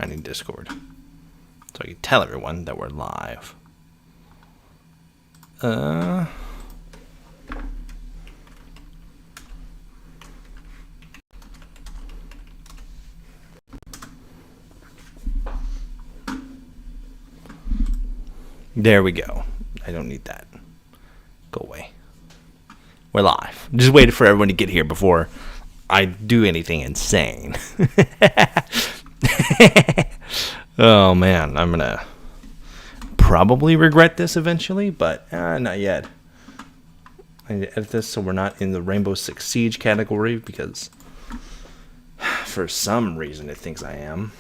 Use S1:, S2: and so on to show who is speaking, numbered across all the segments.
S1: I need Discord. So I can tell everyone that we're live. There we go. I don't need that. Go away. We're live. Just waited for everyone to get here before I do anything insane. Oh man, I'm gonna probably regret this eventually, but not yet. I need to edit this so we're not in the Rainbow Six Siege category because for some reason it thinks I am.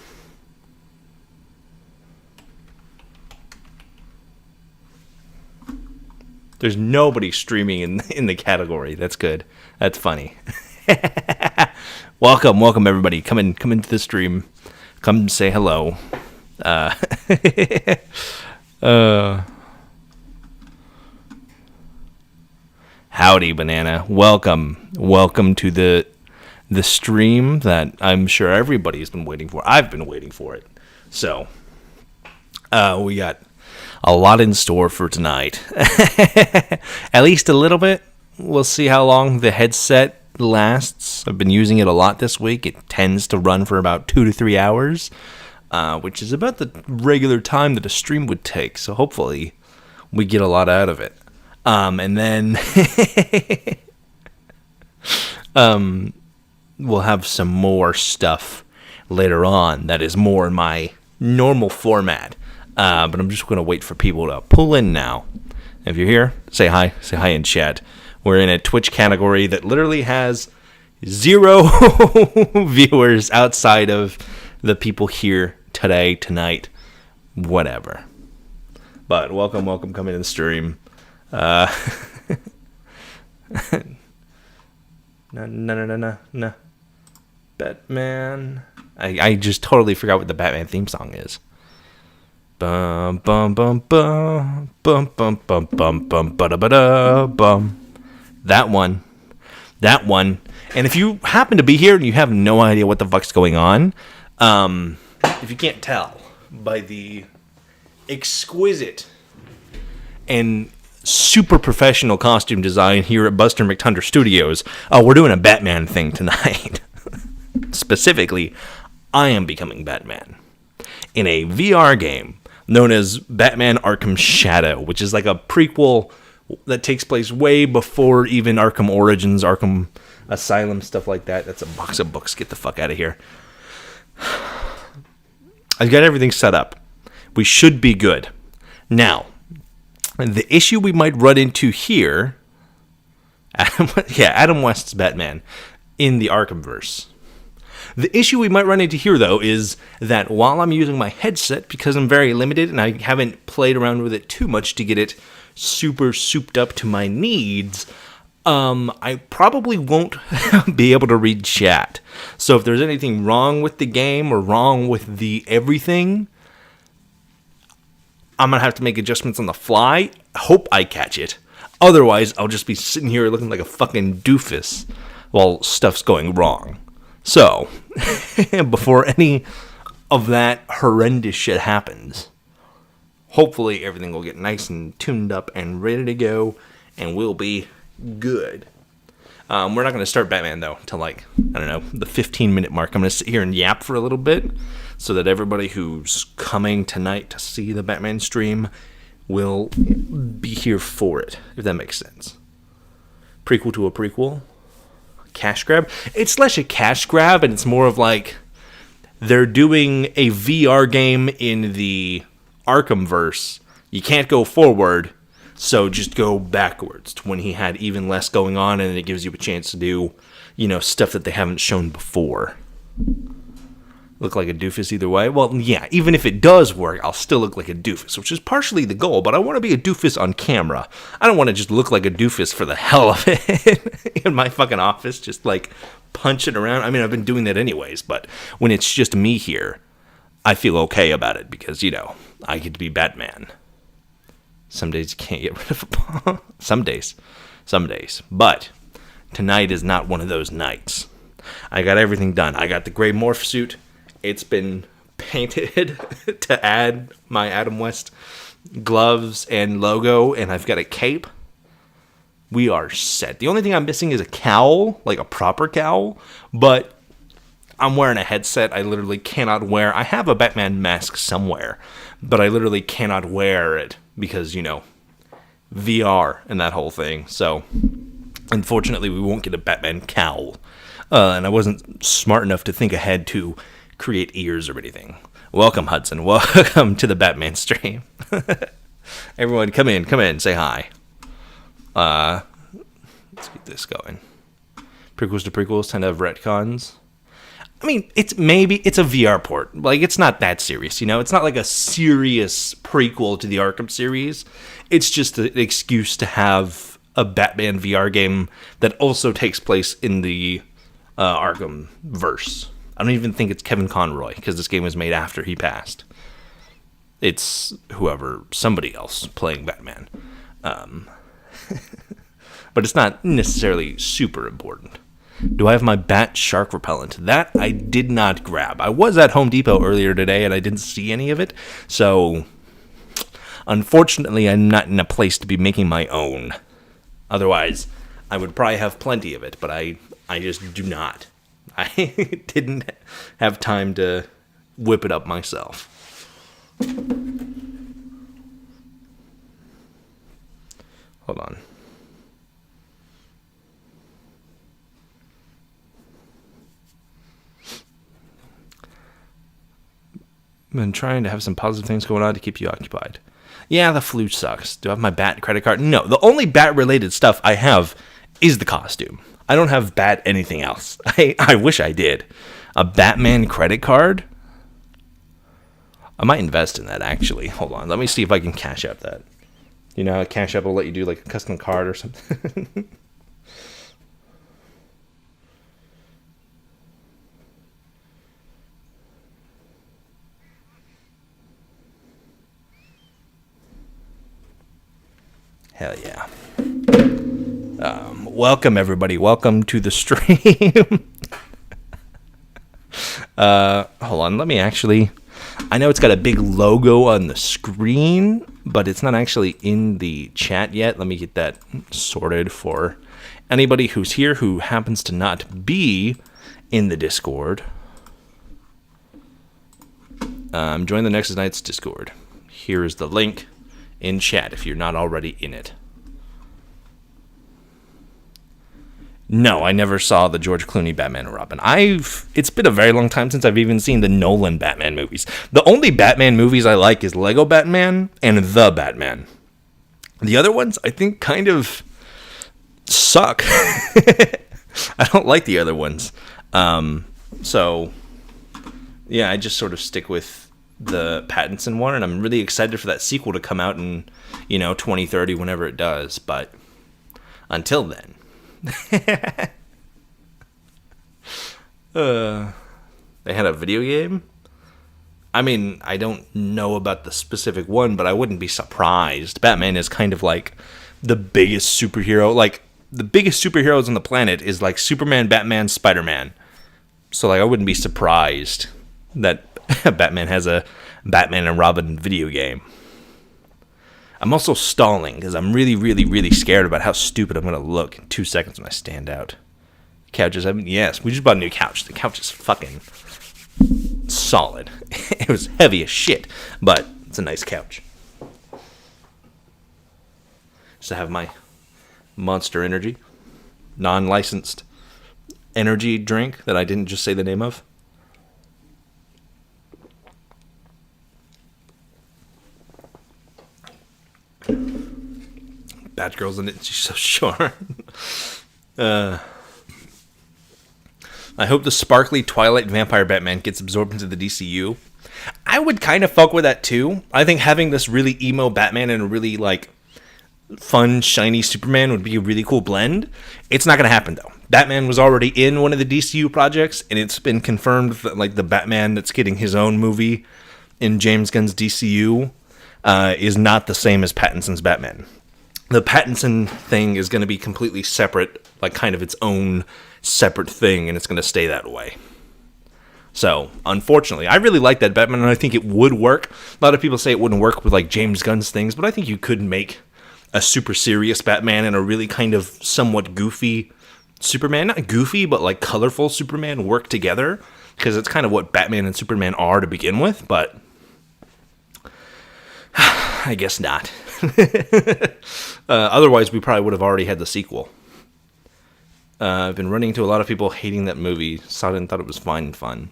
S1: There's nobody streaming in the category. That's good. That's funny. Welcome everybody. Come into the stream. Come say hello. Howdy, Banana. Welcome to the stream that I'm sure everybody's been waiting for. I've been waiting for it. So, we got a lot in store for tonight. At least a little bit. We'll see how long the headset lasts. I've been using it a lot this week. It tends to run for about 2 to 3 hours, which is about the regular time that a stream would take. So hopefully we get a lot out of it. And then we'll have some more stuff later on that is more in my normal format. But I'm just going to wait for people to pull in now. If you're here, say hi. Say hi in chat. We're in a Twitch category that literally has 0 viewers outside of the people here today, tonight, whatever. But welcome, come into the stream. No. Batman. I just totally forgot what the Batman theme song is. Bum bum bum bum bum bum bum bum bum ba da ba da bum. That one. And if you happen to be here and you have no idea what the fuck's going on, if you can't tell by the exquisite and super professional costume design here at Buster McTunder Studios, we're doing a Batman thing tonight. Specifically, I am becoming Batman in a VR game known as Batman Arkham Shadow, which is like a prequel that takes place way before even Arkham Origins, Arkham Asylum, stuff like that. That's a box of books. Get the fuck out of here. I've got everything set up. We should be good. Now, the issue we might run into here, Adam West's Batman in the Arkhamverse. The issue we might run into here, though, is that while I'm using my headset, because I'm very limited and I haven't played around with it too much to get it super souped up to my needs, I probably won't be able to read chat. So if there's anything wrong with the game or wrong with the everything, I'm going to have to make adjustments on the fly. Hope I catch it. Otherwise, I'll just be sitting here looking like a fucking doofus while stuff's going wrong. So, before any of that horrendous shit happens, hopefully everything will get nice and tuned up and ready to go, and we'll be good. We're not going to start Batman, though, till the 15-minute mark. I'm going to sit here and yap for a little bit, so that everybody who's coming tonight to see the Batman stream will be here for it, if that makes sense. Prequel to a prequel. Cash grab. It's less a cash grab, and it's more of like they're doing a VR game in the Arkhamverse. You can't go forward, so just go backwards to when he had even less going on, and it gives you a chance to do, stuff that they haven't shown before. Look like a doofus either way. Well, yeah, even if it does work, I'll still look like a doofus, which is partially the goal, but I want to be a doofus on camera. I don't want to just look like a doofus for the hell of it in my fucking office, just like punching around. I mean, I've been doing that anyways, but when it's just me here, I feel okay about it because, I get to be Batman. Some days you can't get rid of a Some days. But tonight is not one of those nights. I got everything done. I got the gray morph suit. It's been painted to add my Adam West gloves and logo, and I've got a cape. We are set. The only thing I'm missing is a cowl, like a proper cowl, but I'm wearing a headset. I literally cannot wear. I have a Batman mask somewhere, but I literally cannot wear it because, VR and that whole thing. So, unfortunately, we won't get a Batman cowl. And I wasn't smart enough to think ahead to create ears or anything. Welcome, Hudson. Welcome to the Batman stream. Everyone, come in, say hi. Let's get this going. Prequels to prequels tend to have retcons. I mean, it's a VR port. Like, it's not that serious, It's not like a serious prequel to the Arkham series. It's just an excuse to have a Batman VR game that also takes place in the Arkham verse. I don't even think it's Kevin Conroy, because this game was made after he passed. It's somebody else playing Batman. But it's not necessarily super important. Do I have my bat shark repellent? That I did not grab. I was at Home Depot earlier today and I didn't see any of it. So, unfortunately, I'm not in a place to be making my own. Otherwise, I would probably have plenty of it, but I just do not. I didn't have time to whip it up myself. Hold on. I've been trying to have some positive things going on to keep you occupied. Yeah, the flu sucks. Do I have my Bat credit card? No, the only Bat-related stuff I have is the costume. I don't have Bat anything else. I wish I did. A Batman credit card? I might invest in that, actually. Hold on. Let me see if I can cash out that. Cash App will let you do like a custom card or something. Hell yeah. Welcome, everybody. Welcome to the stream. Hold on. Let me actually... I know it's got a big logo on the screen, but it's not actually in the chat yet. Let me get that sorted for anybody who's here who happens to not be in the Discord. Join the Nexus Knights Discord. Here is the link in chat if you're not already in it. No, I never saw the George Clooney Batman and Robin. It's been a very long time since I've even seen the Nolan Batman movies. The only Batman movies I like is Lego Batman and The Batman. The other ones, I think, kind of suck. I don't like the other ones. So, yeah, I just sort of stick with the Pattinson one, and I'm really excited for that sequel to come out in, 2030, whenever it does. But until then. They had a video game? I mean, I don't know about the specific one, but I wouldn't be surprised. Batman is kind of like the biggest superhero. Like, the biggest superheroes on the planet is like Superman, Batman, Spider-Man. So, like, I wouldn't be surprised that Batman has a Batman and Robin video game. I'm also stalling because I'm really, really scared about how stupid I'm going to look in 2 seconds when I stand out. Couches, yes, we just bought a new couch. The couch is fucking solid. It was heavy as shit, but it's a nice couch. Just to have my Monster Energy, non-licensed energy drink that I didn't just say the name of. Batgirl's in it. She's so short. I hope the sparkly Twilight Vampire Batman gets absorbed into the DCU. I would kind of fuck with that too. I think having this really emo Batman and a really like fun, shiny Superman would be a really cool blend. It's not going to happen though. Batman was already in one of the DCU projects, and it's been confirmed that like the Batman that's getting his own movie in James Gunn's DCU is not the same as Pattinson's Batman. The Pattinson thing is going to be completely separate, like kind of its own separate thing, and it's going to stay that way. So, unfortunately, I really like that Batman, and I think it would work. A lot of people say it wouldn't work with, like, James Gunn's things, but I think you could make a super serious Batman and a really kind of somewhat goofy Superman. Not goofy, but, like, colorful Superman work together, because it's kind of what Batman and Superman are to begin with, but I guess not. Otherwise, we probably would have already had the sequel. I've been running into a lot of people hating that movie. Saw it and thought it was fine and fun.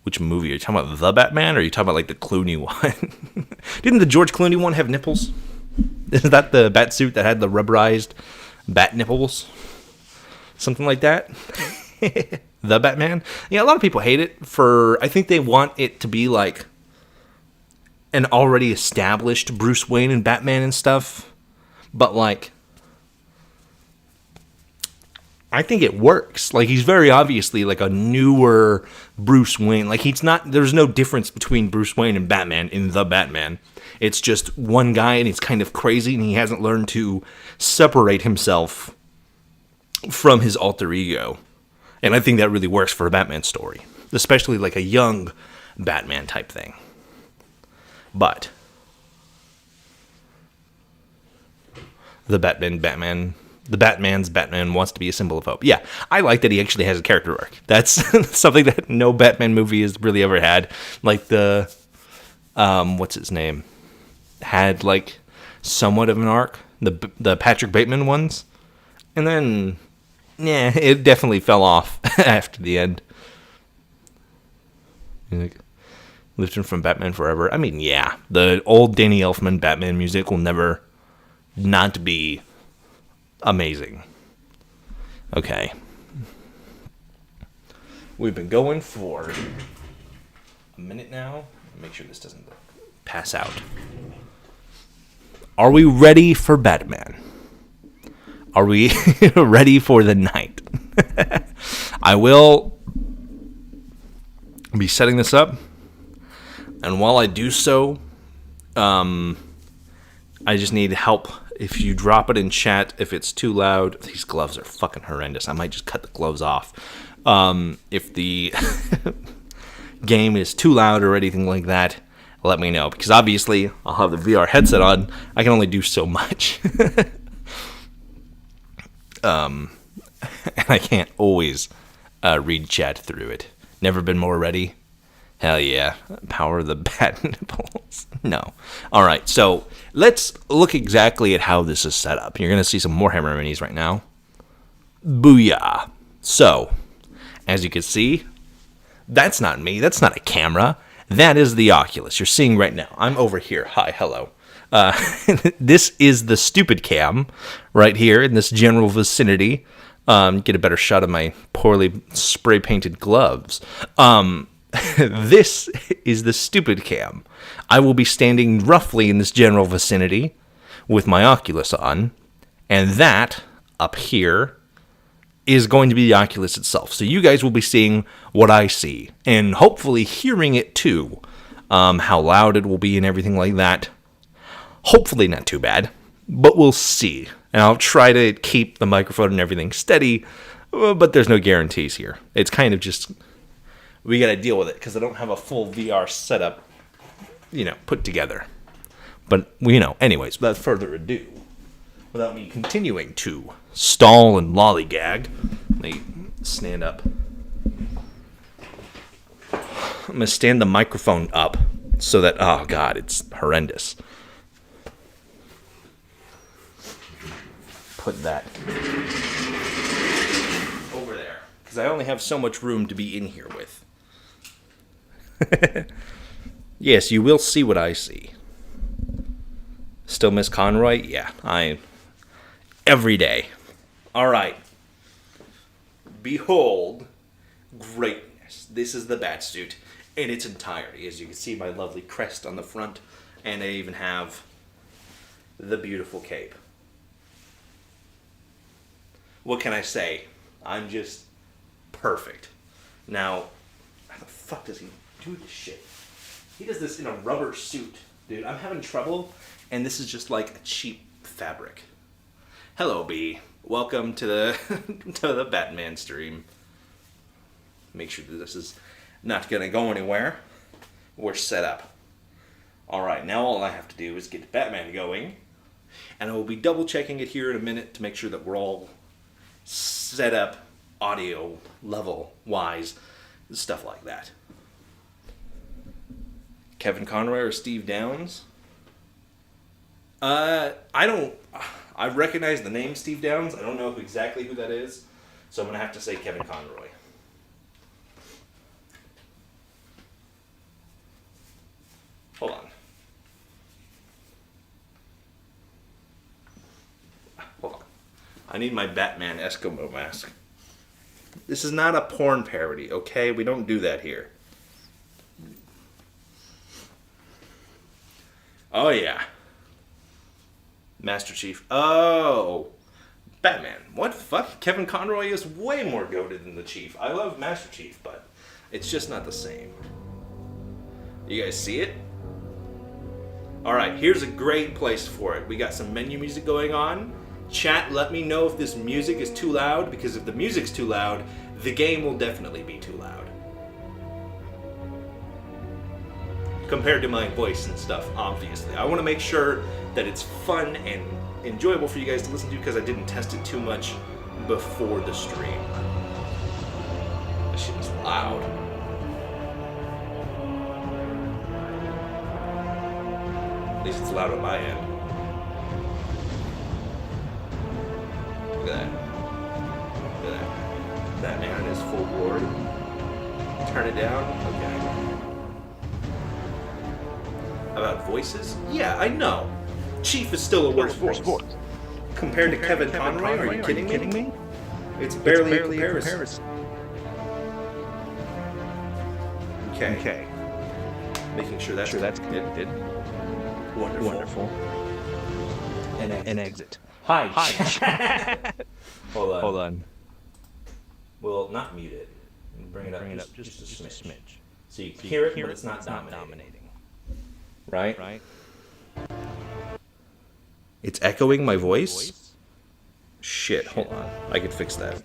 S1: Which movie? Are you talking about The Batman, or are you talking about, like, the Clooney one? Didn't the George Clooney one have nipples? Isn't that the bat suit that had the rubberized bat nipples? Something like that? The Batman? Yeah, a lot of people hate it for... I think they want it to be, like, an already established Bruce Wayne and Batman and stuff. But, like... I think it works. Like, he's very obviously, like, a newer Bruce Wayne. Like, he's not... There's no difference between Bruce Wayne and Batman in The Batman. It's just one guy, and he's kind of crazy, and he hasn't learned to separate himself from his alter ego. And I think that really works for a Batman story. Especially, like, a young Batman type thing. But... The Batman's Batman wants to be a symbol of hope. Yeah, I like that he actually has a character arc. That's something that no Batman movie has really ever had. Like the, what's his name? Had like somewhat of an arc. The Patrick Bateman ones. And then, yeah, it definitely fell off after the end. Like, lifting from Batman Forever. I mean, yeah, the old Danny Elfman Batman music will never not be amazing. Okay. We've been going for a minute now. Make sure this doesn't pass out. Are we ready for Batman? Are we ready for the night? I will be setting this up. And while I do so, I just need help. If you drop it in chat, if it's too loud, these gloves are fucking horrendous. I might just cut the gloves off. If the game is too loud or anything like that, let me know. Because obviously, I'll have the VR headset on. I can only do so much. And I can't always read chat through it. Never been more ready. Hell yeah. Power of the bat nipples. No. Alright, so let's look exactly at how this is set up. You're going to see some more Warhammer minis right now. Booyah. So, as you can see, that's not me. That's not a camera. That is the Oculus you're seeing right now. I'm over here. Hi, hello. This is the stupid cam right here in this general vicinity. Get a better shot of my poorly spray-painted gloves. This is the stupid cam. I will be standing roughly in this general vicinity with my Oculus on, and that, up here, is going to be the Oculus itself. So you guys will be seeing what I see, and hopefully hearing it too. How loud it will be and everything like that. Hopefully not too bad, but we'll see. And I'll try to keep the microphone and everything steady, but there's no guarantees here. It's kind of just... we gotta deal with it, because I don't have a full VR setup, put together. But, anyways, without further ado, without me continuing to stall and lollygag, let me stand up. I'm gonna stand the microphone up so that, oh god, it's horrendous. Put that over there, because I only have so much room to be in here with. Yes, you will see what I see. Still Miss Conroy? Yeah, every day. Alright. Behold greatness. This is the Batsuit in its entirety. As you can see, my lovely crest on the front, and I even have the beautiful cape. What can I say? I'm just perfect. Now, how the fuck does he do this shit? He does this in a rubber suit. Dude, I'm having trouble, and this is just like a cheap fabric. Hello, B. Welcome to the to the Batman stream. Make sure that this is Not gonna go anywhere. We're set up. Alright, now all I have to do is get Batman going. And I will be double checking it here in a minute to make sure that we're all set up audio level wise. Stuff like that. Kevin Conroy or Steve Downs? I recognize the name Steve Downs. I don't know exactly who that is. So I'm going to have to say Kevin Conroy. Hold on. Hold on. I need my Batman Eskimo mask. This is not a porn parody, okay? We don't do that here. Oh, yeah. Master Chief. Oh. Batman. What the fuck? Kevin Conroy is way more goated than the Chief. I love Master Chief, but it's just not the same. You guys see it? Alright, here's a great place for it. We got some menu music going on. Chat, let me know if this music is too loud, because if the music's too loud, the game will definitely be too loud. Compared to my voice and stuff, obviously. I want to make sure that it's fun and enjoyable for you guys to listen to, because I didn't test it too much before the stream. This shit is loud. At least it's loud on my end. Look at that. Look at that. Batman is full board. Turn it down. Okay. About voices? Yeah, I know. Chief is still a worse voice. Compared to Kevin Conroy? Are you kidding me? It's barely a comparison. Okay. Making sure that's connected. Wonderful. And exit. Hi. Hold on. Well, not mute it. Bring it up just a smidge. So you can hear it, but it's not dominating. Right? It's echoing my voice? Shit, hold on. I could fix that.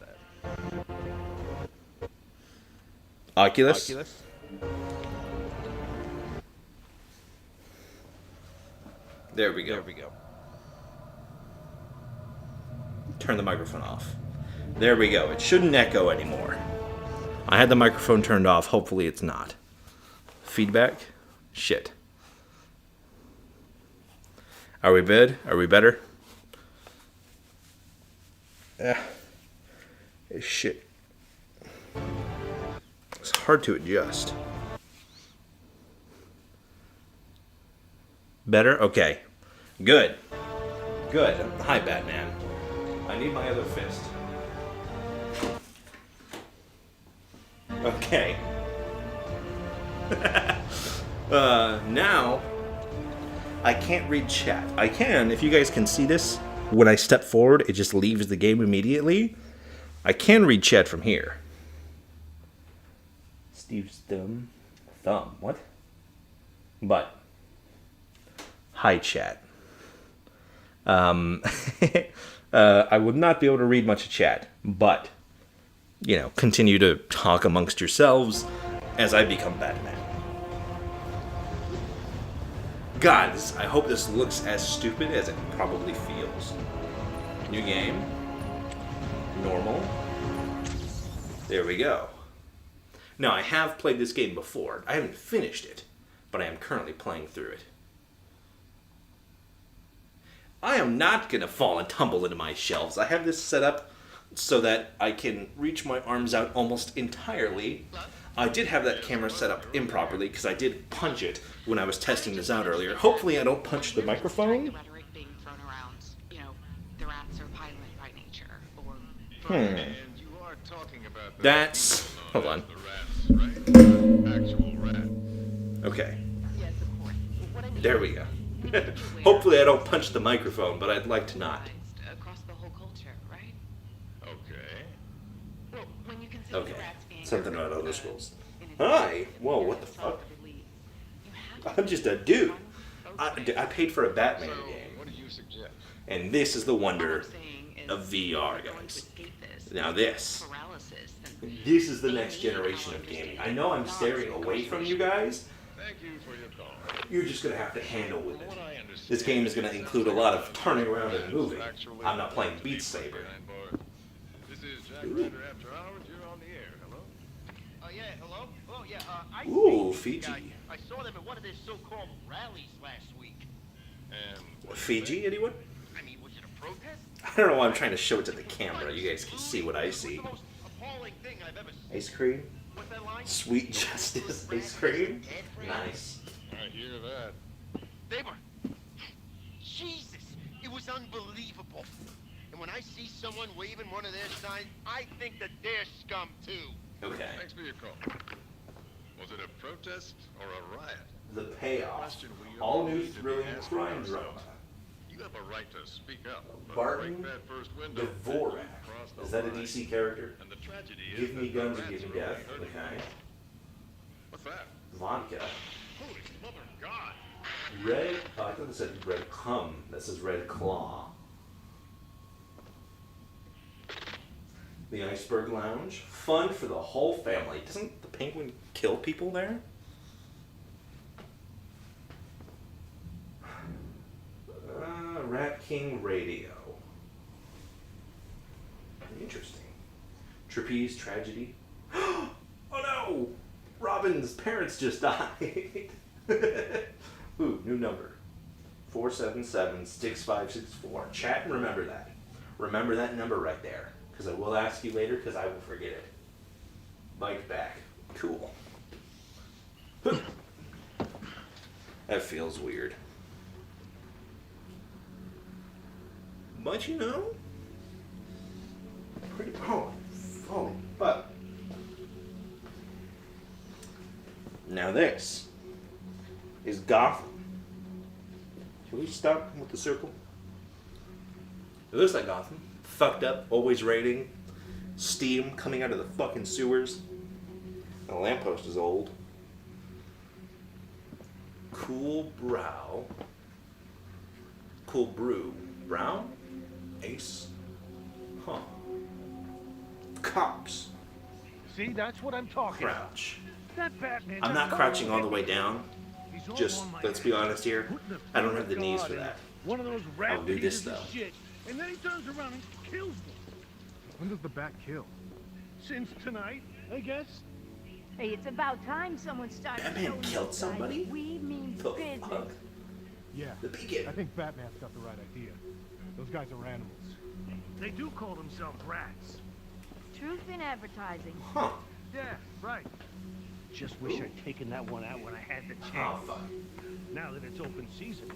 S1: Oculus? There we go. Turn the microphone off. There we go. It shouldn't echo anymore. I had the microphone turned off. Hopefully it's not. Feedback? Shit. Are we good? Are we better? Shit. It's hard to adjust. Better? Okay. Good. Hi, Batman. I need my other fist. Okay. Now, I can't read chat. I can, if you guys can see this, when I step forward, it just leaves the game immediately. I can read chat from here. Steve's thumb. What? But. Hi, chat. I would not be able to read much of chat, but, continue to talk amongst yourselves as I become Batman. God, I hope this looks as stupid as it probably feels. New game. Normal. There we go. Now, I have played this game before. I haven't finished it, but I am currently playing through it. I am not going to fall and tumble into my shelves. I have this set up so that I can reach my arms out almost entirely. I did have that camera set up improperly because I did punch it when I was testing this out earlier. Hopefully I don't punch the microphone. That's... Hold on. Okay. There we go. Hopefully I don't punch the microphone, but I'd like to not. Okay. Something about other schools. Hi! Whoa, what the fuck? I'm just a dude. I paid for a Batman game. And this is the wonder of VR, guys. Now this This is the next generation of gaming. I know I'm staring away from you guys.
S2: Thank you for your call.
S1: You're just gonna have to handle with it.
S2: What I understand,
S1: This game is gonna include a lot of turning around and moving. I'm not playing Beat Saber.
S2: This is Jack Ryder After Hours. You're on the air. Hello?
S3: Yeah, hello? Oh, yeah, I
S1: Ooh,
S3: see these guys.
S1: Fiji.
S3: I saw them at one of their so-called rallies last week.
S2: And
S1: What, Fiji, anyone?
S3: I mean, was it a protest?
S1: I don't know why I'm trying to show it to the camera. You guys can see what I see.
S3: It was the most appalling thing I've ever seen.
S1: Ice cream?
S3: What's that line?
S1: Sweet Justice ice cream? Nice.
S2: I hear that.
S3: They were... Jesus, it was unbelievable. And when I see someone waving one of their signs, I think that they're scum, too.
S1: Okay.
S2: Thanks for your call. Was it a protest or a riot?
S1: The payoff.
S2: Question we
S1: All
S2: all
S1: new
S2: need to be
S1: thrilling
S2: asking
S1: crime
S2: ourselves.
S1: drama.
S2: You have a right to speak up. But
S1: Barton
S2: break that first window,
S1: Dvorak.
S2: cross the
S1: Is that a
S2: line.
S1: DC character?
S2: And the tragedy
S1: Give
S2: is
S1: me
S2: that
S1: guns
S2: the
S1: or give me
S2: rats are
S1: death.
S2: only hurting
S1: Okay.
S2: you. What's that?
S1: Vodka.
S2: Holy mother of God!
S1: Red. Oh, I thought it said red cum. That says red claw. The Iceberg Lounge. Fun for the whole family. Doesn't the penguin kill people there? Rat King Radio. Interesting. Trapeze Tragedy. Oh no! Robin's parents just died. Ooh, new number. 477-6564. Chat and remember that. Remember that number right there. Because I will ask you later because I will forget it. Mike back. Cool. That feels weird. But you know, pretty but now this is Gotham. Can we stop with the circle? It looks like Gotham. Fucked up, always raining, steam coming out of the fucking sewers. The lamppost is old. Cool brow. Cool brew. Brown? Ace? Huh. Cops.
S4: See, that's what I'm talking about.
S1: Crouch.
S4: That Batman.
S1: I'm not crouching all the way down.
S4: He's all
S1: Just,
S4: on my
S1: let's be
S4: ass.
S1: honest here.
S4: Putting
S1: I don't
S4: fear
S1: have the
S4: of
S1: knees
S4: God
S1: for
S4: in
S1: that.
S4: One of those rat
S1: I'll do this,
S4: pieces of
S1: though.
S4: shit, and then he turns around and kills them.
S5: When does the bat kill?
S4: Since tonight, I guess.
S6: Hey, it's about time someone started.
S1: Batman
S6: showing
S1: killed
S6: us
S1: somebody?
S6: that We mean
S1: The
S6: business.
S1: fuck?
S5: Yeah.
S1: The beacon.
S5: I think Batman's got the right idea. Those guys are animals.
S4: They do call themselves rats.
S6: Truth in advertising.
S1: Huh.
S4: Yeah, right. Just wish I'd taken that one out when I had the
S1: Oh,
S4: chance.
S1: fuck.
S4: Now that it's open season.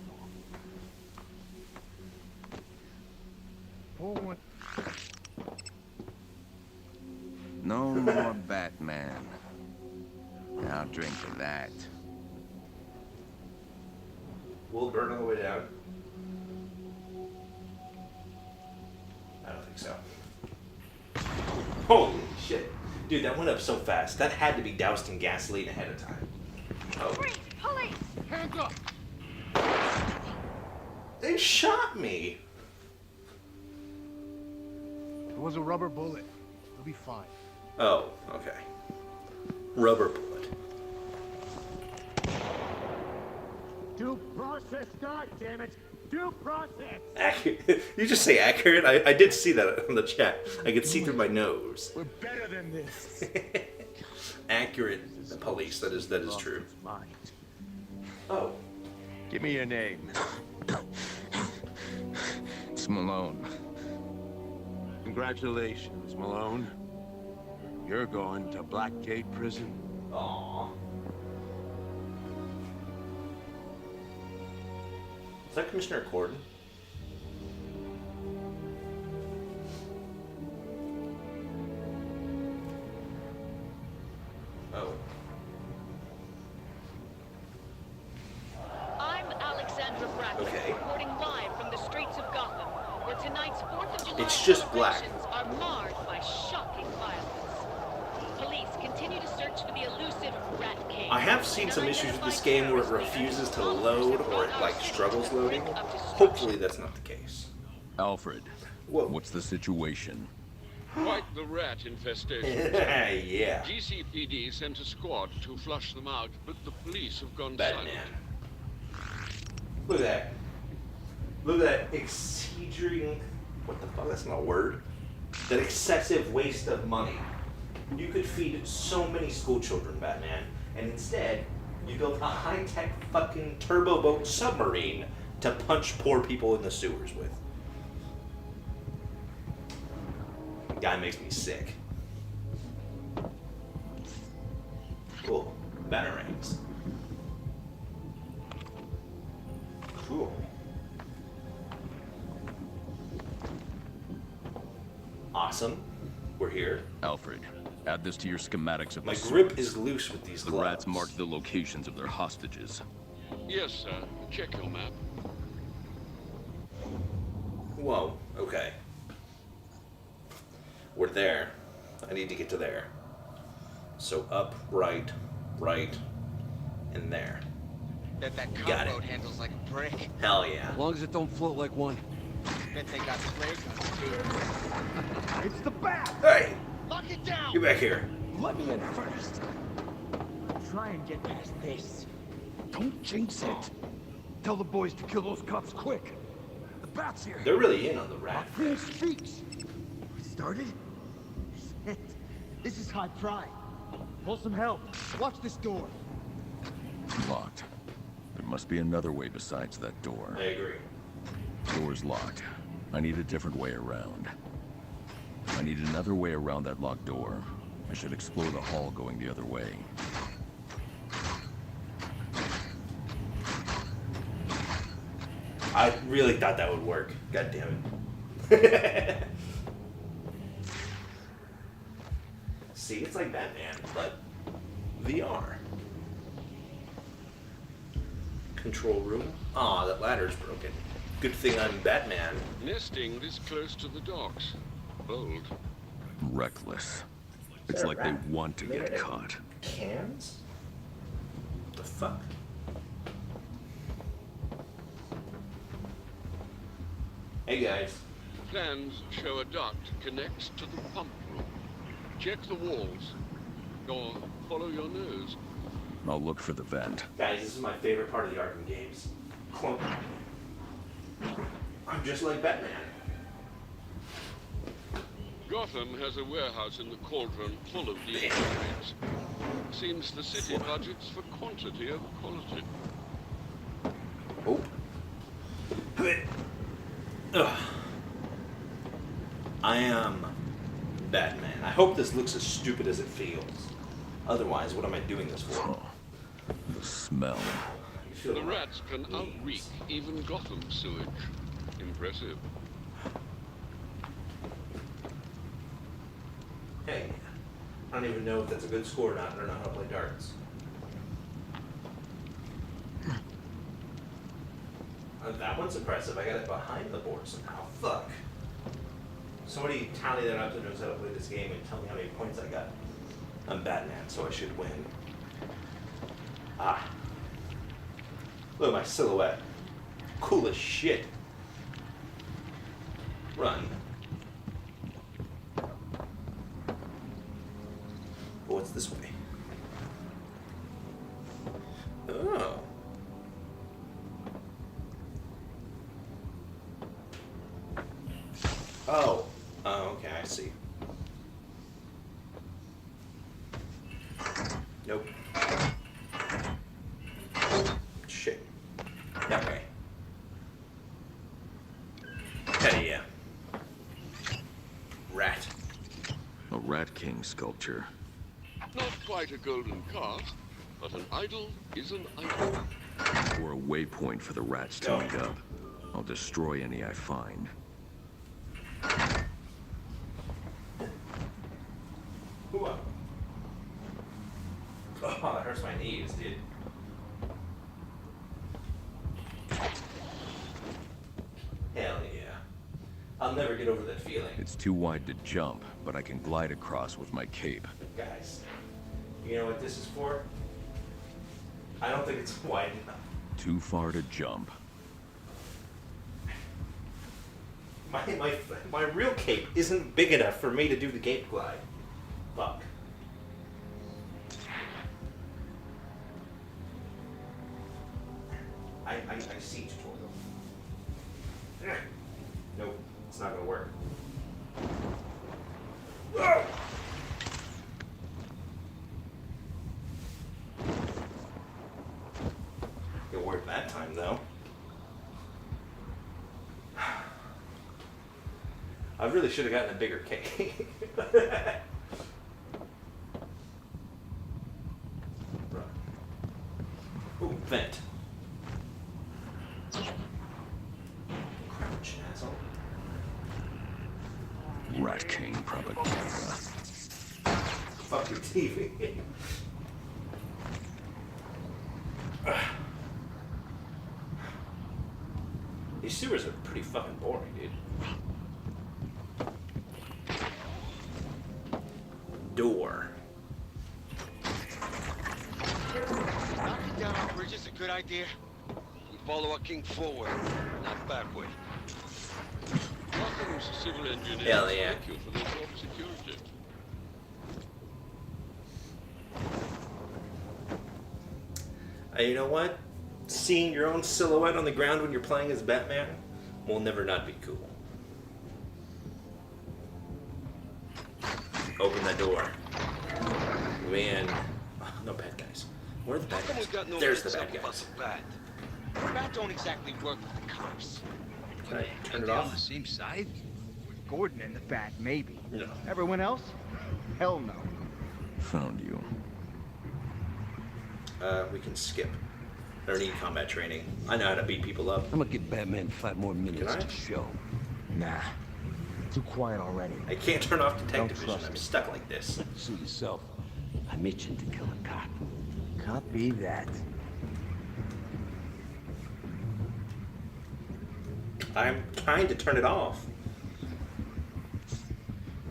S5: Pour one.
S7: No more Batman. Now drink to that.
S1: Will it burn on the way down? I don't think so. Holy shit. Dude, that went up so fast. That had to be doused in gasoline ahead of time. Oh.
S6: Freeze! Police!
S5: Hands up!
S1: They shot me.
S5: It was a rubber bullet. It'll be fine.
S1: Oh, okay. Rubber bullet.
S4: Due process, God damn it! Due process.
S1: Accurate. You just say accurate? I did see that on the chat. I could see through my nose.
S4: We're better than this.
S1: Accurate police. That is true. Oh.
S3: Give me your name.
S7: It's Malone.
S3: Congratulations, Malone. You're going to Blackgate Prison.
S1: Aww. Is that Commissioner Gordon? Oh.
S8: I'm Alexandra Bracken,
S1: Okay.
S8: reporting live from the streets of Gotham, where tonight's 4th of July
S1: It's just black.
S8: celebrations are marred by shocking violence. Police continue to search for the elusive Rat King.
S1: I have seen some issues with this game where it refuses to load or it like struggles loading. Hopefully that's not the case.
S7: Alfred,
S1: Whoa.
S7: what's the situation?
S2: Quite the rat infestation.
S1: Yeah.
S2: GCPD sent a squad to flush them out, but the police have gone
S1: Batman.
S2: silent.
S1: Look at that. Look at that exceeding. What the fuck? That's not a word. That excessive waste of money. You could feed so many school children, Batman, and instead, you built a high-tech fucking turbo boat submarine to punch poor people in the sewers with. Guy makes me sick. Cool. Batarangs. Cool. Awesome. We're here.
S9: Alfred, add this to your schematics of
S1: My
S9: the
S1: grip
S9: sewers.
S1: is loose with these
S9: The
S1: gloves.
S9: rats marked the locations of their hostages.
S2: Yes, sir. Check your map.
S1: Whoa. Okay. We're there. I need to get to there. So up, right, and there.
S3: Bet that
S1: Got it.
S3: boat handles like a brick.
S1: Hell yeah.
S5: As long as it don't float like one.
S3: Bet they got spray guns too.
S5: It's the bat!
S1: Hey!
S3: Lock it down!
S1: Get back here.
S4: Let me in first. Try and get past this.
S5: Don't jinx it. Tell the boys to kill those cops quick. The bat's here.
S1: They're really in on the rat.
S4: Who speaks? We started? Shit. This is high pride. Pull some help. Watch this door.
S9: Locked. There must be another way besides that door.
S1: I agree.
S9: Door's locked. I need a different way around. I need another way around that locked door. I should explore the hall going the other way.
S1: I really thought that would work. God damn it. See, it's like Batman, but VR. Control room. Aw, that ladder's broken. Good thing I'm Batman.
S2: Nesting this close to the docks. Bold.
S9: Reckless.
S1: Is
S9: It's
S1: that a
S9: like they
S1: rat?
S9: want to
S1: Made
S9: get
S1: out of
S9: caught.
S1: Cans? What the fuck? Hey guys.
S2: Plans show a duct connects to the pump room. Check the walls. Or follow your nose.
S9: I'll look for the vent.
S1: Guys, this is my favorite part of the Arkham games. Clunk. I'm just like Batman.
S2: Gotham has a warehouse in the Cauldron full of these upgrades. Seems the city budgets for quantity over quality.
S1: Oh. Ugh. I am Batman. I hope this looks as stupid as it feels. Otherwise, what am I doing this for?
S9: Oh, the smell.
S1: You feel
S2: The
S1: like
S2: rats can outreak
S1: weeds.
S2: even Gotham sewage. Impressive.
S1: Hey, I don't even know if that's a good score or not. I don't know how to play darts. That one's impressive. I got it behind the board somehow. Fuck. Somebody tally that up that knows how to play this game and tell me how many points I got. I'm Batman, so I should win. Ah. Look at my silhouette. Cool as shit. Run. What's this way? Oh. Oh. Oh, okay, I see. Nope. Shit. That way. Hell yeah. Rat.
S9: A Rat King sculpture.
S2: Not quite a golden calf, but an idol is an idol.
S9: Or a waypoint for the rats to meet up. I'll destroy any I find.
S1: Ooh. Oh, that hurts my knees, dude. Hell yeah. I'll never get over that feeling.
S9: It's too wide to jump, but I can glide across with my cape.
S1: Guys, you know what this is for? I don't think it's wide enough.
S9: Too far to jump.
S1: My real cape isn't big enough for me to do the cape glide. Fuck. I see tutorial. Nope, it's not gonna work. It worked that time though. I really should have gotten a bigger cake. Ooh, vent. Crouch, asshole.
S9: Rat King propaganda.
S1: Fuck your TV. These sewers are pretty fucking boring, dude. Door.
S3: Knocking down our bridge is a good idea.
S2: We follow our king forward, not backward. Gotham's civil engineers
S1: Hell yeah.
S2: thank you for their job security.
S1: You know what? Seeing your own silhouette on the ground when you're playing as Batman will never not be cool. Open the door. Man. Oh, no bad guys. Where are the bad
S3: How come we
S1: guys?
S3: got no
S1: There's the
S3: heads
S1: bad
S3: up about
S1: guys.
S3: the Bat? The Bat don't exactly work with the cops.
S1: Can I turn it
S4: They on
S1: off?
S4: the same side? With Gordon and the Bat, maybe.
S1: No.
S4: Everyone else? Hell no.
S9: Found you.
S1: We can skip. I don't need combat training. I know how to beat people up.
S7: I'm gonna give Batman 5 more minutes
S1: Can I?
S7: to show.
S4: Nah. Too quiet already.
S1: I can't turn off
S4: Don't
S1: detective vision.
S4: trust
S1: I'm
S4: it.
S1: stuck like this.
S7: Suit yourself. I'm itching to kill a cop.
S4: Copy that.
S1: I'm trying to turn it off.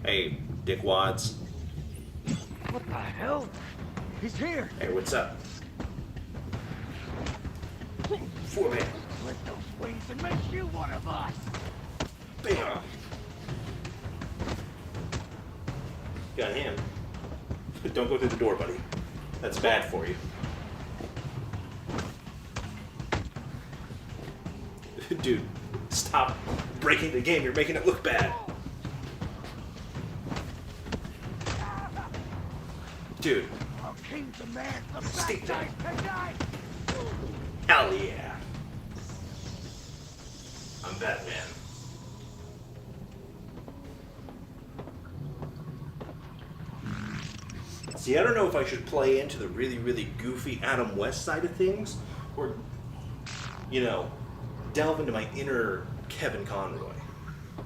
S1: Hey, dickwads.
S4: What the hell? He's here!
S1: Hey, what's up? Foreman.
S4: Split those wings and make you one of us!
S1: Bam. Got him. Don't go through the door, buddy. That's bad for you. Dude, stop breaking the game. You're making it look bad. Dude,
S4: Our king's a man, the
S1: Stick
S4: Bat
S1: that.
S4: Guy tonight!
S1: hell yeah. I'm Batman. See, I don't know if I should play into the really, really goofy Adam West side of things, or, you know, delve into my inner Kevin Conroy. Do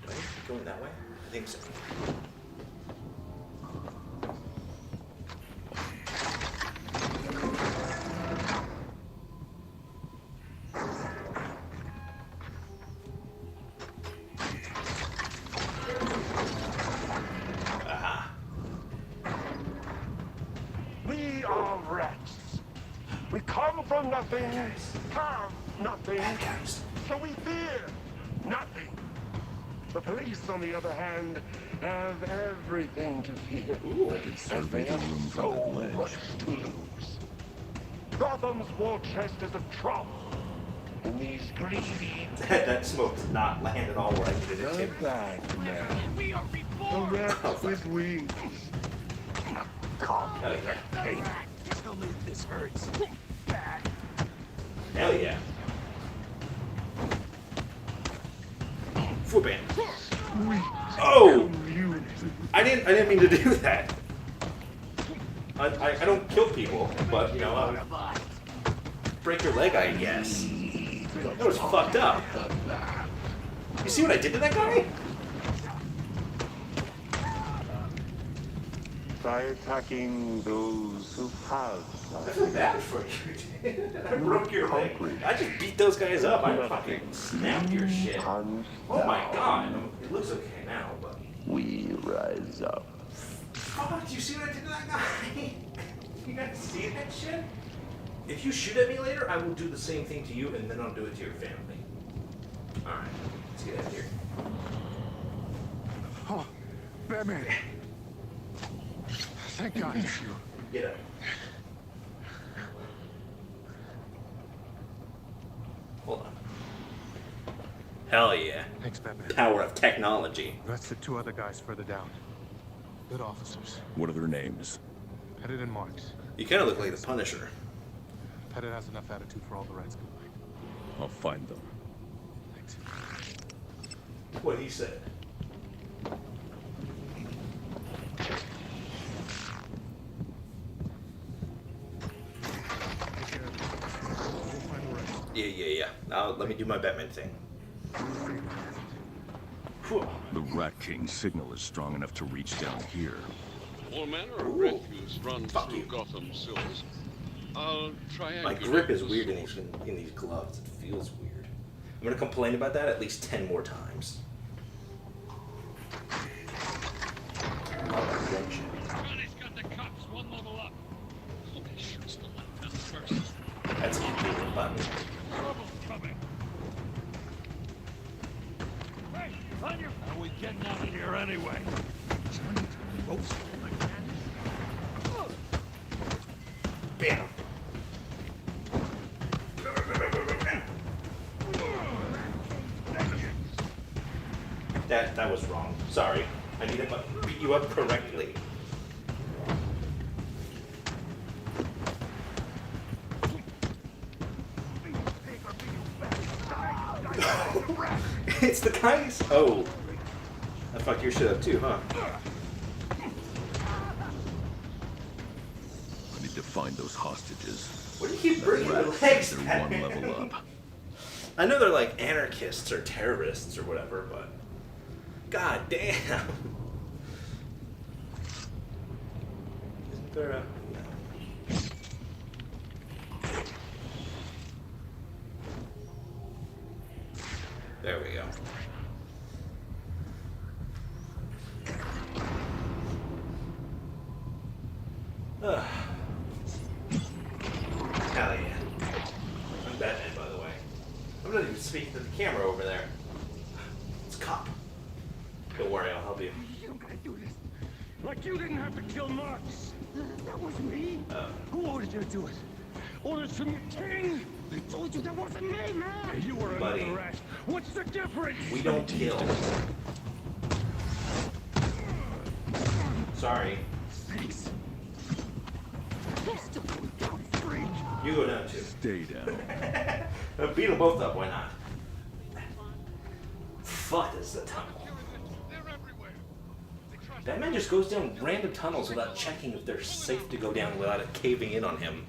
S1: I keep going that way? I think so. Aha.
S5: We are rats. We come from nothing, have nothing,
S1: Bad guys.
S5: so we fear nothing. The police, on the other hand, have everything to fear.
S1: Ooh.
S5: And they have
S9: room for
S5: so
S9: that ledge.
S5: much to lose. Gotham's war chest is a trough. And these greedy,
S1: That smoke did not land at all where I needed it
S5: the
S1: to.
S5: bad man.
S4: We are
S5: The
S4: reborn!
S5: rats with wings. Come,
S1: Hell yeah.
S5: hey.
S4: Tell me if this hurts. Bat.
S1: Hell yeah. Footband. Oh! I didn't mean to do that. I don't kill people, but you know, break your leg, I guess. That was fucked up. You see what I did to that guy?
S5: By attacking those who have
S1: I feel bad for you. I broke your leg. I just beat those guys up. I fucking snapped your shit. Oh my god. It looks okay now, but.
S9: We rise up.
S1: Oh, did you see what I did to that guy? You guys see that shit? If you shoot at me later, I will do the same thing to you, and then I'll do it to your family. Alright, let's get out of here.
S5: Oh, Batman. Thank God it's you.
S1: Get up. Hold on. Hell yeah.
S5: Thanks, Batman.
S1: Power of technology.
S5: That's the two other guys further down. Good officers.
S9: What are their names?
S5: Pettit and Marks.
S1: You kind of look like the Punisher.
S5: Pettit has enough attitude for all the rights combined.
S9: I'll find them.
S5: Thanks.
S1: What he said.
S5: Take care of it. We'll find the rest.
S1: Yeah. Now let me do my Batman thing. Whew.
S9: The Rat King's signal is strong enough to reach down here.
S2: All manner of refuse run
S1: Fuck
S2: through
S1: you.
S2: Gotham sewers. I'll triangulate.
S1: My grip is
S2: the
S1: weird in
S2: source.
S1: these gloves. It feels weird. I'm gonna complain about that at least 10 more times.
S2: Johnny's got the cops one level up. Hope he shoots the lieutenant first.
S1: That's a cool button.
S2: Trouble's coming. Hey, on your... How are we getting out of here anyway?
S1: Bam. That was wrong. Sorry. I need to beat you up correctly. It's the guys. Oh. I fucked your shit up too, huh?
S9: I need to find those hostages.
S1: What do you keep bringing your
S9: Rats
S1: legs?
S9: they're one level up.
S1: I know they're like anarchists or terrorists or whatever, but god damn. Isn't there a... No. There we go. Ugh. Hell yeah. I'm Batman, by the way. I'm not even speaking to the camera over there. It's Cop. Don't worry, I'll help you.
S5: You don't gotta do this. Like you didn't have to kill Marks. That was me. Who ordered you to do it? Orders from your king. They told you that wasn't me, man. You were
S1: Buddy.
S5: under arrest. What's the difference?
S1: We don't kill. Sorry.
S5: Thanks. You're still going down, freak.
S1: You go down too.
S9: Stay down.
S1: Beat them both up, why not? Fuck is the tunnel.
S2: They're everywhere. They trust
S1: Batman just goes down random tunnels without checking if they're safe to go down without it caving in on him.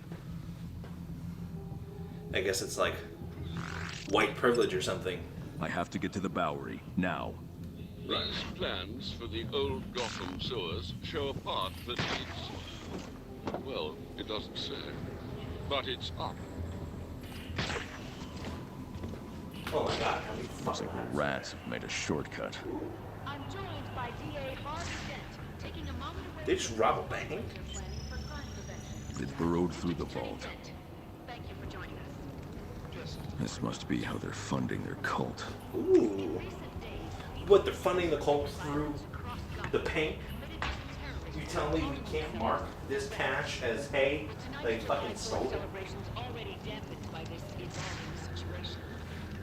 S1: I guess it's like white privilege or something.
S9: I have to get to the Bowery now.
S2: These plans for the old Gotham sewers show a path that leads... Well, it doesn't say. But it's up.
S1: Oh my god, how many
S9: Looks
S1: fucking
S9: like the rats have made a shortcut.
S8: I'm joined by DA Harvey Dent, taking a moment away.
S1: They just rob a bank?
S8: Planning for crime prevention.
S9: They burrowed through the vault.
S8: Lieutenant Dent, thank you for joining us.
S9: This must be how they're funding their cult.
S1: Ooh.
S8: Recent days,
S1: What, they're funding the cult through
S8: across
S1: the
S8: Gotham
S1: paint?
S8: committed terrorism.
S1: You tell me we can't mark this cash as, hey, they fucking stole it?
S8: Celebrations already dampened by this evolving situation.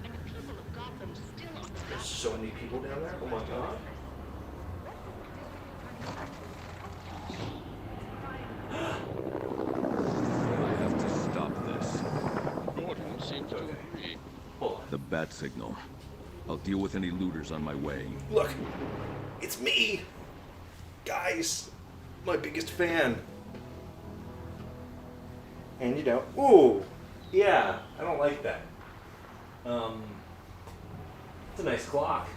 S8: And the people of Gotham still on the
S1: There's so many people down there, oh my god.
S9: I have to stop this.
S2: Gordon seems to agree.
S1: Hold on.
S9: The bat signal. I'll deal with any looters on my way.
S1: Look, it's me! Guys, my biggest fan. And you know, ooh, yeah, I don't like that. It's a nice clock.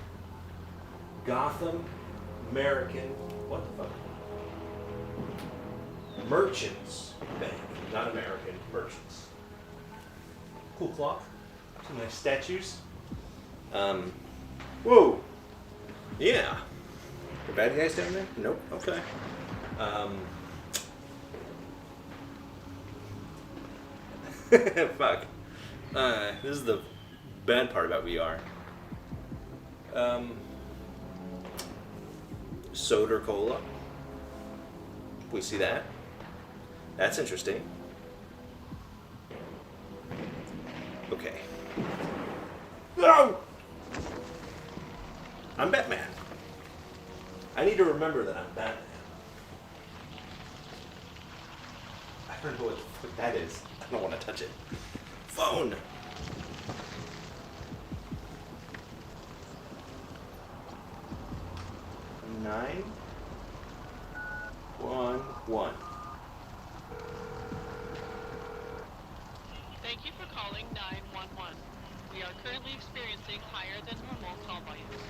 S1: Gotham, American, what the fuck? Merchants Bank, not American, Merchants. Cool clock, some nice statues. Whoa, yeah. The bad guys down there? Nope, okay. Fuck. This is the bad part about VR. Soda or cola. We see that. That's interesting. Okay. No! I'm Batman. I need to remember that I'm Batman. I don't know what the fuck that is. I don't want to touch it. Phone! 911.
S8: Thank you for calling 911. We are currently experiencing higher than normal call volumes.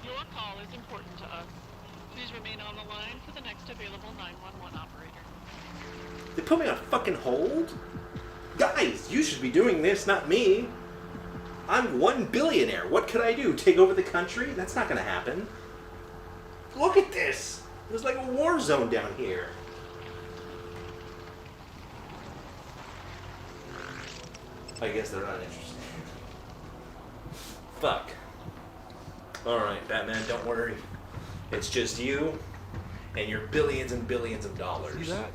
S8: Your call is important to us. Please remain on the line for the next available 911 operator.
S1: They put me on fucking hold? Guys, you should be doing this, not me. I'm 1 billionaire. What could I do? Take over the country? That's not gonna happen. Look at this. There's like a war zone down here. I guess they're not interested. Fuck. Alright, Batman, don't worry. It's just you and your billions and billions of dollars.
S10: See that?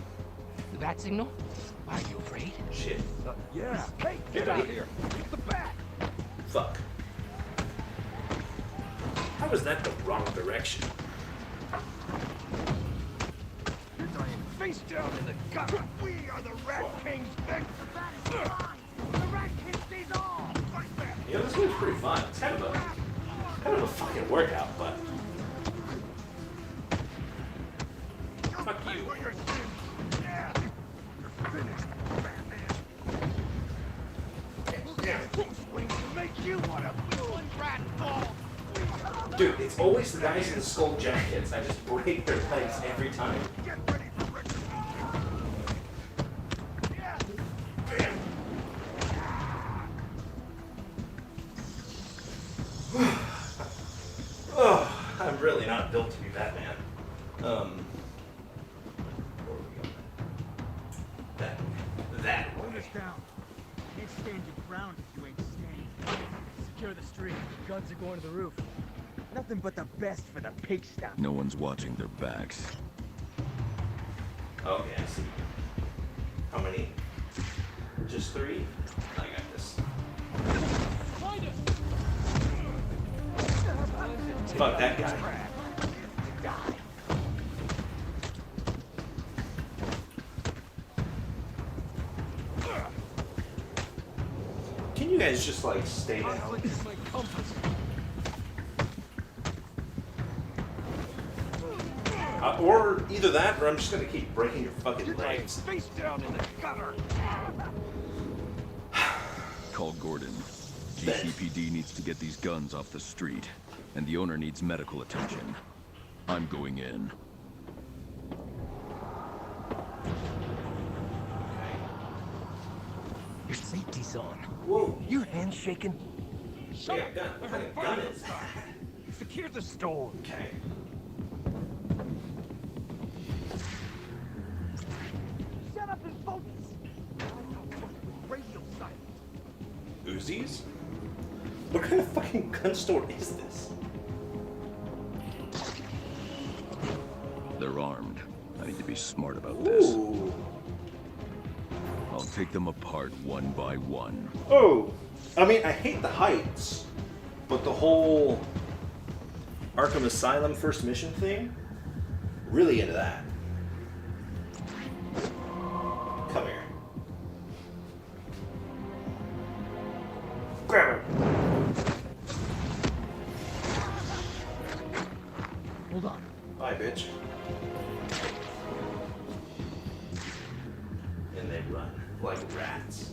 S10: The bat signal? Are you afraid?
S1: Shit.
S5: Yeah. Hey, get out of here. Get the bat.
S1: Fuck. How is that the wrong direction?
S5: You're dying face down in the gutter. We are the Rat King's next. The Rat King sees all. Like that.
S1: Yeah, this one's pretty fun. It's kind of a fucking workout, but fuck you.
S5: For your sins. Yeah. You're finished, Batman. Who's going to make you want to one rat fall?
S1: Dude, it's always the guys in the skull jackets. I just break their legs every time.
S5: Get ready for retribution. Yeah.
S1: Bam. Oh, I'm really not built to be Batman. Where are we going? That
S4: Hold
S1: way.
S4: us down. Can't stand your ground if you ain't standing. Secure the street. Guns are going to the roof. Nothing but the best for the pig stout.
S9: No one's watching their backs.
S1: Okay, I see. How many? Just 3? I got this. Fuck that guy. Can you guys just like stay down? Or either that, or I'm just gonna keep breaking your fucking legs.
S5: Face down in the gutter.
S9: Call Gordon. GCPD needs to get these guns off the street, and the owner needs medical attention. I'm going in.
S10: Your safety's on.
S1: Whoa.
S10: Your hand's shaking.
S1: Shut up. Gun. What kind of gun is that?
S5: Secure the store.
S1: Okay.
S4: Shut up and focus.
S5: Radio silence.
S1: Uzis? What kind of fucking gun store is this?
S9: They're armed. I need to be smart about this.
S1: Ooh.
S9: I'll take them apart one by one.
S1: Oh. I mean, I hate the heights, but the whole Arkham Asylum first mission thing, really into that. Come here. Grab him.
S4: Hold on.
S1: Bye, bitch. And they run like rats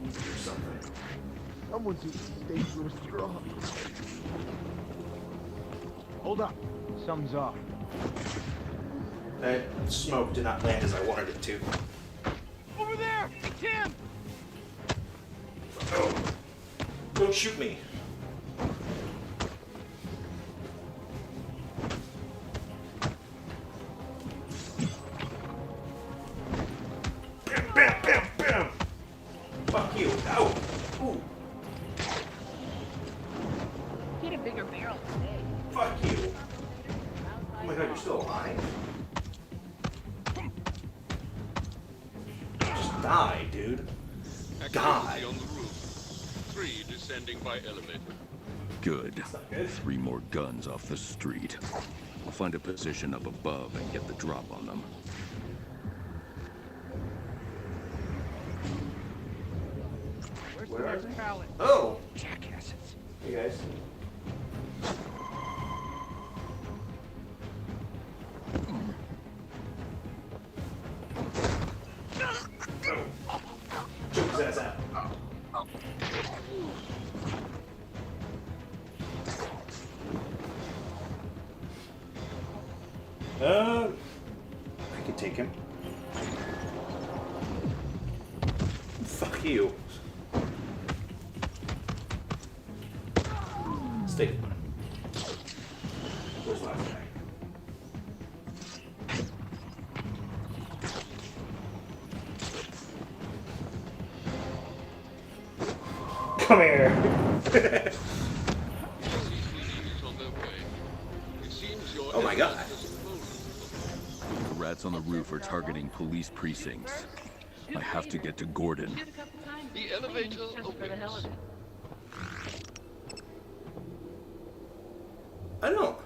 S1: or something.
S4: Someone's eating steak through a straw. Hold up. Something's off.
S1: That smoke did not land as I wanted it to.
S5: Over there! It's him!
S1: Oh. Don't shoot me. Bam, bam, bam, bam. Fuck you. Ow. Ooh.
S8: Get a bigger barrel
S1: Fuck you. Oh my god, you're still alive? Just die, dude. Die.
S2: Activity on the roof. 3 descending by elevator.
S9: Good. 3 more guns off the street. We'll find a position up above and get the drop on them.
S4: Where's the next pallet?
S1: Oh!
S10: Jackasses.
S1: Hey guys. Choke his ass out. I can take him. Fuck you. Stay. Where's the last guy? Come here.
S2: CCTV is on their way. It seems your
S1: Oh my God.
S2: evidence is vulnerable.
S9: The rats on the roof are targeting police precincts. I have to get to Gordon.
S2: The elevator opens.
S1: I don't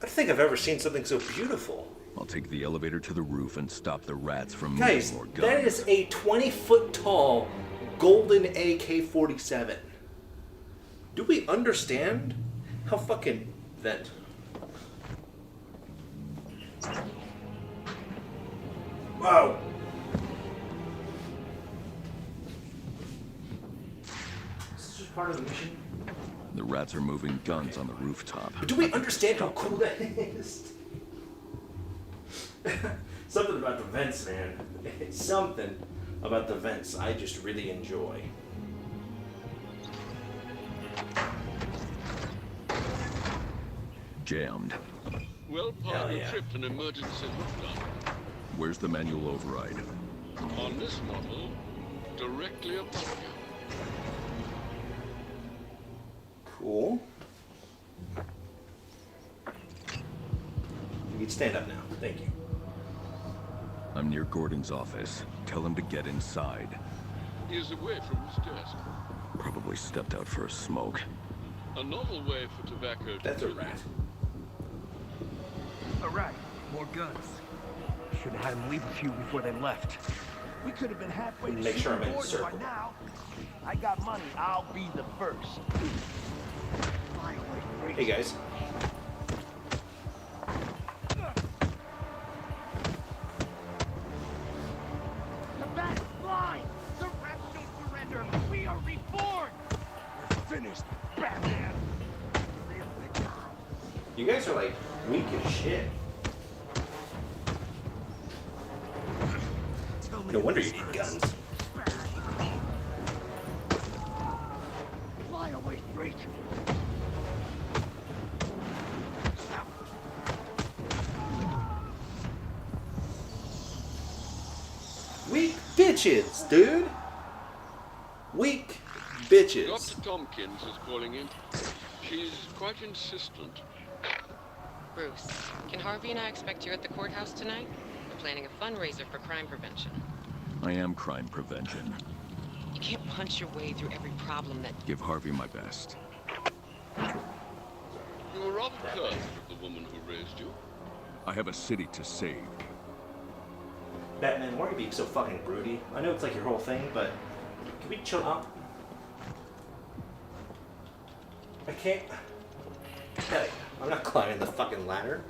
S1: think I've ever seen something so beautiful.
S9: I'll take the elevator to the roof and stop the rats from
S1: Guys,
S9: moving more guns.
S1: that is a 20-foot tall golden AK-47. Do we understand how fucking that? Wow. This is just part of the mission.
S9: The rats are moving guns on the rooftop.
S1: But do we understand how cool that is? Something about the vents, man. Something about the vents I just really enjoy.
S9: Jammed.
S2: Well,
S1: Hell
S2: partner
S1: yeah.
S2: tripped an emergency hookup.
S9: Where's the manual override?
S2: On this model, directly above you.
S1: Cool. You can stand up now. Thank you.
S9: I'm near Gordon's office. Tell him to get inside.
S2: He is away from his desk.
S9: Probably stepped out for a smoke.
S2: A novel way for tobacco to
S1: That's a
S2: kill
S1: rat.
S10: All right, more guns. Should have had them leave a few before they left.
S4: We could have been halfway to
S1: Make sure I'm in the
S4: Gordon
S1: circle.
S4: by now. I got money. I'll be the first.
S1: Hey guys.
S4: The bat's blind. The rats don't surrender. We are reborn. We're finished, Batman.
S1: You guys are like weak as shit. No wonder you need guns.
S4: Fly away, Freak.
S1: Weak bitches, dude. Weak bitches.
S2: Dr. Tompkins is calling in. She's quite insistent.
S11: Bruce, can Harvey and I expect you at the courthouse tonight? We're planning a fundraiser for crime prevention.
S9: I am crime prevention.
S11: You can't punch your way through every problem that...
S9: Give Harvey my best.
S2: You were rather curt of the woman who raised you.
S9: I have a city to save.
S1: Batman, why are you being so fucking broody? I know it's like your whole thing, but can we chill out? I can't. Hey, I'm not climbing the fucking ladder.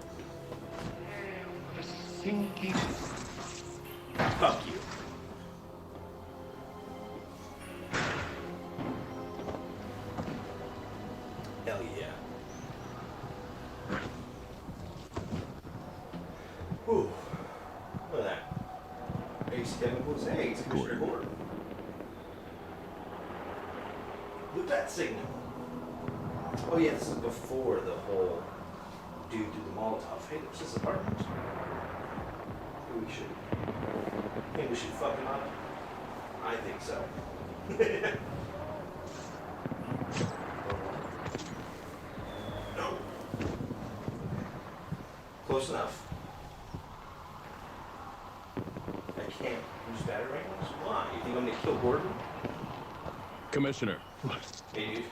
S1: Fuck you. Hell yeah. Whew. Look at that. Ace Chemicals. Hey, it's Commissioner Gordon. Look at that signal. Oh yeah, this is before the whole dude did the Molotov. Hey, there's this apartment. Maybe we should fuck him up. I think so. Close enough. I can't use battery rifles? Why? You think I'm gonna kill Gordon?
S9: Commissioner.
S1: Hey, dude.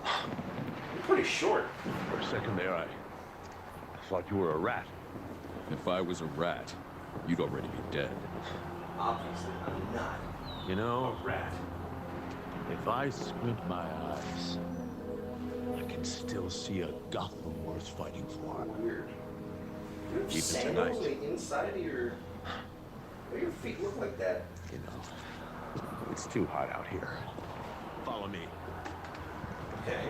S1: You're pretty short.
S9: For a second there, I thought you were a rat. If I was a rat, you'd already be dead.
S1: Obviously, I'm not
S7: You know,
S1: a rat.
S7: if I squint my eyes, I can still see a Gotham worth fighting for.
S1: Weird. You have
S7: Even
S1: sandals on
S7: tonight.
S1: the inside of your... Why do your feet look like that?
S7: You know, it's too hot out here. Follow me.
S1: Okay.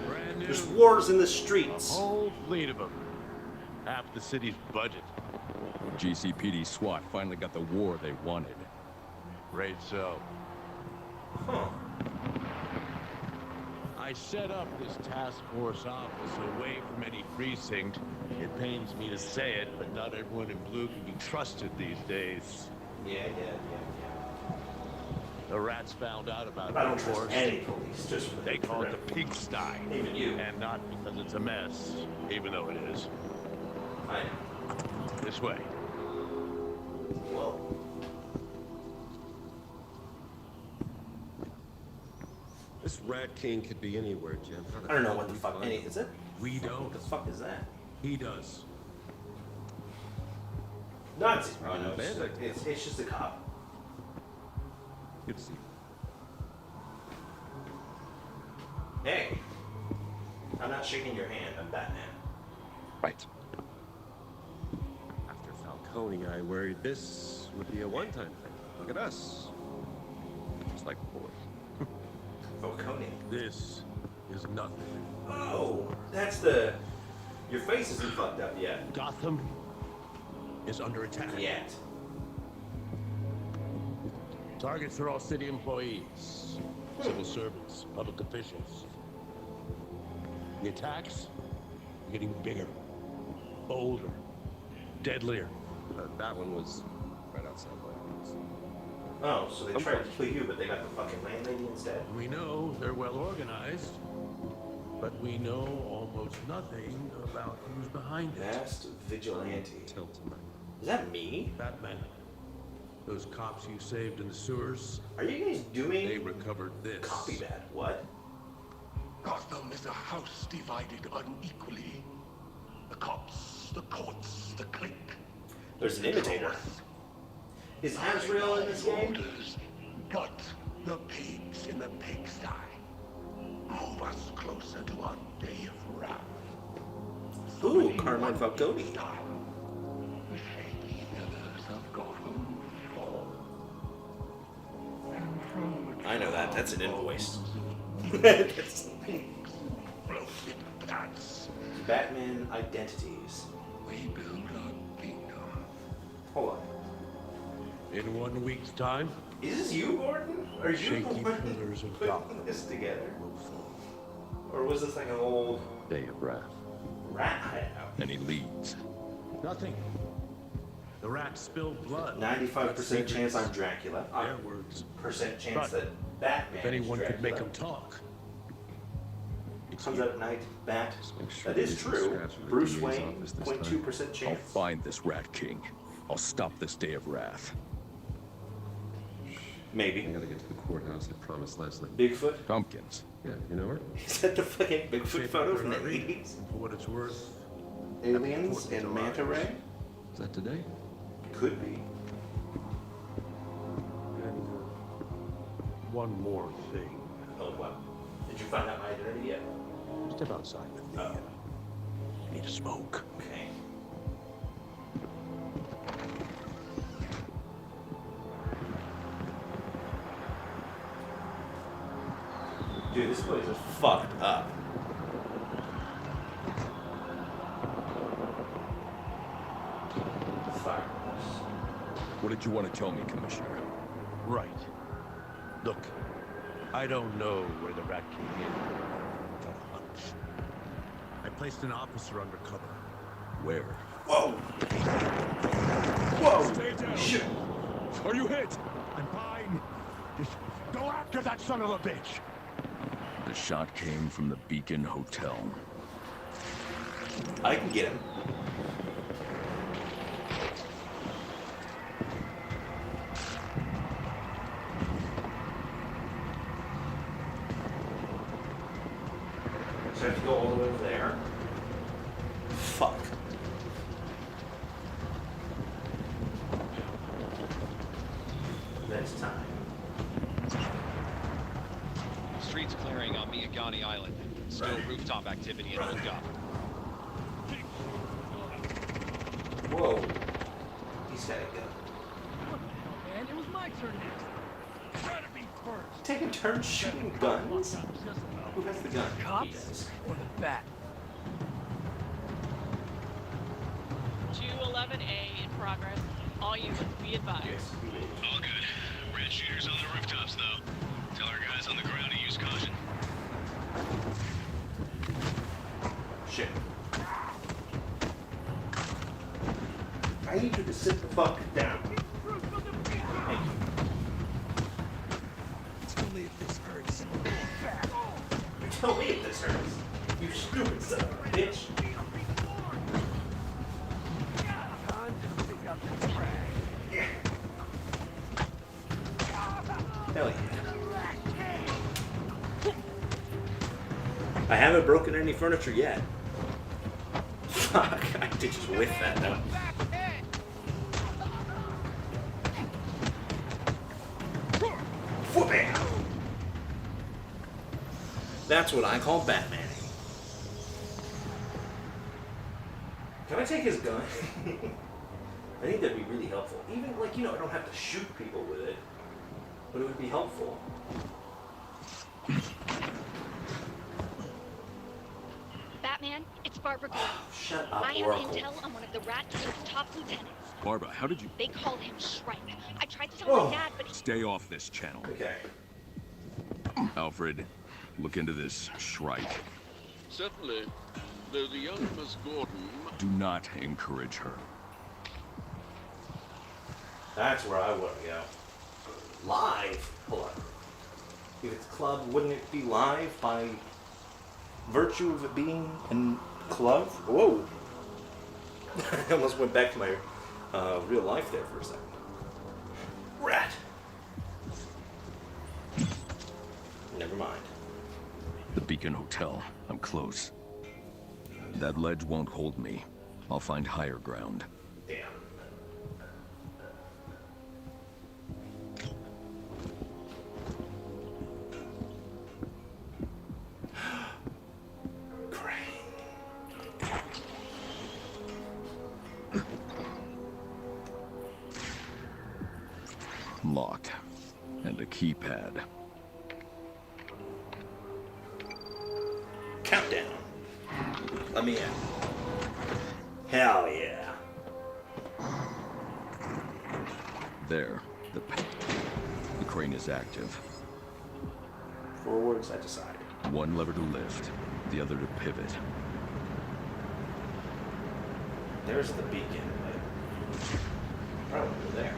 S7: Brand new.
S1: There's wars in the streets.
S7: Whole fleet of them. Half the city's budget.
S9: GCPD SWAT finally got the war they wanted.
S7: Right so.
S1: Huh.
S7: I set up this task force office away from any precinct. It pains me to say it, but not everyone in blue can be trusted these days.
S1: Yeah.
S7: The rats found out about
S1: I don't
S7: it, of
S1: trust
S7: course.
S1: any police, just for
S7: They call it the pigsty.
S1: Even you.
S7: And not because it's a mess, even though it is.
S1: I know.
S7: This way.
S1: Well,
S12: This Rat King could be anywhere, Jim.
S1: I don't know what the fuck any is it?
S7: We
S1: What
S7: don't.
S1: the fuck is that?
S7: He does.
S1: Nazi. Oh no, it's just a cop.
S12: Good to see you.
S1: Hey, I'm not shaking your hand. I'm Batman.
S12: Right. After Falcone, I worried this would be a one-time thing. Look at us. Just like before.
S1: Falcone.
S7: This is nothing.
S1: Oh, that's the. Your face isn't fucked up yet.
S7: Gotham is under attack.
S1: Yet.
S7: Targets are all city employees, civil servants, public officials. The attacks are getting bigger, bolder, deadlier.
S12: That one was right outside my house.
S1: Oh, so they tried to kill you, but they got the fucking landlady instead.
S7: We know they're well organized, but we know almost nothing about who's behind it.
S1: Masked vigilante.
S12: Till tonight.
S1: Is that me?
S7: Batman. Those cops you saved in the sewers,
S1: Are you guys doing
S7: they recovered this.
S1: copy that? What?
S5: Gotham is a house divided unequally. The cops, the courts, the clique.
S1: There's an imitator. Is Azrael in this game?
S5: Orders, but the pigs in the pigsty move us closer to our day of wrath.
S1: Ooh, Carmine Falcone.
S5: The shaky pillars of Gotham fall. And from
S1: I know that. That's an invoice. That's
S5: bloated pats,
S1: Batman Identities.
S5: we build our kingdom.
S1: Hold on.
S7: In 1 week's time,
S1: Is this you, Gordon? Are you
S7: shaky
S1: the one
S7: pillars of
S1: putting
S7: Gotham
S1: this together?
S7: will fall.
S1: Or was this like an old
S9: Day of Wrath.
S1: rat hideout?
S9: Any leads?
S7: Nothing. The rats spilled blood.
S1: 95% chance I'm Dracula.
S7: Their words.
S1: Percent chance
S7: But
S1: that Batman
S7: If anyone
S1: is
S7: could make
S1: Dracula.
S7: them talk, it's
S1: Comes
S7: you.
S1: out at night, Bat.
S9: Make sure
S1: That is
S9: these
S1: true.
S9: scraps are the
S1: Bruce
S9: DA's
S1: Wayne,
S9: office this
S1: 0.2%
S9: I'll
S1: chance.
S9: find this Rat King. I'll stop this Day of Wrath.
S1: Maybe.
S12: I gotta get to the courthouse. I promised Leslie.
S1: Bigfoot?
S9: Tompkins.
S12: Yeah, you know her?
S1: Is that the fucking Bigfoot
S7: Shape
S1: photo
S7: of
S1: from the
S7: their
S1: 80s?
S7: For what it's worth,
S1: Aliens and Manta Ray?
S12: Is that today?
S1: Could be.
S7: and one more thing.
S1: Oh, well. Did you find out my identity yet?
S7: Step outside with me.
S1: Oh.
S7: I need a smoke.
S1: Okay. Dude, this place is fucked up. Fireworks.
S9: What did you want to tell me, Commissioner?
S7: Right. Look, I don't know where the Rat King is. Got a hunch. I placed an officer undercover.
S9: Where?
S1: Whoa! Whoa!
S7: Stay down.
S1: Shit!
S7: Are you hit? I'm fine. Just go after that son of a bitch.
S9: The shot came from the Beacon Hotel.
S1: I can get him. So I have to go all the way over there. Fuck. That's time.
S13: Streets clearing on Miyagani Island. Still rooftop activity in Old Gotham.
S1: Whoa. He's got a gun.
S4: What the hell, man? It was my turn next. Try to be first.
S1: Take a turn shooting guns? Who has the gun?
S4: Cops or the bat?
S8: 211A in progress. All units be advised.
S14: All good. Red shooters on the rooftops, though. Tell our guys on the ground to use caution.
S1: Shit. I need you to sit the fuck down. Thank you.
S4: Tell me if this hurts.
S1: Tell me if this hurts. You stupid son of a bitch. Yeah. Hell yeah. I haven't broken any furniture yet. Fuck, I did just whiff that though. Whoop-bam! That's what I call Batman. Can I take his gun? I think that'd be really helpful. Even, like, you know, I don't have to shoot people with it, but it would be helpful.
S15: Batman, it's Barbara Gordon.
S1: Shut up,
S15: I have
S1: Oracle.
S15: intel on one of the Rat King's top lieutenants.
S9: Barbara, how did you...
S15: They call him Shrike. I tried to tell
S1: Oh.
S15: my dad, but he...
S9: Stay off this channel.
S1: Okay.
S9: Alfred, look into this Shrike.
S2: Certainly, though the young Miss Gordon...
S9: Do not encourage her.
S1: That's where I want to go. Live? Hold on. If it's club, wouldn't it be live by virtue of it being a club? Whoa. I almost went back to my real life there for a second. Rat. Never mind.
S9: The Beacon Hotel. I'm close. That ledge won't hold me. I'll find higher ground.
S1: Damn.
S9: Locked. And a keypad.
S1: Countdown. Let me in. Hell yeah.
S9: There. The crane is active.
S1: Forwards, I decide.
S9: One lever to lift, the other to pivot.
S1: There's the beacon, but probably over there.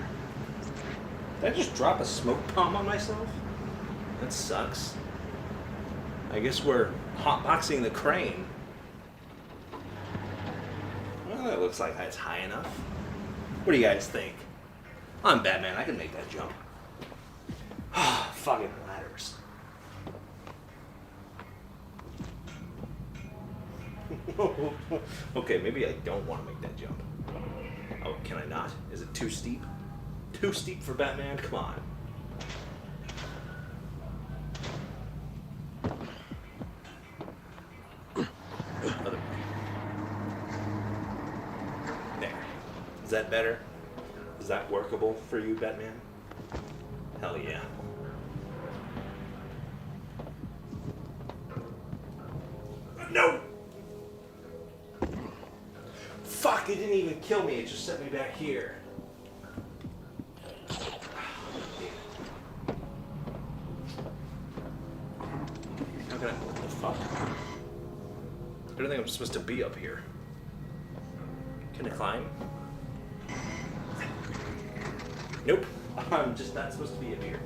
S1: Did I just drop a smoke bomb on myself? That sucks. I guess we're hotboxing the crane. Well, that looks like that's high enough. What do you guys think? I'm Batman, I can make that jump. Fucking ladders. Okay, maybe I don't want to make that jump. Oh, can I not? Is it too steep? Too steep for Batman? Come on. Other way. There. Is that better? Is that workable for you, Batman? Hell yeah. No! Fuck, it didn't even kill me, it just set me back here. How can I, what the fuck? I don't think I'm supposed to be up here. Can I climb? Nope. I'm just not supposed to be in here.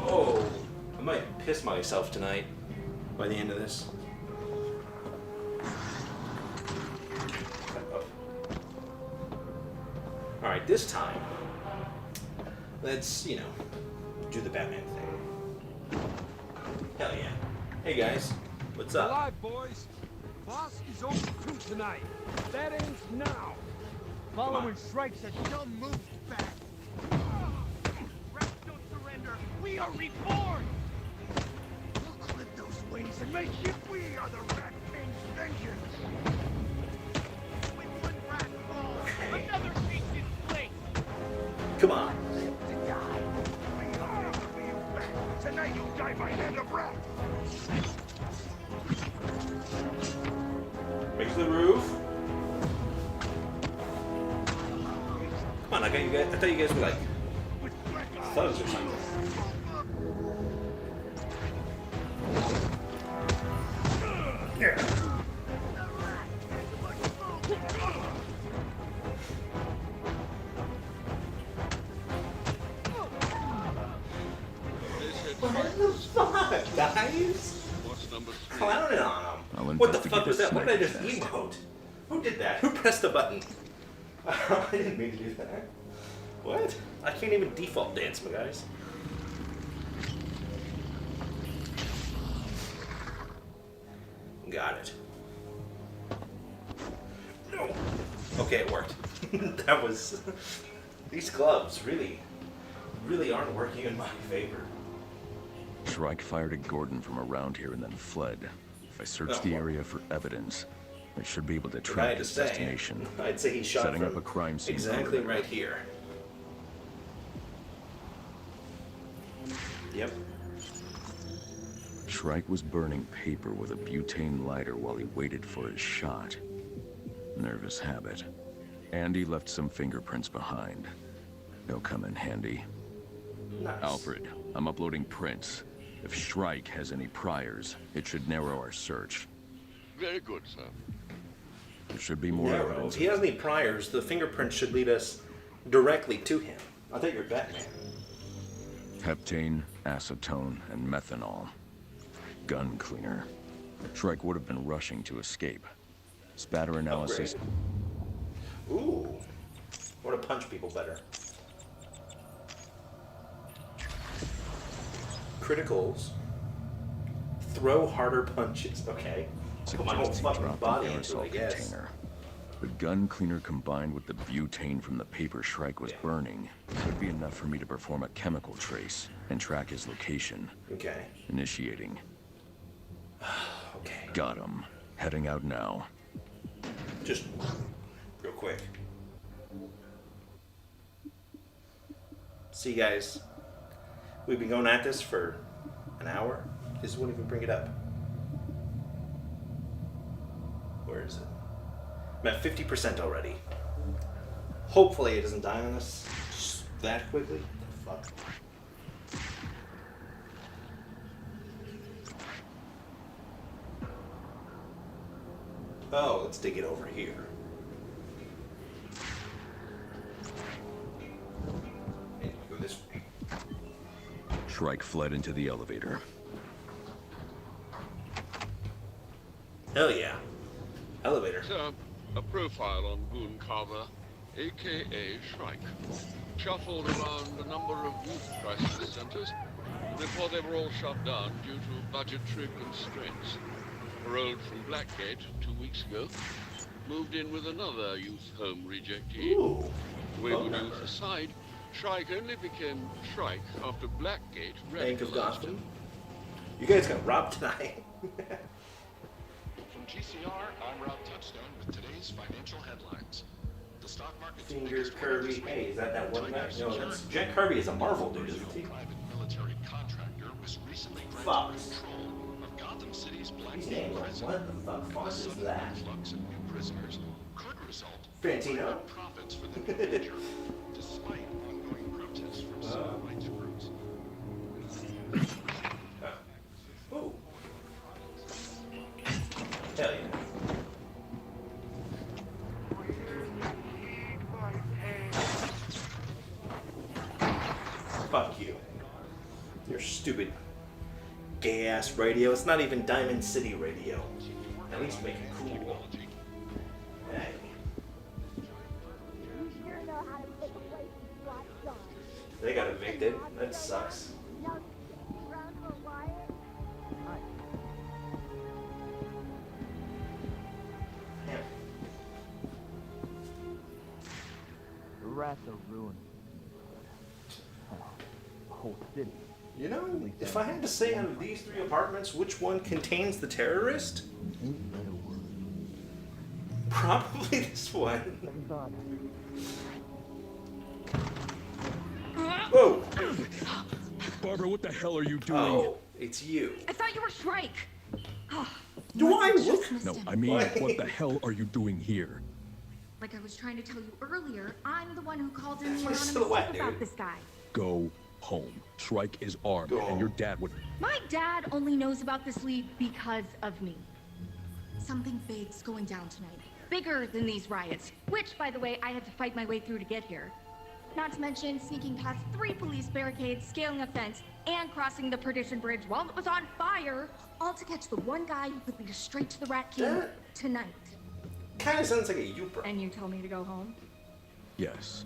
S1: Oh, I might piss myself tonight by the end of this. Alright, this time, let's, do the Batman thing. Hell yeah. Hey guys, what's up?
S5: Alive, boys. Boss is over two tonight. That ends now.
S4: Following strikes are dumb moves back. Rats don't surrender. We are reborn. We'll clip those wings and make it. We are the Rat King's vengeance. With one rat falls, another takes its place.
S1: Come on.
S5: To die. We are the real Bat. Tonight you'll die by hand of rat.
S1: Make the roof. Come on, I thought you guys were like thugs or something. Yeah. What the fuck, guys?
S2: What's number 3?
S1: Clowning on them. What the fuck was that? What did I just emote? Who did that? Who pressed the button? I didn't mean to do that. What? I can't even default dance, my guys. Got it. No. Okay, it worked. That was... These gloves really aren't working in my favor.
S9: Shrike fired at Gordon from around here and then fled. If I search the area for evidence, I should be able to track his destination.
S1: I'd say he shot
S9: setting
S1: from
S9: up a crime scene.
S1: Exactly right here. Yep.
S9: Shrike was burning paper with a butane lighter while he waited for his shot. Nervous habit. Andy left some fingerprints behind. They'll come in handy.
S1: Nice.
S9: Alfred, I'm uploading prints. If Shrike has any priors, it should narrow our search.
S2: Very good, sir.
S9: There should be more
S1: Narrow.
S9: evidence.
S1: If he has any priors, the fingerprints should lead us directly to him. I thought you were Batman.
S9: Heptane, acetone, and methanol. Gun cleaner. Shrike would have been rushing to escape. Spatter analysis.
S1: Ooh. I want to punch people better. Criticals. Throw harder punches. Okay. Put my whole
S9: Suggests he
S1: fucking
S9: dropped
S1: body
S9: the
S1: into it,
S9: aerosol
S1: I guess.
S9: container. The gun cleaner combined with the butane from the paper Shrike was burning could be enough for me to perform a chemical trace and track his location.
S1: Okay.
S9: Initiating.
S1: Okay.
S9: Got him. Heading out now.
S1: Just real quick. See, guys, we've been going at this for an hour. This won't even bring it up. Where is it? I'm at 50% already. Hopefully it doesn't die on us that quickly. What the fuck? Oh, let's dig it over here. And go this way.
S9: Shrike fled into the elevator.
S1: Hell yeah. Elevator.
S2: Sir, a profile on Boone Carver, a.k.a. Shrike. Shuffled around a number of youth crisis centers before they were all shut down due to budgetary constraints. Paroled from Blackgate 2 weeks ago. Moved in with another youth home rejectee.
S1: Ooh.
S2: Wayward youth aside, Shrike only became Shrike after Blackgate
S1: Bank of
S2: radicalized
S1: Gotham.
S2: him.
S1: You guys got robbed tonight.
S16: From GCR, I'm Rob Touchstone with today's financial headlines. The stock market's
S1: Fingers Kirby. Hey, is that one guy? No, that's Jack Kirby is a Marvel dude, isn't he?
S16: Private military contractor was recently granted
S1: Fox.
S16: control of Gotham City's
S1: His
S16: Blackgate
S1: name was
S16: prison.
S1: what the fuck Fox is that?
S16: Influx of new prisoners could result
S1: Fantino?
S16: in record profits for the new venture, despite ongoing protests from civil rights groups.
S1: Ooh. Hell yeah. gay ass radio. It's not even Diamond City Radio. At least make it cool. Hey. They got evicted. That sucks. Damn.
S10: The rats are ruining the whole city.
S1: You know, if I had to say out of these 3 apartments, which one contains the terrorist? Probably this one. Whoa!
S7: Barbara, what the hell are you doing?
S1: Oh, it's you.
S17: I thought you were Shrike.
S1: Do I look?
S7: No, I mean, what the hell are you doing here?
S17: Like I was trying to tell you earlier, I'm the one who called in
S1: That's
S17: the
S1: my
S17: anonymous
S1: silhouette,
S17: tip about
S1: dude.
S17: this guy.
S7: Go home. Shrike is armed, and your dad would...
S17: My dad only knows about this lead because of me. Something big's going down tonight. Bigger than these riots. Which, by the way, I had to fight my way through to get here. Not to mention sneaking past 3 police barricades, scaling a fence, and crossing the Perdition Bridge while it was on fire, all to catch the one guy who could lead us straight to the Rat King tonight.
S1: Kind of sounds like a Yooper.
S17: And you tell me to go home?
S7: Yes.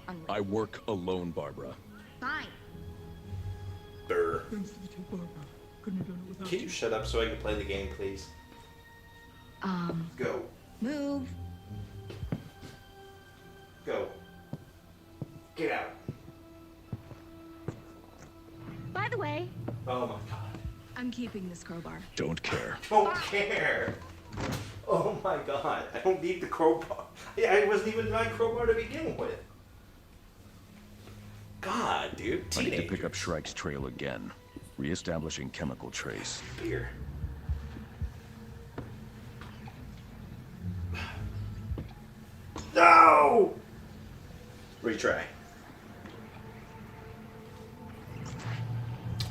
S17: Unreal.
S7: I work alone, Barbara.
S17: Fine.
S1: Brr. Can you shut up so I can play the game, please? Go.
S17: Move.
S1: Go. Get out.
S17: By the way,
S1: Oh my god.
S17: I'm keeping this crowbar.
S7: Don't care.
S1: Don't care. Oh my god. I don't need the crowbar. Yeah, it wasn't even my crowbar to begin with. God, dude.
S9: I need to
S1: Teenagers.
S9: pick up Shrike's trail again, reestablishing chemical trace.
S1: Beer. No! Retry.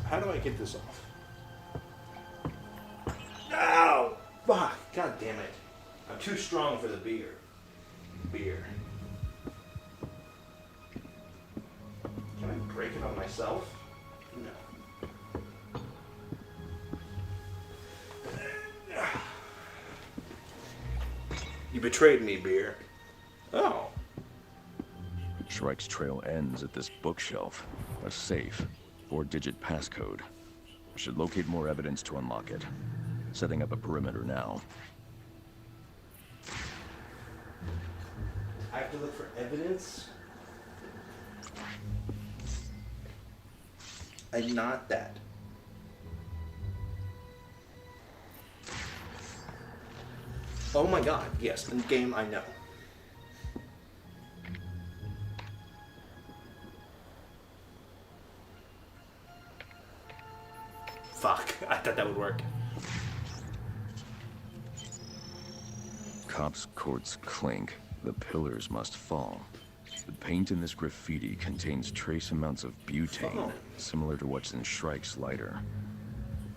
S1: How do I get this off? No! Fuck! God damn it. I'm too strong for the beer. Beer. Can I break it on myself? No. You betrayed me, beer. Oh.
S9: Shrike's trail ends at this bookshelf. A safe. 4-digit passcode. I should locate more evidence to unlock it. Setting up a perimeter now.
S1: I have to look for evidence? And not that. Oh my god, yes, in the game I know. Fuck, I thought that would work.
S9: Cops' courts clink. The pillars must fall. The paint in this graffiti contains trace amounts of butane, similar to what's in Shrike's lighter.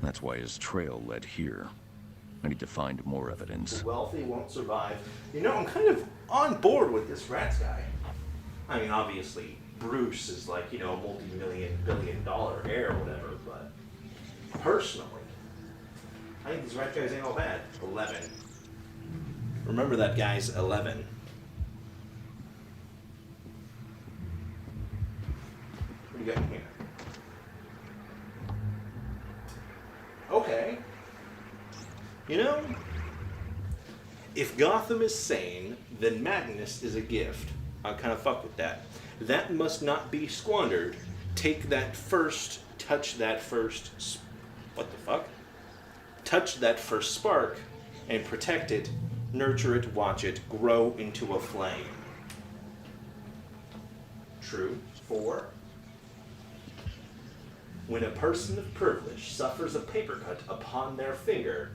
S9: That's why his trail led here. I need to find more evidence.
S1: The wealthy won't survive. You know, I'm kind of on board with this Rats guy. I mean, obviously, Bruce is like, you know, a multi-million, billion-dollar heir or whatever, but personally, I think these Rat guys ain't all bad. 11. Remember that, guys, 11. What do you got in here? Okay. You know, if Gotham is sane, then madness is a gift. I'll kind of fuck with that. That must not be squandered. Take that first, touch that first, what the fuck? Touch that first spark and protect it, nurture it, watch it grow into a flame. True. 4. When a person of privilege suffers a paper cut upon their finger,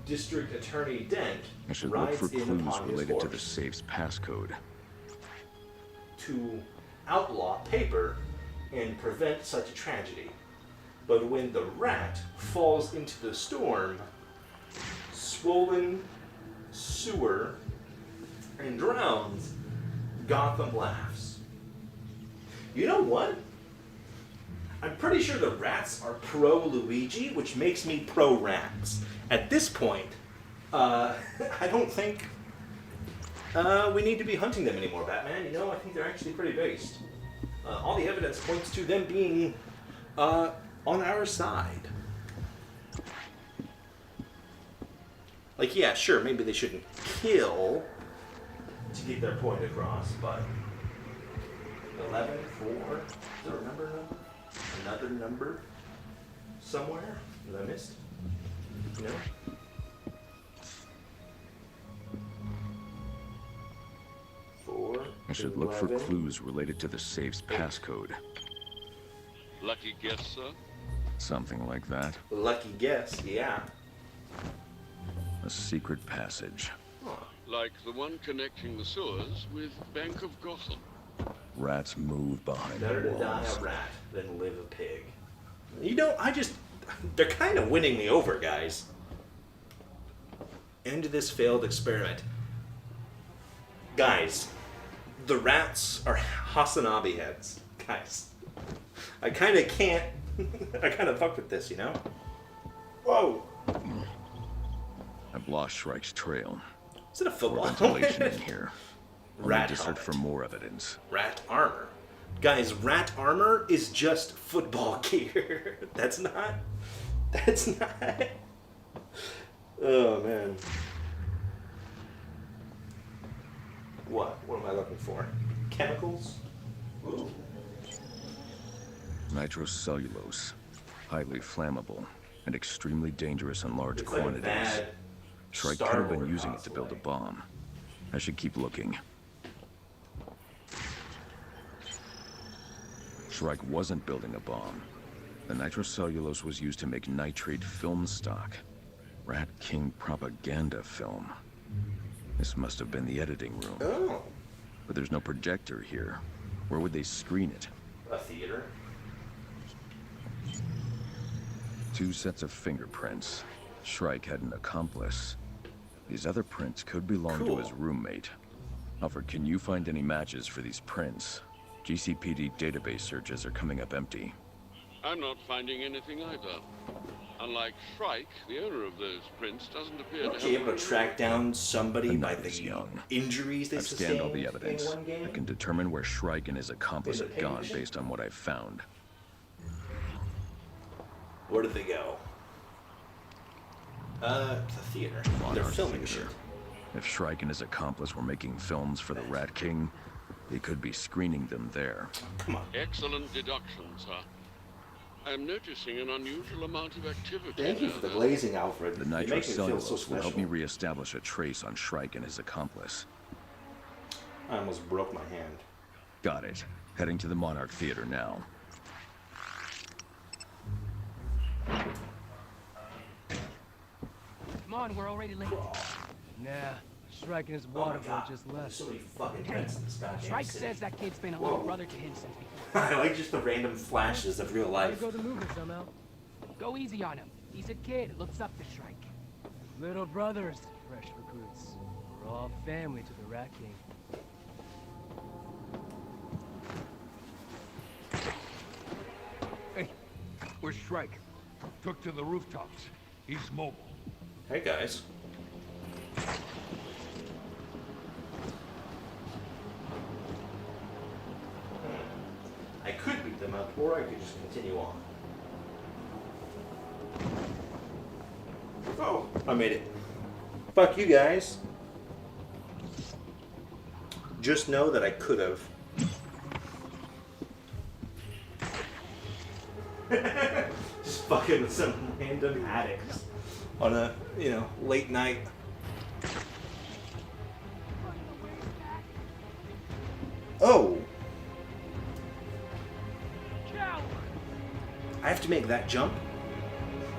S1: District Attorney Dent
S9: I should look
S1: rides
S9: for
S1: in
S9: clues
S1: upon his
S9: related to the
S1: horse
S9: safe's passcode.
S1: to outlaw paper and prevent such a tragedy. But when the rat falls into the storm, swollen sewer, and drowns, Gotham laughs. You know what? I'm pretty sure the rats are pro Luigi, which makes me pro rats. At this point, I don't think we need to be hunting them anymore, Batman. You know, I think they're actually pretty based. All the evidence points to them being on our side. Like, yeah, sure, maybe they shouldn't kill to get their point across, but 11, 4, is there a number? Another number somewhere that I missed? No?
S9: I should look for clues related to the safe's passcode.
S2: Lucky guess, sir?
S9: Something like that.
S1: Lucky guess, yeah.
S9: A secret passage.
S2: Like the one connecting the sewers with Bank of Gotham.
S9: Rats move behind
S1: Better
S9: the
S1: to die
S9: walls.
S1: a rat than live a pig. You know, they're kind of winning me over, guys. End of this failed experiment. Guys, the rats are Hasanabi heads. Guys, I kind of can't, I kind of fuck with this, you know? Whoa!
S9: I've lost Shrike's trail.
S1: Is it a football
S9: ventilation
S1: helmet?
S9: in here.
S1: Rat
S9: I need to search
S1: helmet.
S9: for more evidence.
S1: Rat armor. Guys, rat armor is just football gear. That's not. Oh, man. What? What am I looking for? Chemicals? Ooh.
S9: Nitrocellulose. Highly flammable and extremely dangerous in large
S1: It's like a
S9: quantities.
S1: bad
S9: Shrike
S1: Star
S9: could have been
S1: Wars
S9: using it to build a bomb. I should keep looking. Shrike wasn't building a bomb. The nitrocellulose was used to make nitrate film stock. Rat King propaganda film. This must have been the editing room.
S1: Oh.
S9: But there's no projector here. Where would they screen it?
S1: A theater?
S9: 2 sets of fingerprints. Shrike had an accomplice. These other prints could belong to his roommate. Alfred, can you find any matches for these prints? GCPD database searches are coming up empty.
S2: I'm not finding anything either. Unlike Shrike, the owner of those prints doesn't appear to
S1: Won't you be able to track down somebody
S9: The
S1: by
S9: night is
S1: the
S9: young.
S1: injuries they
S9: I've
S1: sustained
S9: scanned all the evidence.
S1: in one game?
S9: I can determine where Shrike and his accomplice
S1: In the
S9: have gone
S1: page?
S9: based on what I've found.
S1: Where did they go? The theater. They're
S9: Monarch
S1: filming shit.
S9: Theater. If Shrike and his accomplice were making films for the Rat King, they could be screening them there.
S1: Come on.
S2: Excellent deduction, sir. I'm noticing an unusual amount of activity.
S1: Thank you for the glazing, Alfred.
S9: The
S1: You make me feel so
S9: nitrocellulose will
S1: special.
S9: help me reestablish a trace on Shrike and his accomplice.
S1: I almost broke my hand.
S9: Got it. Heading to the Monarch Theater now.
S10: Come on, we're already late. Nah, Shrike and his water boy just left.
S1: So many fucking prints in this goddamn
S10: Shrike
S1: city.
S10: says that kid's been a little brother to him since before.
S1: I like just the random flashes of real
S10: Gotta
S1: life.
S10: go the movement somehow. Go easy on him. He's a kid, looks up to Shrike. Little brothers, fresh recruits. We're all family to the Rat King.
S4: Hey, where's Shrike? Took to the rooftops. He's mobile.
S1: Hey guys. I could beat them up, or I could just continue on. Oh, I made it. Fuck you guys. Just know that I could have. Just fucking with some random addicts on a, late night. Oh! I have to make that jump,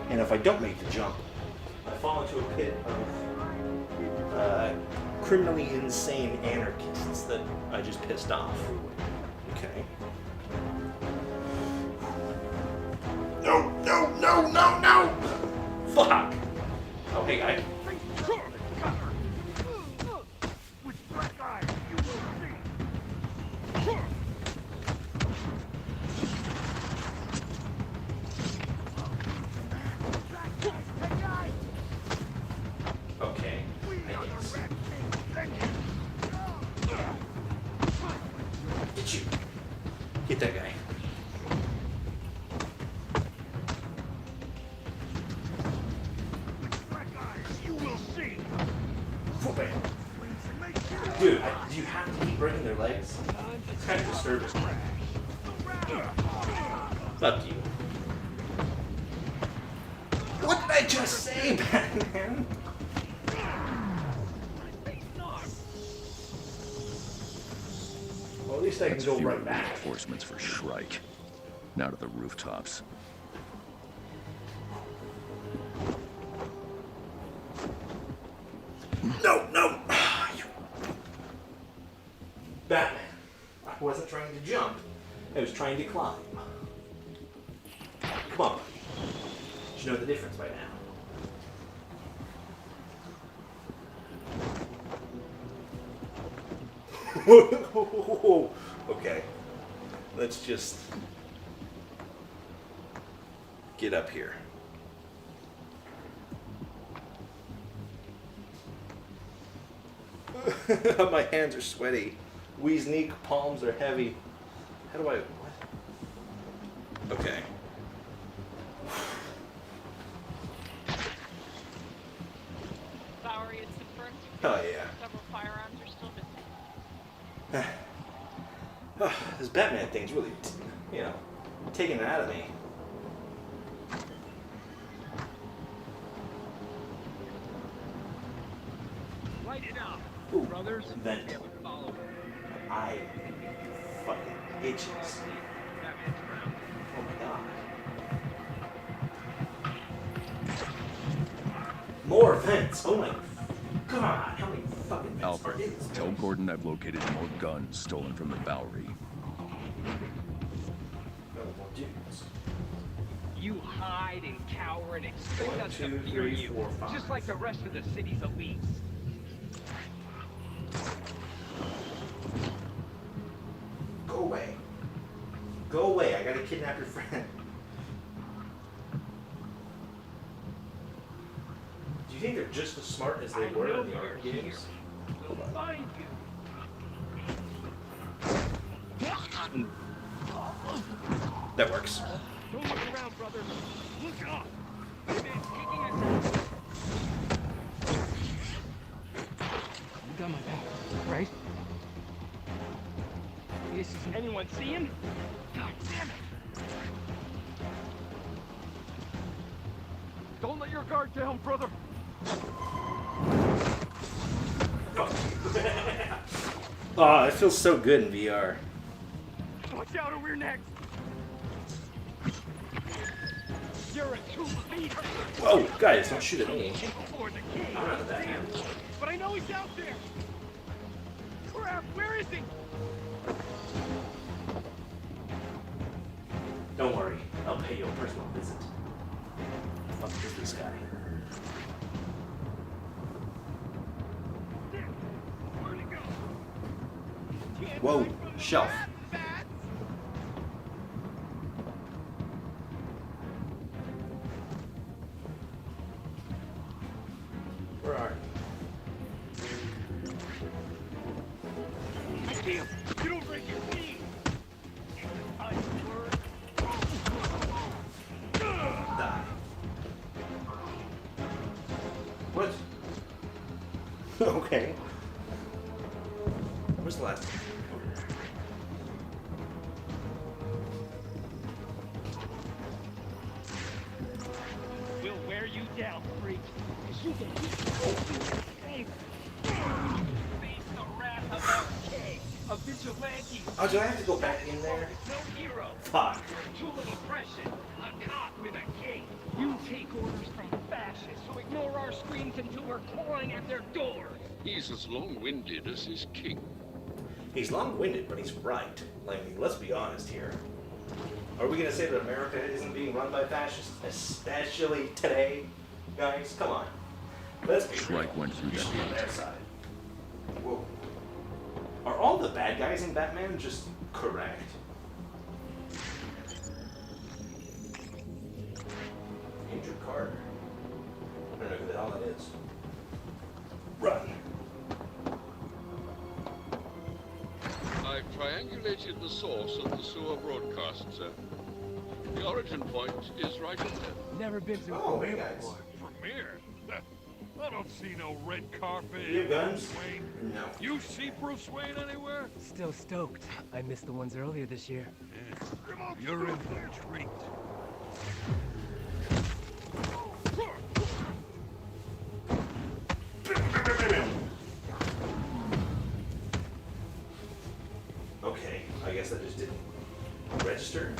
S1: and if I don't make the jump, I fall into a pit of criminally insane anarchists that I just pissed off. Okay. No, no, no, no, no! Fuck! Oh, hey, guy.
S4: With black eyes, you will see.
S1: Dude, do you have to keep breaking their legs? It's kind of disturbing. Fuck you. What did I just say, Batman? Well, at least I can go right back.
S9: Reinforcements for Shrike. Now to the rooftops.
S1: No, no! Batman. I wasn't trying to jump. I was trying to climb. Come on, buddy. You should know the difference by now. Okay. Let's just get up here. My hands are sweaty. Weezneek palms are heavy. How do I... What? Okay.
S8: Bowery, it's confirmed.
S1: Oh, yeah.
S8: Several firearms are still missing.
S1: This Batman thing's really, taking it out of me.
S5: Light it up,
S1: Ooh,
S5: brothers.
S1: vent. I fucking itches. Oh my god. More vents. Oh my god. How many fucking vents
S9: Alfred,
S1: are in this
S9: tell
S1: place?
S9: Gordon I've located more guns stolen from the Bowery.
S1: Oh, more dudes.
S10: You hide and cower and expect
S1: 1,
S10: us to
S1: 2,
S10: fear
S1: 3,
S10: you,
S1: 4, 5.
S10: just like the rest of the city's elites.
S1: Go away. Go away. I gotta kidnap your friend. Do you think they're just as smart as they were in the art games?
S10: We'll find you.
S1: That works.
S5: Don't look around, brothers. Look up.
S10: You got my back, right? This is anyone see him? God damn it!
S5: Don't let your guard down, brother.
S1: Oh, it feels so good in VR.
S5: Watch out or we're next. You're a true leader.
S1: Whoa, guys, don't shoot at me.
S5: Before the king.
S1: I'm not the Batman.
S5: But I know he's out there. Crap, where is he?
S1: Don't worry, I'll pay you a personal visit. Fuck is this guy?
S5: Where'd he go?
S1: Whoa, shelf. Where are you?
S5: I can't. Get over it, you queen. I swear.
S1: Die. What? Okay. Where's the last one?
S5: We'll wear you down, freak. You can keep face the wrath of our king, a vigilante.
S1: Oh, do I have to go back in there?
S5: No hero.
S1: Fuck.
S5: Tool of oppression, a cop with a king. You take orders from fascists who ignore our screams until we're clawing at their doors.
S2: He's as long-winded as his king.
S1: He's long-winded, but he's right. Like, let's be honest here. Are we gonna say that America isn't being run by fascists, especially today, guys? Come on. Let's be real.
S9: Shrike went through
S1: You
S9: that
S1: should be on
S9: gate.
S1: their side. Whoa. Are all the bad guys in Batman just correct? Andrew Carter. I don't know who the hell that is. Run.
S2: I've triangulated the source of the sewer broadcast, sir. The origin point is right in there.
S10: Never been to a
S1: Oh, hey
S10: premiere
S1: guys.
S10: before.
S16: Premiere?
S4: I don't see no red carpet.
S1: You have guns?
S4: Bruce Wayne.
S1: No.
S4: You see Bruce Wayne anywhere?
S10: Still stoked. I missed the ones earlier this year.
S4: You're in for a treat.
S1: Okay, I guess that just didn't register.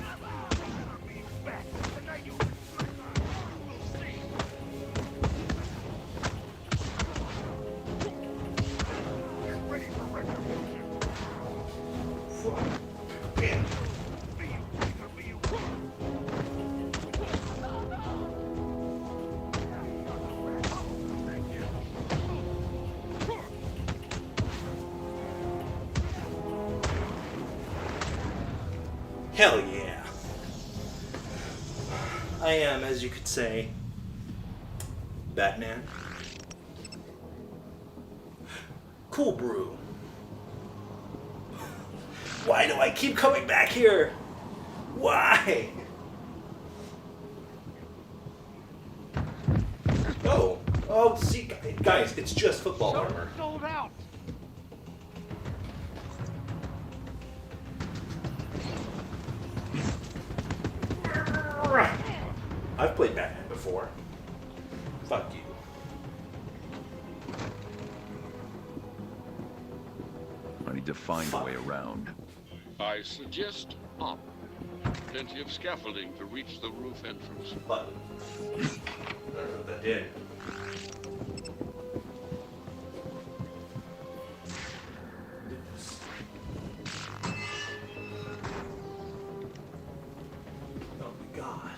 S1: Hell yeah. I am, as you could say, Batman. Cool brew. Why do I keep coming back here? Why? Oh, see, guys, it's just football armor.
S4: Sold out.
S1: I've played Batman before. Fuck you.
S9: I need to find a way around.
S2: I suggest up. Plenty of scaffolding to reach the roof entrance.
S1: Button. I don't know what that did. Oh my god.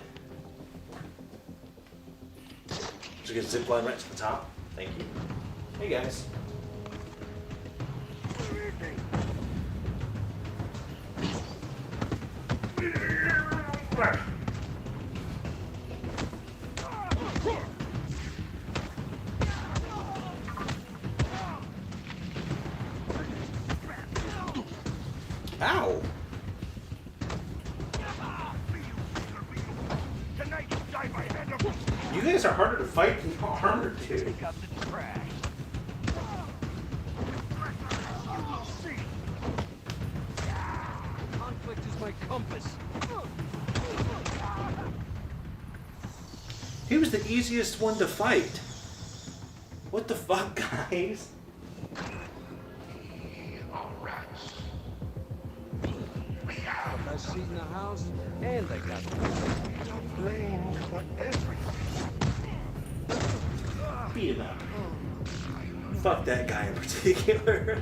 S1: Should get a zip line right to the top. Thank you. Hey guys. Ow! You guys are harder to fight than armored, dude.
S4: Take out the trash.
S10: Conflict is my compass.
S1: He was the easiest one to fight. What the fuck, guys?
S10: Best seat in the house, and I got
S4: Blame for everything.
S1: Beat him up. Fuck that guy in particular.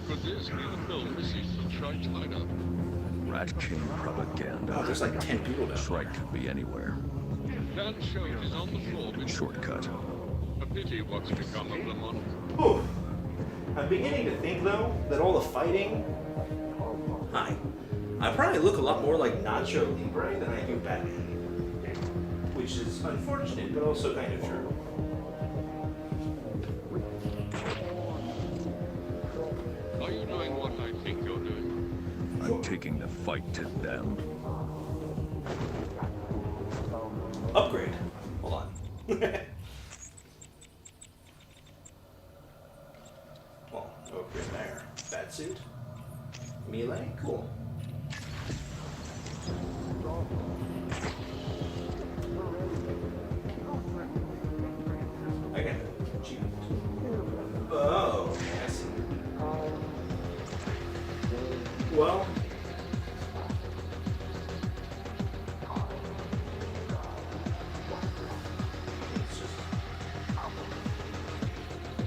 S2: Could this be the film Mrs. Shrike tied up?
S9: Rat King propaganda.
S1: Oh, there's like 10 people down
S9: Shrike could be anywhere.
S2: That show is on the floor.
S9: Shortcut.
S2: A pity what's become of Lamont.
S1: Ooh. I'm beginning to think, though, that all the fighting... Hi. I probably look a lot more like Nacho Libre than I do Batman. Which is unfortunate, but also kind of true.
S2: Are you doing what I think you're doing?
S9: I'm taking the fight to them.
S1: Upgrade. Hold on. Well, upgrade there. Batsuit. Melee. Cool. I got it. Oh, yes. Well.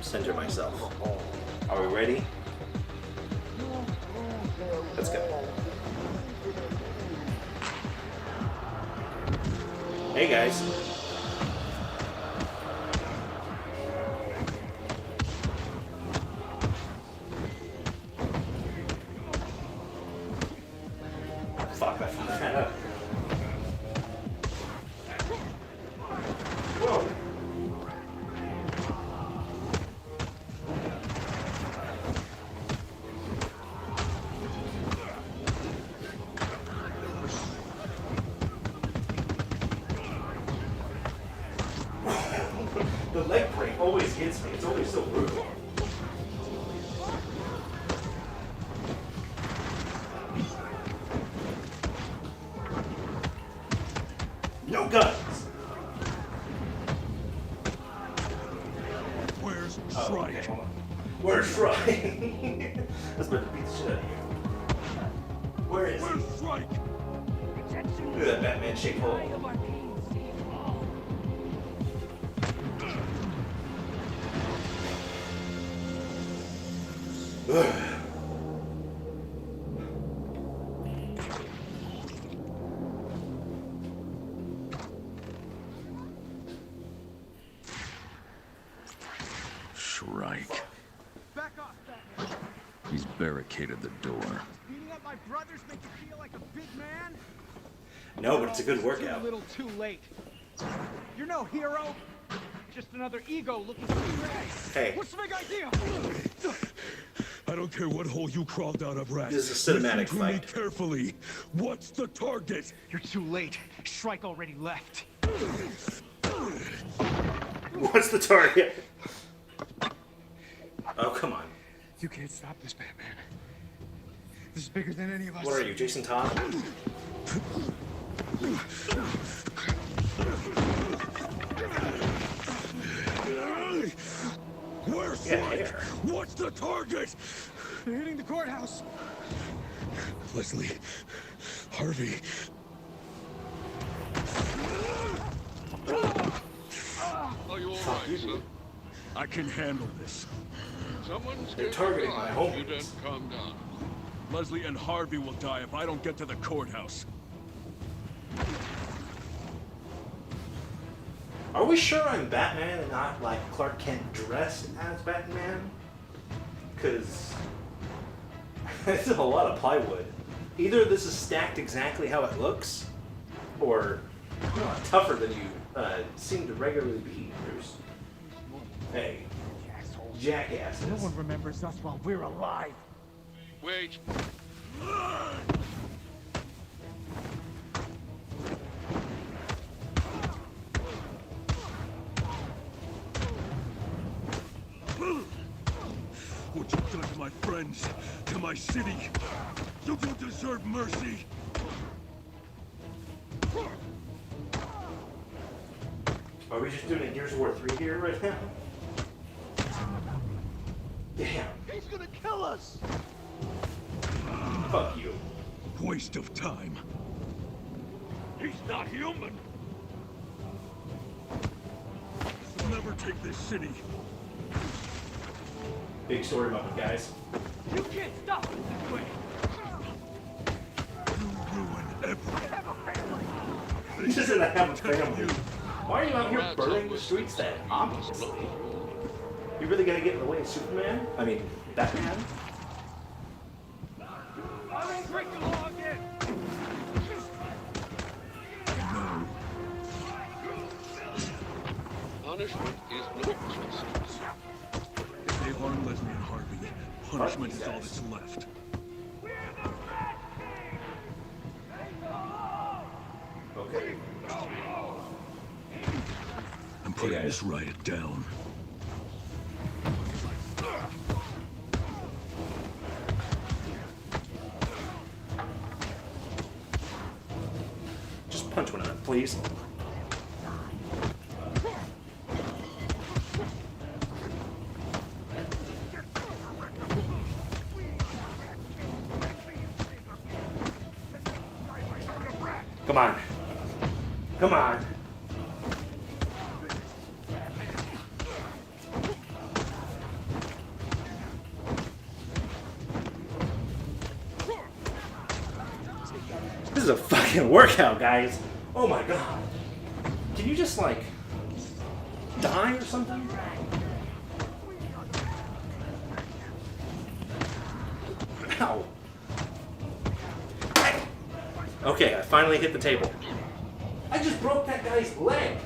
S1: Center myself. Are we ready? Let's go. Hey guys. Fuck, I fucked that up. Whoa. The leg break always gets me. It's always so brutal. No guns.
S7: Where's
S1: Oh,
S7: Shrike?
S1: okay, hold on. Where's Shrike? Let's better beat the shit out of you. Where is he?
S7: Where's Shrike?
S1: Look at that Batman-shaped hole.
S9: Shrike.
S4: Back off, Batman.
S9: He's barricaded the door.
S4: Beating up my brothers make you feel like a big man?
S1: No, but it's a good
S4: Too
S1: workout.
S4: little, too late. You're no hero. Just another ego looking for
S1: Hey.
S4: What's the big idea?
S7: I don't care what hole you crawled out of, Rat.
S1: This is a cinematic
S7: Listen to
S1: fight.
S7: me carefully. What's the target?
S4: You're too late. Shrike already left.
S1: What's the target? Oh, come on.
S4: You can't stop this, Batman. This is bigger than any of us.
S1: What are you, Jason Todd?
S7: Where's
S1: Yeah,
S7: Shrike?
S1: here.
S7: What's the target?
S4: They're hitting the courthouse.
S7: Leslie. Harvey.
S2: Are you alright, sir?
S7: I can handle this.
S2: Someone's
S1: They're
S2: getting
S1: targeting my
S2: alive
S1: home
S2: if you
S1: base.
S2: don't calm down.
S7: Leslie and Harvey will die if I don't get to the courthouse.
S1: Are we sure I'm Batman and not like Clark Kent dressed as Batman? Because it's a lot of plywood. Either this is stacked exactly how it looks, or tougher than you seem to regularly be, Bruce. Hey, jackasses.
S4: No one remembers us while we're alive.
S2: Wait.
S7: What you've done to my friends, to my city. You don't deserve mercy.
S1: Are we just doing a Gears of War 3 here right now? Damn.
S4: He's gonna kill us.
S1: Fuck you.
S7: Waste of time. He's not human. He'll never take this city.
S1: Big story moment, guys.
S4: You can't stop us this way.
S7: You ruin everything.
S1: He doesn't have a family. Why are you out here burning the streets then? Obviously. You really gonna get in the way of Superman? I mean, Batman?
S4: I won't break the law again.
S2: Punishment is no justice.
S7: If they harm Leslie and Harvey, punishment is all that's left.
S1: Okay.
S7: I'm putting this riot down.
S1: Just punch one of them, please. Come on. Come on. This is a fucking workout, guys. Oh my god. Can you just, like, die or something? Ow. Okay, I finally hit the table. I just broke that guy's leg.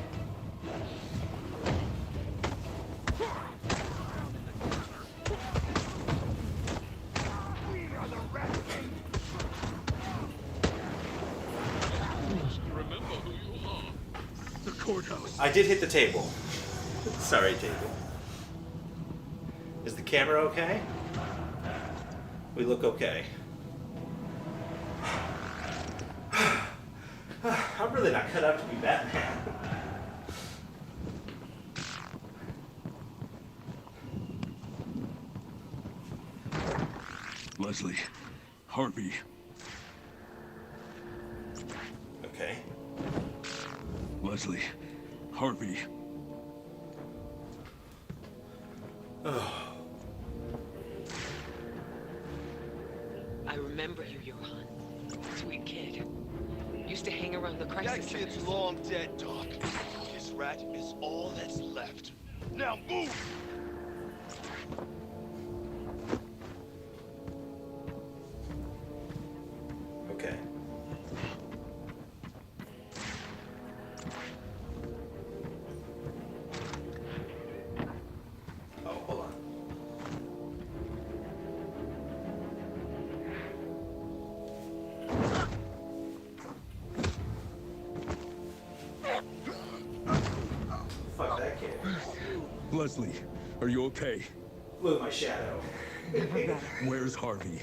S2: Remember who you are.
S7: The courthouse.
S1: I did hit the table. Sorry, Jacob. Is the camera okay? We look okay. I'm really not cut out to be Batman.
S7: Leslie, Harvey.
S1: Okay.
S7: Leslie, Harvey.
S1: Oh.
S11: I remember you, Johan. Sweet kid. Used to hang around the crisis
S3: That kid's
S11: centers.
S3: long dead, Doc. His rat is all that's left. Now move!
S1: Okay. Oh, hold on. Fuck that kid.
S7: Leslie, are you okay?
S1: Look at my shadow.
S7: Where's Harvey?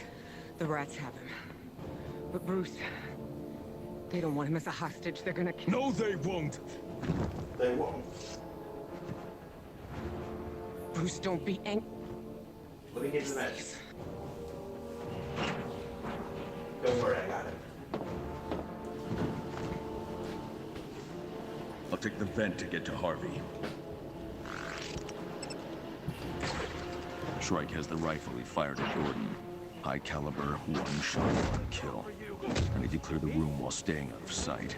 S18: The rats have him. But Bruce, they don't want him as a hostage. They're gonna kill.
S7: No, they won't.
S1: They won't.
S18: Bruce, don't be angry.
S1: Let me get to the meds. Don't worry, I got him.
S7: I'll take the vent to get to Harvey. Shrike has the rifle he fired at Gordon. High caliber, one shot, one kill. I need to clear the room while staying out of sight.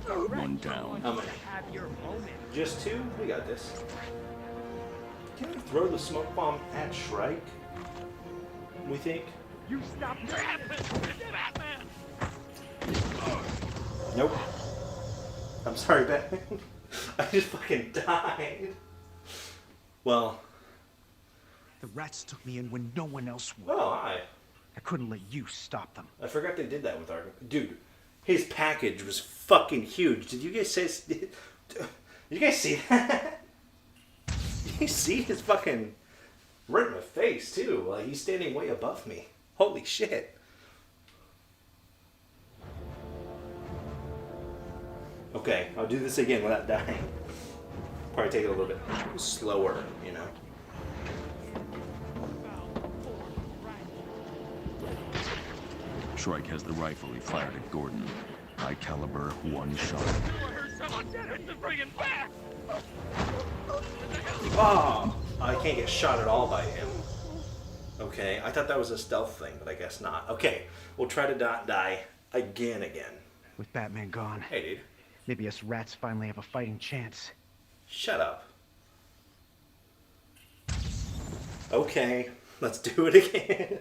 S7: One down.
S1: How many? Just two? We got this. Can we throw the smoke bomb at Shrike? We think?
S4: You stop Batman!
S1: Nope. I'm sorry, Batman. I just fucking died. Well.
S4: The rats took me in when no one else would.
S1: Oh, hi.
S4: I couldn't let you stop them.
S1: I forgot they did that with our dude. His package was fucking huge. Did you guys say? Did you guys see that? Did you see his fucking right in my face too? Like he's standing way above me. Holy shit! Okay, I'll do this again without dying. Probably take it a little bit slower, you know.
S9: Shrike has the rifle he fired at Gordon. High caliber, one shot.
S1: Oh, I can't get shot at all by him. Okay, I thought that was a stealth thing, but I guess not. Okay, we'll try to not die again.
S4: With Batman gone.
S1: Hey, dude.
S4: Maybe us rats finally have a fighting chance.
S1: Shut up. Okay, let's do it again.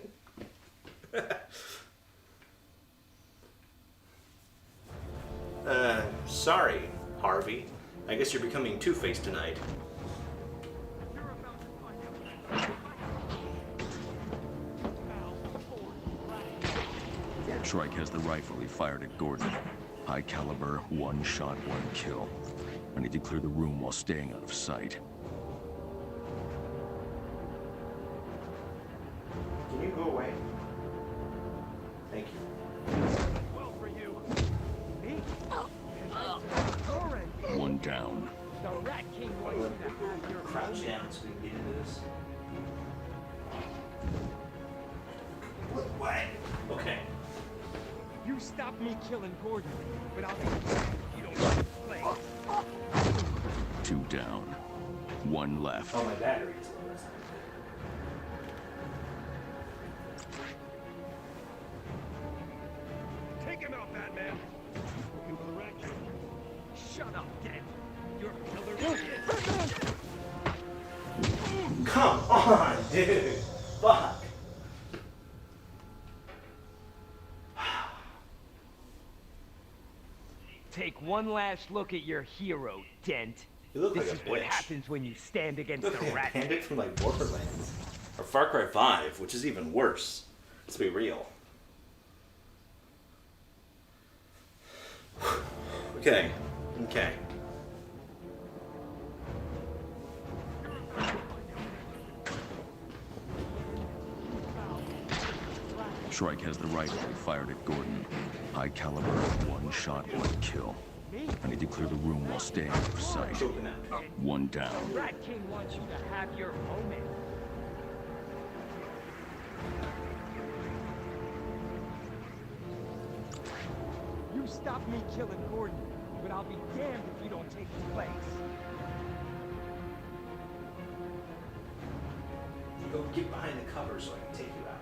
S1: Sorry, Harvey. I guess you're becoming Two-Face tonight.
S9: Shrike has the rifle he fired at Gordon. High caliber, one shot, one kill. I need to clear the room while staying out of sight.
S1: Can you go away? Thank you.
S4: Well for you. Me?
S9: One down.
S4: The Rat King wants you to have your
S1: Crouch down so we can get into this. What? Okay.
S10: You stop me killing Gordon, but I'll be you don't play.
S9: Two down. One left.
S1: Oh, my batteries.
S4: Take him out, Batman.
S10: Shut up, Dent. You're a killer.
S1: Come on, dude. Fuck.
S10: Take one last look at your hero, Dent.
S1: You look
S10: This
S1: like
S10: is
S1: a
S10: what
S1: bitch.
S10: happens when you stand against
S1: Look
S10: the
S1: like a
S10: rat.
S1: bandit from like Borderlands. Or Far Cry 5, which is even worse. Let's be real. Okay. Okay.
S9: Shrike has the rifle he fired at Gordon. High caliber, one shot, one kill. I need to clear the room while staying out of sight. One down.
S10: Rat King wants you to have your moment. You stopped me killing Gordon, but I'll be damned if you don't take his place.
S1: Go get behind the cover so I can take you out.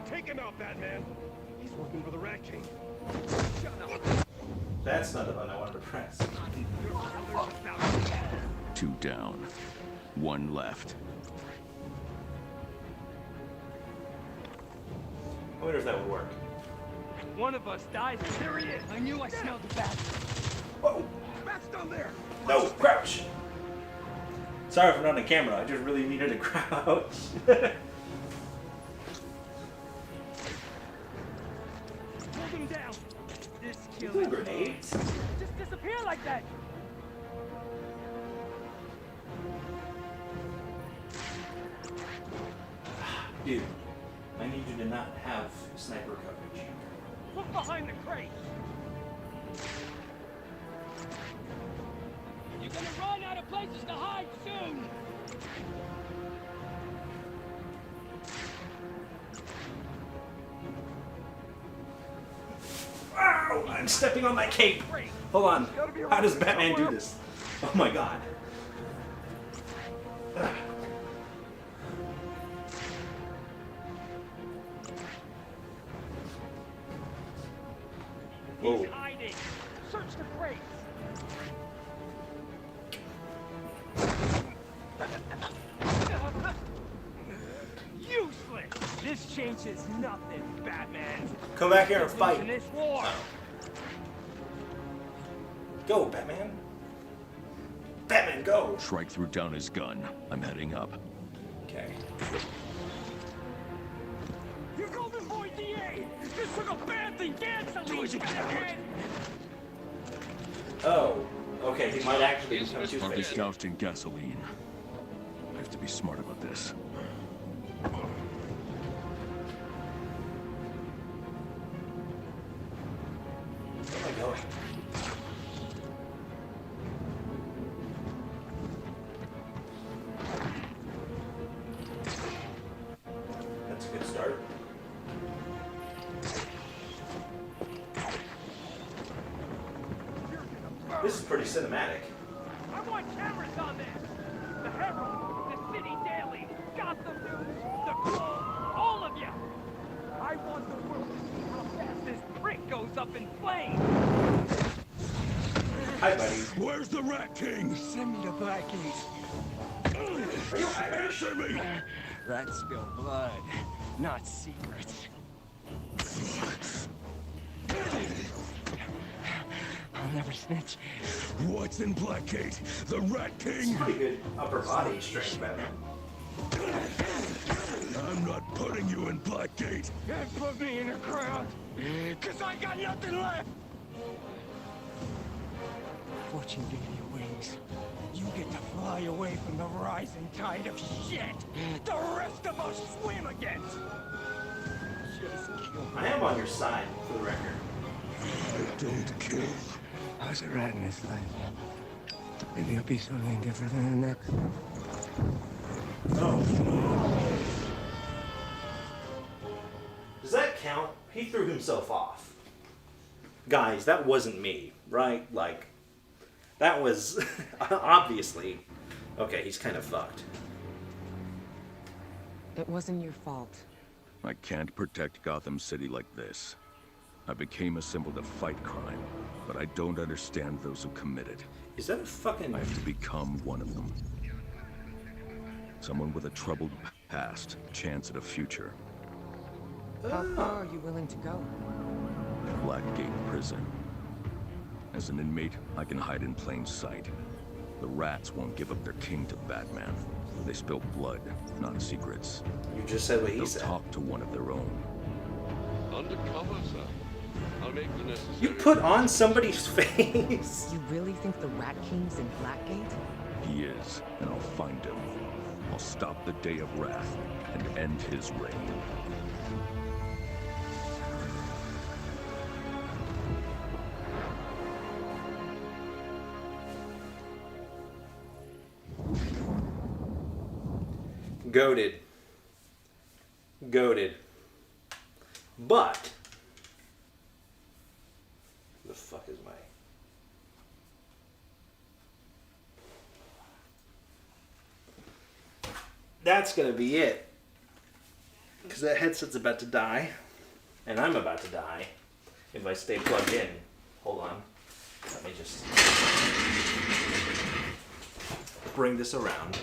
S5: Take him out, Batman. He's working for the Rat King. Shut up.
S1: That's not the button I wanted to press.
S9: 2 down. 1 left.
S1: I wonder if that would work.
S10: One of us dies. There he is. I knew I smelled the bat.
S1: Whoa!
S5: Bat's down there.
S1: No, crouch! Sorry if I'm not on camera, I just really needed to crouch.
S10: Hold him down. This
S1: Ooh,
S10: killing
S1: grenades.
S10: just disappear like that.
S1: Dude, I need you to not have sniper coverage.
S10: Look behind the crate. You're gonna run out of places to hide soon.
S1: Ow! I'm stepping on my cape. Hold on. How does Batman do this? Oh my god. Whoa.
S10: He's hiding. Search the crates. Useless. This changes nothing, Batman.
S1: Come back here and fight.
S10: In this war.
S1: Go, Batman. Batman, go.
S9: Shrike threw down his gun. I'm heading up.
S1: Okay.
S10: You're Golden Boy DA. This took a bad thing. Gasoline, Batman.
S1: Oh, okay. He might actually become
S9: Harvey
S1: Two-Face.
S9: doused in gasoline. I have to be smart about this.
S1: Where am I going? That's a good start. This is pretty cinematic.
S10: I want cameras on this. The Herald, the City Daily, Gotham News, the Globe, all of you. I want the world to see how fast this prick goes up in flames.
S1: Hi, buddy.
S5: Where's the Rat King?
S10: Send me to Blackgate.
S1: Are you Irish?
S5: Answer me.
S10: Rats spill blood, not secrets. I'll never snitch.
S5: What's in Blackgate? The Rat King?
S1: Pretty good upper body strength, Batman.
S5: I'm not putting you in Blackgate.
S10: And put me in a crowd, cause I got nothing left. Fortune gave you wings. You get to fly away from the rising tide of shit the rest of us swim against. Just kill me.
S1: I am on your side, for the record.
S5: I don't kill.
S10: I was a rat in this life. Maybe I'll be something different than the next.
S1: Oh. Does that count? He threw himself off. Guys, that wasn't me, right? Like, that was obviously. Okay, he's kind of fucked.
S18: It wasn't your fault.
S9: I can't protect Gotham City like this. I became a symbol to fight crime, but I don't understand those who commit it.
S1: Is that a fucking...
S9: I have to become one of them. Someone with a troubled past, chance at a future.
S18: How far are you willing to go?
S9: Blackgate Prison. As an inmate, I can hide in plain sight. The rats won't give up their king to Batman. They spill blood, not secrets.
S1: You just said what he
S9: They'll
S1: said.
S9: talk to one of their own.
S2: Undercover, sir. I'll make the necessary...
S1: You put on somebody's face.
S18: You really think the Rat King's in Blackgate?
S9: He is, and I'll find him. I'll stop the Day of Wrath and end his reign.
S1: Goated. Goated. But the fuck is my that's gonna be it. Because that headset's about to die. And I'm about to die if I stay plugged in. Hold on. Let me just bring this around.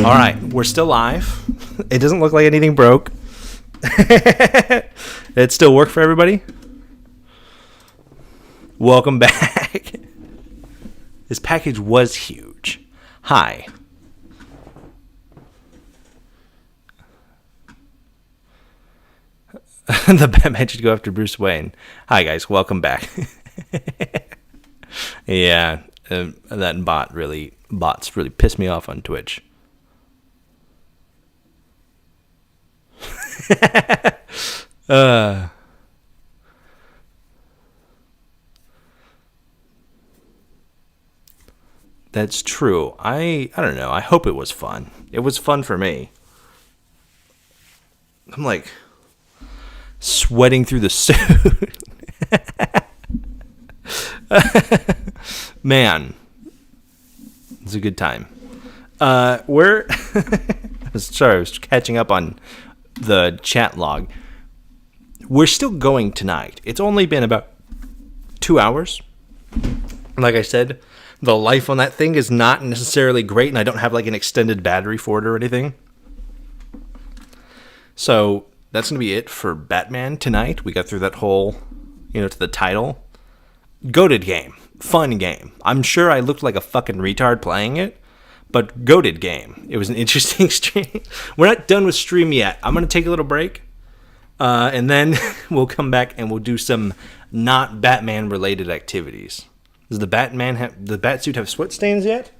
S1: Alright, we're still live. It doesn't look like anything broke. It still work for everybody? Welcome back. This package was huge. Hi. The Batman should go after Bruce Wayne. Hi guys, welcome back. Yeah, that bots really pissed me off on Twitch. That's true. I don't know. I hope it was fun. It was fun for me. I'm like sweating through the suit. Man, it's a good time. I was catching up on the chat log. We're still going tonight. It's only been about 2 hours. Like I said, the life on that thing is not necessarily great, and I don't have like an extended battery for it or anything. So that's gonna be it for Batman tonight. We got through that whole, to the title. Goated game. Fun game. I'm sure I looked like a fucking retard playing it, but goated game. It was an interesting stream. We're not done with stream yet. I'm going to take a little break, and then we'll come back and we'll do some not Batman-related activities. Does the Batsuit have sweat stains yet?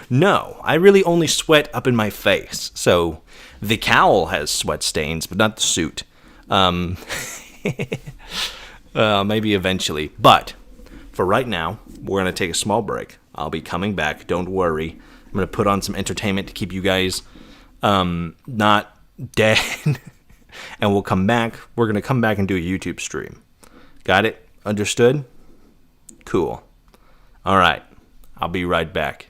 S1: No, I really only sweat up in my face. So the cowl has sweat stains, but not the suit. Maybe eventually. But for right now, we're going to take a small break. I'll be coming back. Don't worry. I'm going to put on some entertainment to keep you guys not dead. And we'll come back. We're going to come back and do a YouTube stream. Got it? Understood? Cool. All right. I'll be right back.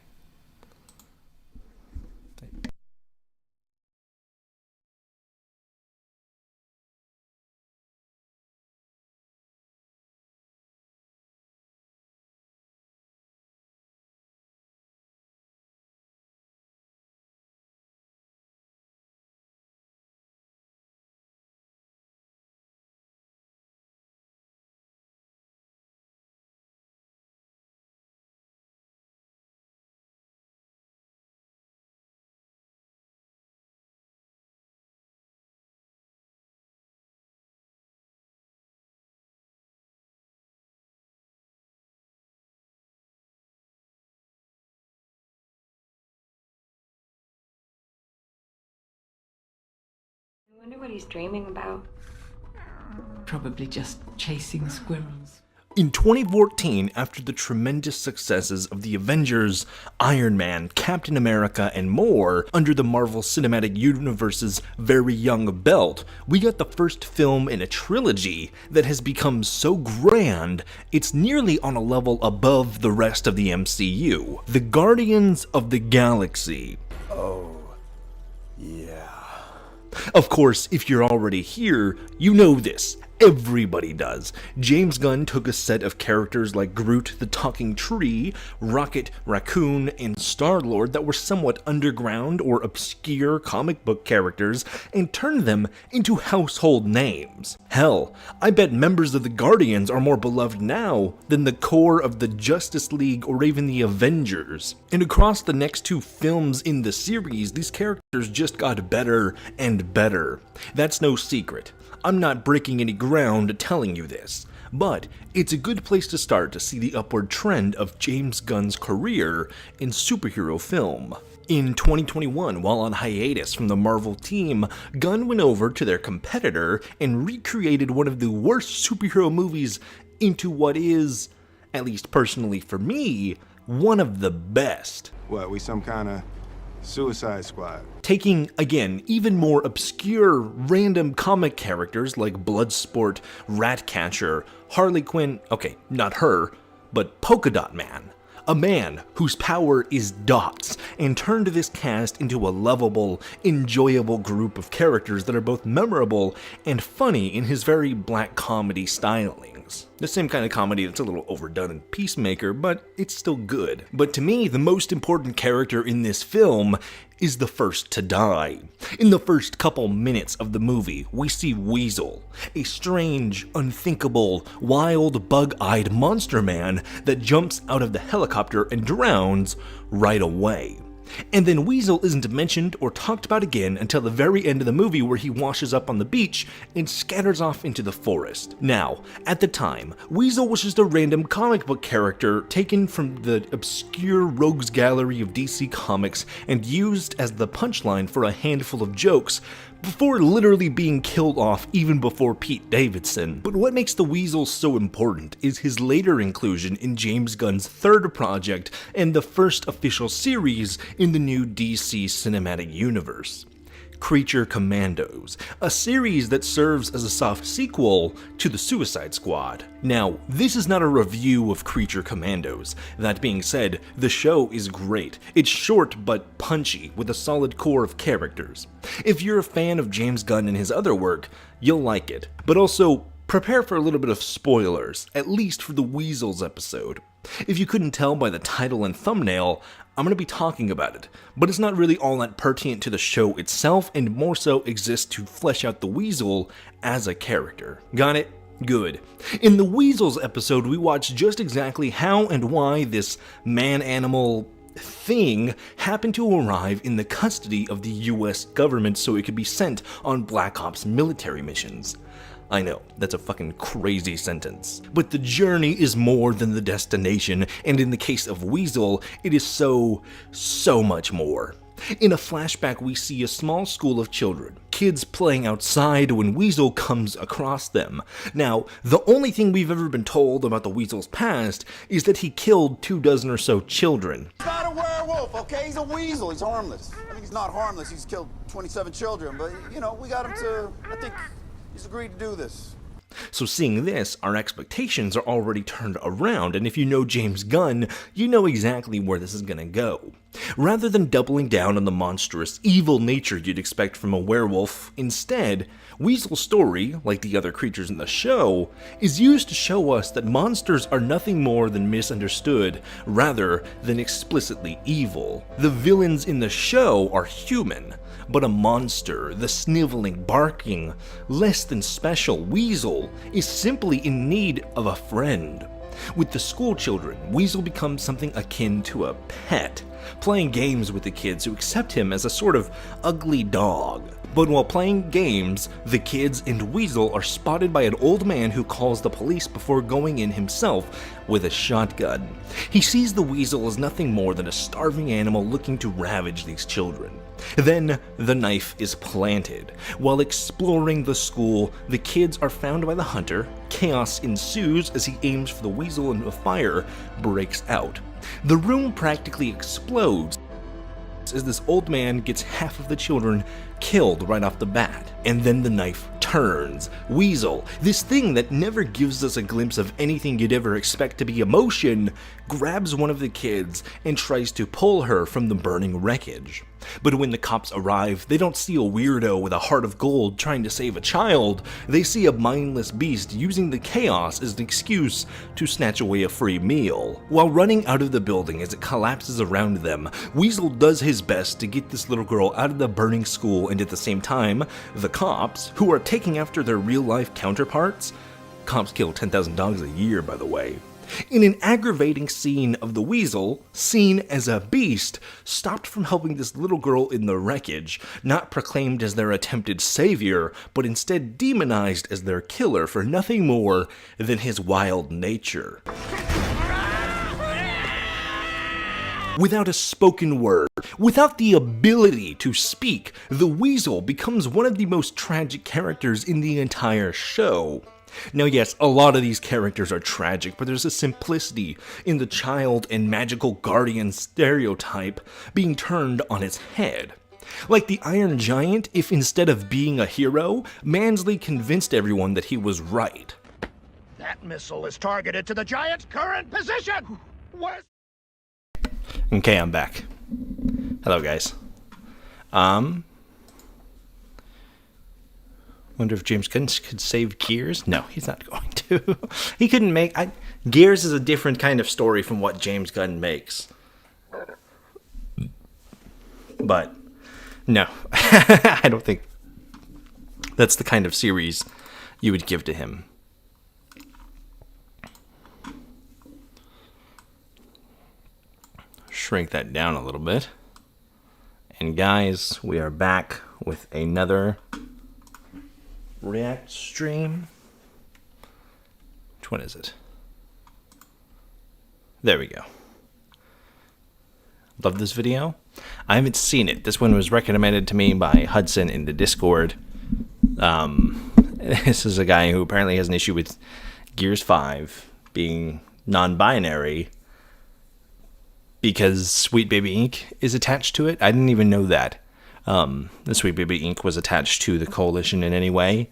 S19: I wonder what he's dreaming about.
S20: Probably just chasing squirrels.
S1: In 2014, after the tremendous successes of the Avengers, Iron Man, Captain America, and more under the Marvel Cinematic Universe's very young belt, we got the first film in a trilogy that has become so grand, it's nearly on a level above the rest of the MCU. The Guardians of the Galaxy. Oh, yeah. Of course, if you're already here, you know this. Everybody does. James Gunn took a set of characters like Groot the Talking Tree, Rocket Raccoon, and Star-Lord that were somewhat underground or obscure comic book characters and turned them into household names. Hell, I bet members of the Guardians are more beloved now than the core of the Justice League or even the Avengers. And across the next two films in the series, these characters just got better and better. That's no secret. I'm not breaking any ground telling you this, but it's a good place to start to see the upward trend of James Gunn's career in superhero film. In 2021, while on hiatus from the Marvel team, Gunn went over to their competitor and recreated one of the worst superhero movies into what is, at least personally for me, one of the best.
S21: What, we some kind of Suicide Squad?
S1: Taking, again, even more obscure, random comic characters like Bloodsport, Ratcatcher, Harley Quinn, okay, not her, but Polka Dot Man. A man whose power is dots, and turned this cast into a lovable, enjoyable group of characters that are both memorable and funny in his very black comedy stylings. The same kind of comedy that's a little overdone in Peacemaker, but it's still good. But to me, the most important character in this film is the first to die. In the first couple minutes of the movie, we see Weasel, a strange, unthinkable, wild, bug-eyed monster man that jumps out of the helicopter and drowns right away. And then Weasel isn't mentioned or talked about again until the very end of the movie, where he washes up on the beach and scatters off into the forest. Now, at the time, Weasel was just a random comic book character taken from the obscure rogues gallery of DC Comics and used as the punchline for a handful of jokes, before literally being killed off even before Pete Davidson. But what makes the Weasel so important is his later inclusion in James Gunn's third project and the first official series in the new DC Cinematic Universe. Creature Commandos, a series that serves as a soft sequel to the Suicide Squad. Now, this is not a review of Creature Commandos. That being said, the show is great. It's short but punchy, with a solid core of characters. If you're a fan of James Gunn and his other work, you'll like it. But also, prepare for a little bit of spoilers, at least for the Weasels episode. If you couldn't tell by the title and thumbnail, I'm going to be talking about it, but it's not really all that pertinent to the show itself, and more so exists to flesh out the Weasel as a character. Got it? Good. In the Weasels episode, we watch just exactly how and why this man-animal thing happened to arrive in the custody of the US government so it could be sent on Black Ops military missions. I know, that's a fucking crazy sentence. But the journey is more than the destination, and in the case of Weasel, it is so much more. In a flashback, we see a small school of children, kids playing outside when Weasel comes across them. Now, the only thing we've ever been told about the Weasel's past is that he killed 24 or so children.
S22: He's not a werewolf, okay? He's a weasel. He's harmless. I mean, he's not harmless. He's killed 27 children, but, you know, we got him to, I think, he's agreed to do this.
S1: So seeing this, our expectations are already turned around, and if you know James Gunn, you know exactly where this is gonna go. Rather than doubling down on the monstrous, evil nature you'd expect from a werewolf, instead, Weasel's story, like the other creatures in the show, is used to show us that monsters are nothing more than misunderstood, rather than explicitly evil. The villains in the show are human, but a monster, the sniveling, barking, less than special Weasel, is simply in need of a friend. With the school children, Weasel becomes something akin to a pet, playing games with the kids who accept him as a sort of ugly dog. But while playing games, the kids and Weasel are spotted by an old man who calls the police before going in himself with a shotgun. He sees the Weasel as nothing more than a starving animal looking to ravage these children. Then, the knife is planted. While exploring the school, the kids are found by the hunter. Chaos ensues as he aims for the Weasel and a fire breaks out. The room practically explodes as this old man gets half of the children killed right off the bat. And then the knife turns. Weasel, this thing that never gives us a glimpse of anything you'd ever expect to be emotion, grabs one of the kids and tries to pull her from the burning wreckage. But when the cops arrive, they don't see a weirdo with a heart of gold trying to save a child. They see a mindless beast using the chaos as an excuse to snatch away a free meal. While running out of the building as it collapses around them, Weasel does his best to get this little girl out of the burning school, and at the same time, the cops, who are taking after their real-life counterparts, cops kill 10,000 dogs a year, by the way, in an aggravating scene of the Weasel, seen as a beast, stopped from helping this little girl in the wreckage, not proclaimed as their attempted savior, but instead demonized as their killer for nothing more than his wild nature. without a spoken word, without the ability to speak, the Weasel becomes one of the most tragic characters in the entire show. Now yes, a lot of these characters are tragic, but there's a simplicity in the child and magical guardian stereotype being turned on its head. Like the Iron Giant, if instead of being a hero, Mansley convinced everyone that he was right.
S4: That missile is targeted to the Giant's current position! Where's...
S1: Okay, I'm back. Hello, guys. Wonder if James Gunn could save Gears? No, he's not going to. He couldn't make... Gears is a different kind of story from what James Gunn makes. But, no. I don't think that's the kind of series you would give to him. Shrink that down a little bit. And guys, we are back with another React stream. Which one is it? There we go. Love this video. I haven't seen it. This one was recommended to me by Hudson in the Discord. This is a guy who apparently has an issue with Gears 5 being non-binary because Sweet Baby Inc. is attached to it. I didn't even know that. The Sweet Baby Inc. was attached to the Coalition in any way.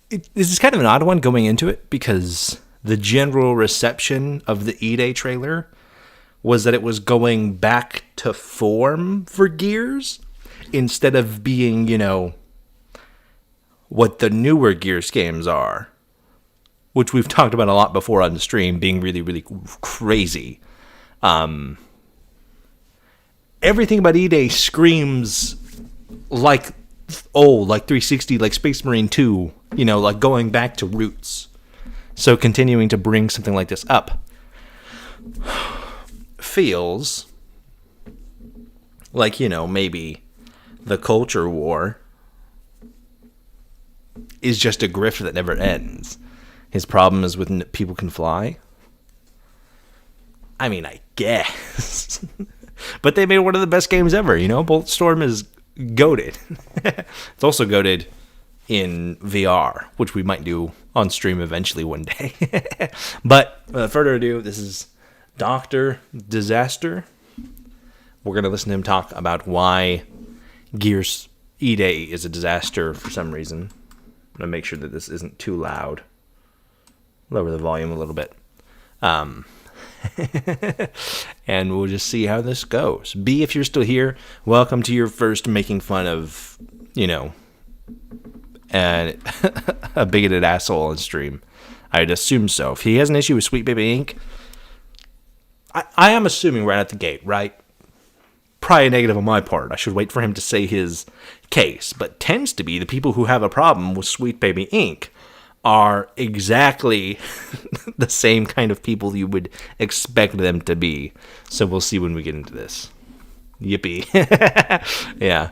S1: This is kind of an odd one going into it because the general reception of the E-Day trailer was that it was going back to form for Gears instead of being, you know, what the newer Gears games are, which we've talked about a lot before on the stream, being really, really crazy. Everything about E-Day screams like 360, like Space Marine 2, you know, like going back to roots. So continuing to bring something like this up feels like, you know, maybe the culture war is just a grift that never ends. His problem is with people can fly. I mean, I guess. But they made one of the best games ever, you know? Bulletstorm is goated. It's also goated in VR, which we might do on stream eventually one day. But without further ado, this is Dr. Disaster. We're going to listen to him talk about why Gears E-Day is a disaster for some reason. I'm going to make sure that this isn't too loud. Lower the volume a little bit. And we'll just see how this goes. B, if you're still here, welcome to your first making fun of, you know, a bigoted asshole on stream. I'd assume so. If he has an issue with Sweet Baby Inc., I am assuming right at the gate, right? Probably a negative on my part. I should wait for him to say his case. But tends to be the people who have a problem with Sweet Baby Inc. are exactly the same kind of people you would expect them to be. So we'll see when we get into this. Yippee. Yeah.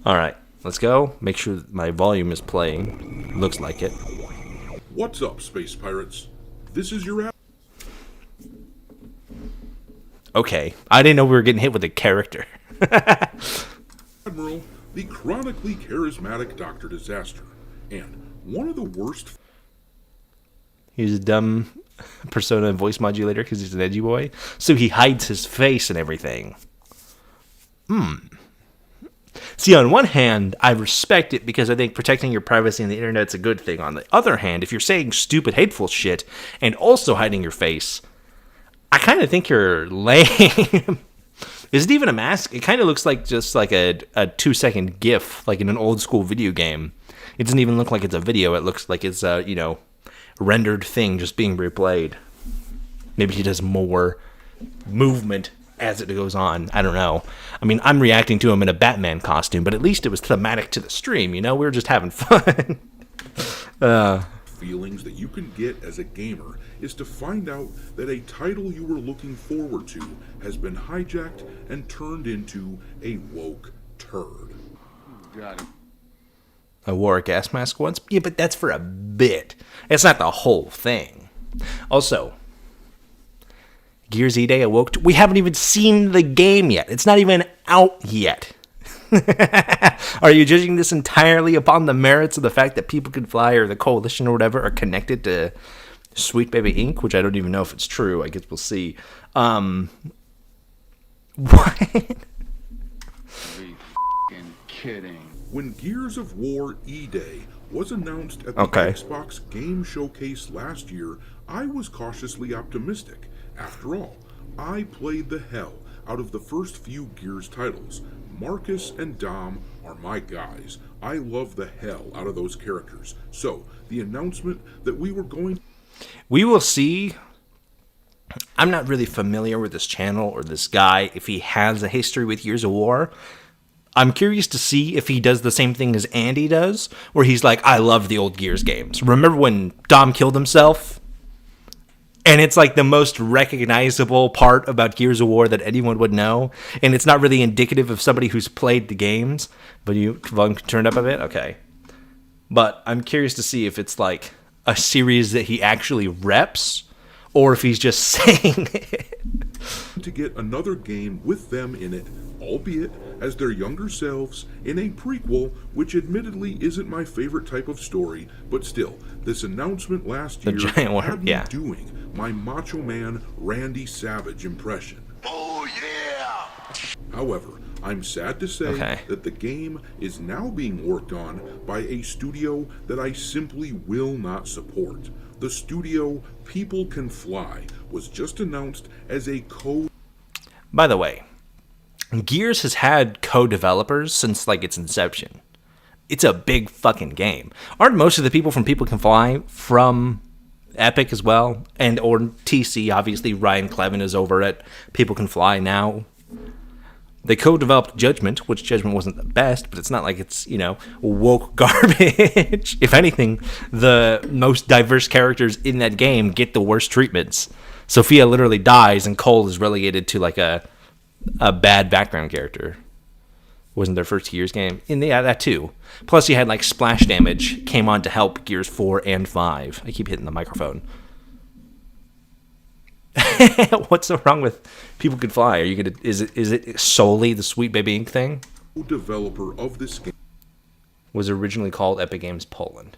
S1: All right. Let's go. Make sure that my volume is playing. Looks like it.
S6: What's up, Space Pirates? This is your...
S1: Okay. I didn't know we were getting hit with a character.
S6: Admiral, the chronically charismatic Dr. Disaster, and one of the worst...
S1: He's a dumb persona and voice modulator because he's an edgy boy. So he hides his face and everything. See, on one hand, I respect it because I think protecting your privacy on the internet is a good thing. On the other hand, if you're saying stupid, hateful shit and also hiding your face, I kind of think you're lame. Is it even a mask? It kind of looks like just like a 2-second GIF, like in an old school video game. It doesn't even look like it's a video. It looks like it's a, you know, rendered thing just being replayed. Maybe he does more movement as it goes on. I don't know. I mean, I'm reacting to him in a Batman costume, but at least it was thematic to the stream, you know? We were just having fun.
S6: Feelings that you can get as a gamer is to find out that a title you were looking forward to has been hijacked and turned into a woke turd.
S3: Got it.
S1: I wore a gas mask once. Yeah, but that's for a bit. It's not the whole thing. Also, Gears E-Day awoke. We haven't even seen the game yet. It's not even out yet. Are you judging this entirely upon the merits of the fact that People Can Fly or the Coalition or whatever are connected to Sweet Baby Inc., which I don't even know if it's true. I guess we'll see. What?
S22: Be f***ing kidding.
S6: When Gears of War E-Day was announced at the Xbox Game Showcase last year, I was cautiously optimistic. After all, I played the hell out of the first few Gears titles. Marcus and Dom are my guys. I love the hell out of those characters. So, the announcement that we were going...
S1: We will see. I'm not really familiar with this channel or this guy, if he has a history with Gears of War. I'm curious to see if he does the same thing as Andy does, where he's like, I love the old Gears games. Remember when Dom killed himself? And it's like the most recognizable part about Gears of War that anyone would know. And it's not really indicative of somebody who's played the games. But volume turned up a bit? Okay. But I'm curious to see if it's like a series that he actually reps, or if he's just saying it.
S6: To get another game with them in it, albeit as their younger selves, in a prequel, which admittedly isn't my favorite type of story, but still, this announcement last year had me doing my Macho Man Randy Savage impression. Oh yeah! However, I'm sad to say that the game is now being worked on by a studio that I simply will not support. The studio People Can Fly was just announced as a
S1: By the way, Gears has had co-developers since like its inception. It's a big fucking game. Aren't most of the people from People Can Fly from Epic as well? And or TC, obviously Ryan Clevin is over at People Can Fly now. They co-developed Judgment, which Judgment wasn't the best, but it's not like it's, you know, woke garbage. If anything, the most diverse characters in that game get the worst treatments. Sophia literally dies, and Cole is relegated to like a bad background character. Wasn't their first Gears game? Yeah, that too. Plus, you had like Splash Damage came on to help Gears 4 and 5. I keep hitting the microphone. What's so wrong with People Can Fly? Are you gonna? Is it solely the Sweet Baby Inc. thing?
S6: Developer of this game
S1: was originally called Epic Games Poland.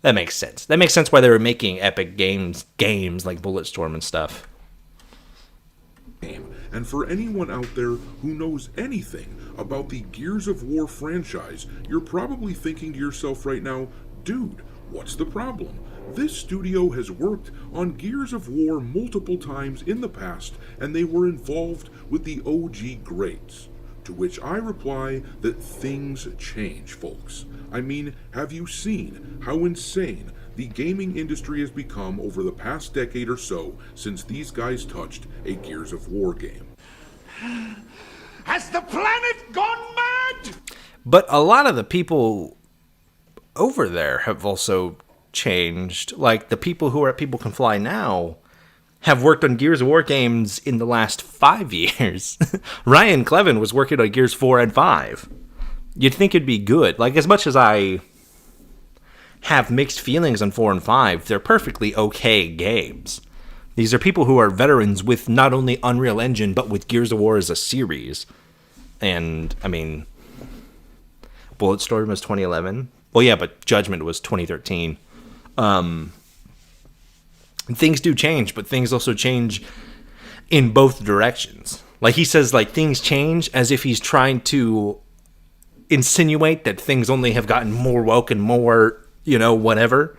S1: That makes sense. That makes sense why they were making Epic Games like Bulletstorm and stuff.
S6: And for anyone out there who knows anything about the Gears of War franchise, you're probably thinking to yourself right now, dude, what's the problem? This studio has worked on Gears of War multiple times in the past, and they were involved with the OG greats. To which I reply that things change, folks. I mean, have you seen how insane the gaming industry has become over the past decade or so since these guys touched a Gears of War game?
S4: Has the planet gone mad?
S1: But a lot of the people over there have also changed. Like, the people who are at People Can Fly now have worked on Gears of War games in the last 5 years. Ryan Clevin was working on Gears 4 and 5. You'd think it'd be good. Like, as much as I have mixed feelings on 4 and 5, they're perfectly okay games. These are people who are veterans with not only Unreal Engine, but with Gears of War as a series. And, I mean, Bulletstorm was 2011. Well, yeah, but Judgment was 2013. Things do change, but things also change in both directions. Like, he says, like, things change as if he's trying to insinuate that things only have gotten more woke and more, you know, whatever.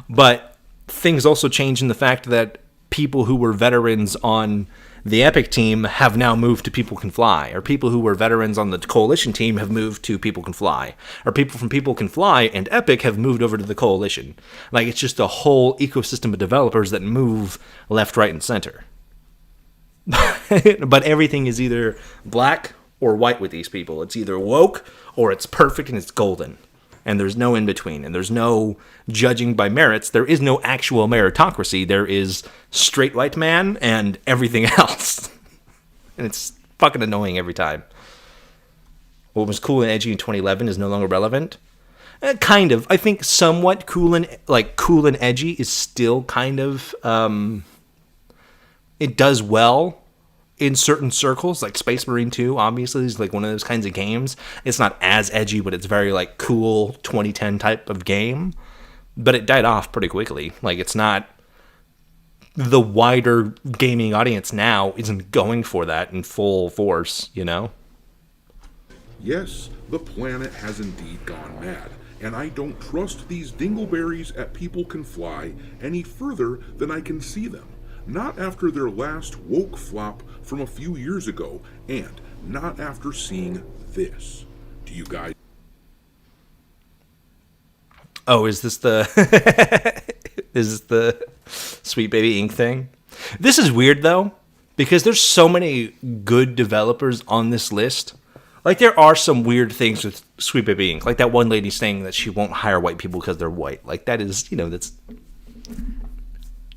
S1: But things also change in the fact that people who were veterans on the Epic team have now moved to People Can Fly, or people who were veterans on the Coalition team have moved to People Can Fly, or people from People Can Fly and Epic have moved over to the Coalition. Like, it's just a whole ecosystem of developers that move left, right, and center. But everything is either black or white with these people. It's either woke or it's perfect and it's golden. And there's no in between. And there's no judging by merits. There is no actual meritocracy. There is straight white man and everything else. And it's fucking annoying every time. What was cool and edgy in 2011 is no longer relevant. Kind of. I think somewhat cool and edgy is still kind of it does well in certain circles, like Space Marine 2, obviously, is like one of those kinds of games. It's not as edgy, but it's very like cool 2010 type of game. But it died off pretty quickly. Like, it's not, the wider gaming audience now isn't going for that in full force, you know?
S6: Yes, the planet has indeed gone mad, and I don't trust these dingleberries at People Can Fly any further than I can see them. Not after their last woke flop from a few years ago, and not after seeing this. Do you guys...
S1: Oh, is this the is this the Sweet Baby Inc. thing? This is weird though, because there's so many good developers on this list. Like, there are some weird things with Sweet Baby Inc. Like that one lady saying that she won't hire white people because they're white. Like, that is, you know, that's,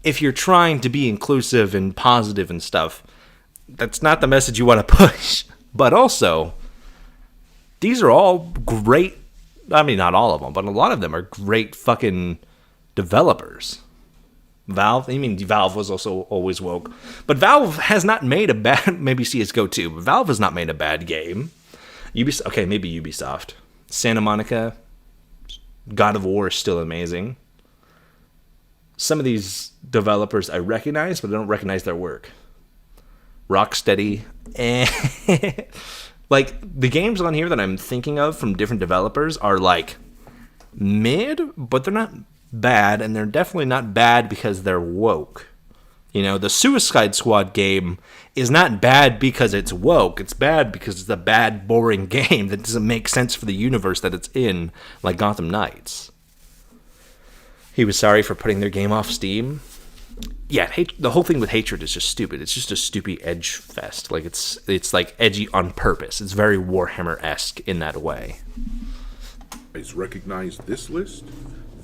S1: if you're trying to be inclusive and positive and stuff, that's not the message you want to push. But also, these are all great, I mean, not all of them, but a lot of them are great fucking developers. Valve, I mean, Valve was also always woke. But Valve has not made a bad, maybe CSGO too, but Valve has not made a bad game. Ubisoft, okay, maybe Ubisoft. Santa Monica, God of War is still amazing. Some of these developers I recognize, but I don't recognize their work. Rocksteady, like, the games on here that I'm thinking of from different developers are like mid, but they're not bad, and they're definitely not bad because they're woke. You know, the Suicide Squad game is not bad because it's woke. It's bad because it's a bad, boring game that doesn't make sense for the universe that it's in, like Gotham Knights. He was sorry for putting their game off Steam. Yeah, the whole thing with Hatred is just stupid. It's just a stupid edge fest. Like, it's like edgy on purpose. It's very Warhammer-esque in that way.
S6: Guys recognize this list?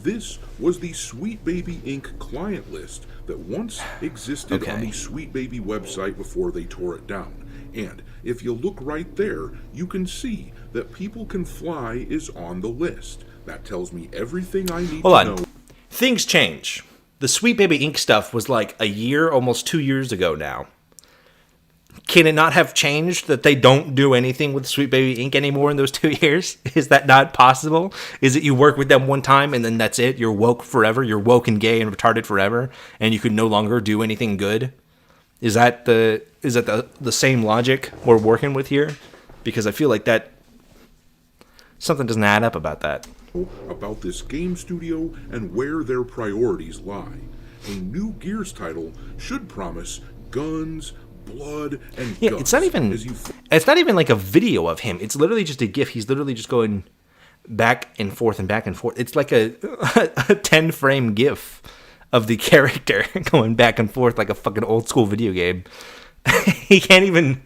S6: This was the Sweet Baby Inc. client list that once existed on the Sweet Baby website before they tore it down. And if you look right there, you can see that People Can Fly is on the list. That tells me everything I need to know.
S1: Things change. The Sweet Baby Inc. stuff was like a year, almost 2 years ago now. Can it not have changed that they don't do anything with Sweet Baby Inc. anymore in those 2 years? Is that not possible? Is it you work with them one time and then that's it? You're woke forever? You're woke and gay and retarded forever? And you can no longer do anything good? Is that the same logic we're working with here? Because I feel like that something doesn't add up about that.
S6: About this game studio and where their priorities lie. A new Gears title should promise guns, blood, and guts.
S1: It's not even like a video of him. It's literally just a GIF. He's literally just going back and forth and back and forth. It's like a 10-frame GIF of the character going back and forth like a fucking old school video game. He can't even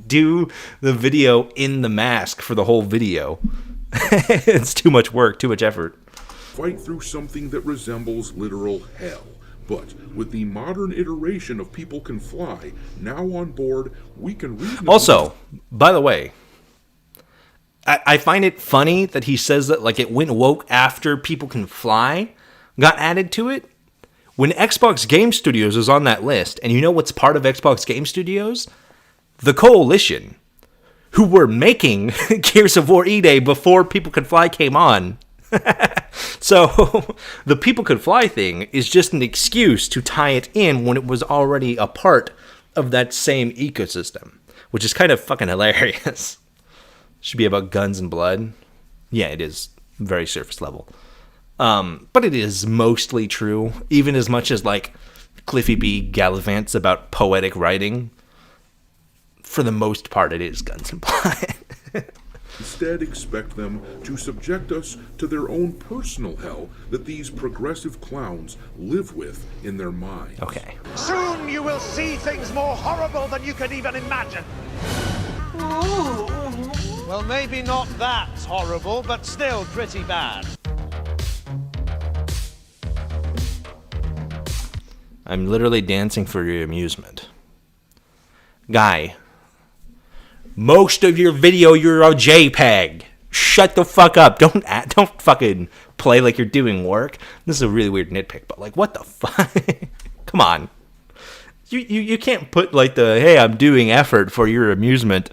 S1: do the video in the mask for the whole video. It's too much work, too much effort.
S6: Fight through something that resembles literal hell. But with the modern iteration of People Can Fly now on board, we can reasonably...
S1: Also, by the way, I find it funny that he says that like it went woke after People Can Fly got added to it. When Xbox Game Studios is on that list, and you know what's part of Xbox Game Studios? The Coalition, who were making Gears of War E-Day before People Can Fly came on. So the People Can Fly thing is just an excuse to tie it in when it was already a part of that same ecosystem, which is kind of fucking hilarious. Should be about guns and blood. Yeah, it is very surface level. But it is mostly true, even as much as like Cliffy B gallivants about poetic writing. For the most part, it is guns and blood.
S6: Instead, expect them to subject us to their own personal hell that these progressive clowns live with in their minds.
S1: Okay.
S4: Soon you will see things more horrible than you could even imagine. Well, maybe not that horrible, but still pretty bad.
S1: I'm literally dancing for your amusement. Guy, most of your video, you're a JPEG. Shut the fuck up. Don't fucking play like you're doing work. This is a really weird nitpick, but like, what the fuck? Come on. You can't put like the, hey, I'm doing effort for your amusement.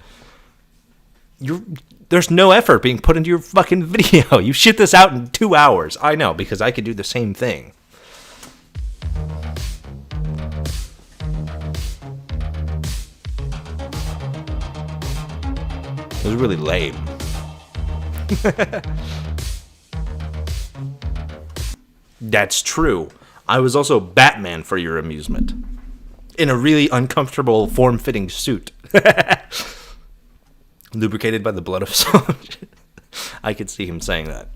S1: There's no effort being put into your fucking video. You shit this out in 2 hours. I know, because I could do the same thing. It was really lame. That's true. I was also Batman for your amusement. In a really uncomfortable, form-fitting suit. Lubricated by the blood of soldiers. I could see him saying that.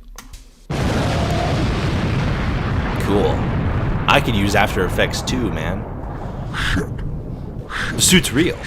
S1: Cool. I could use After Effects too, man. The suit's real.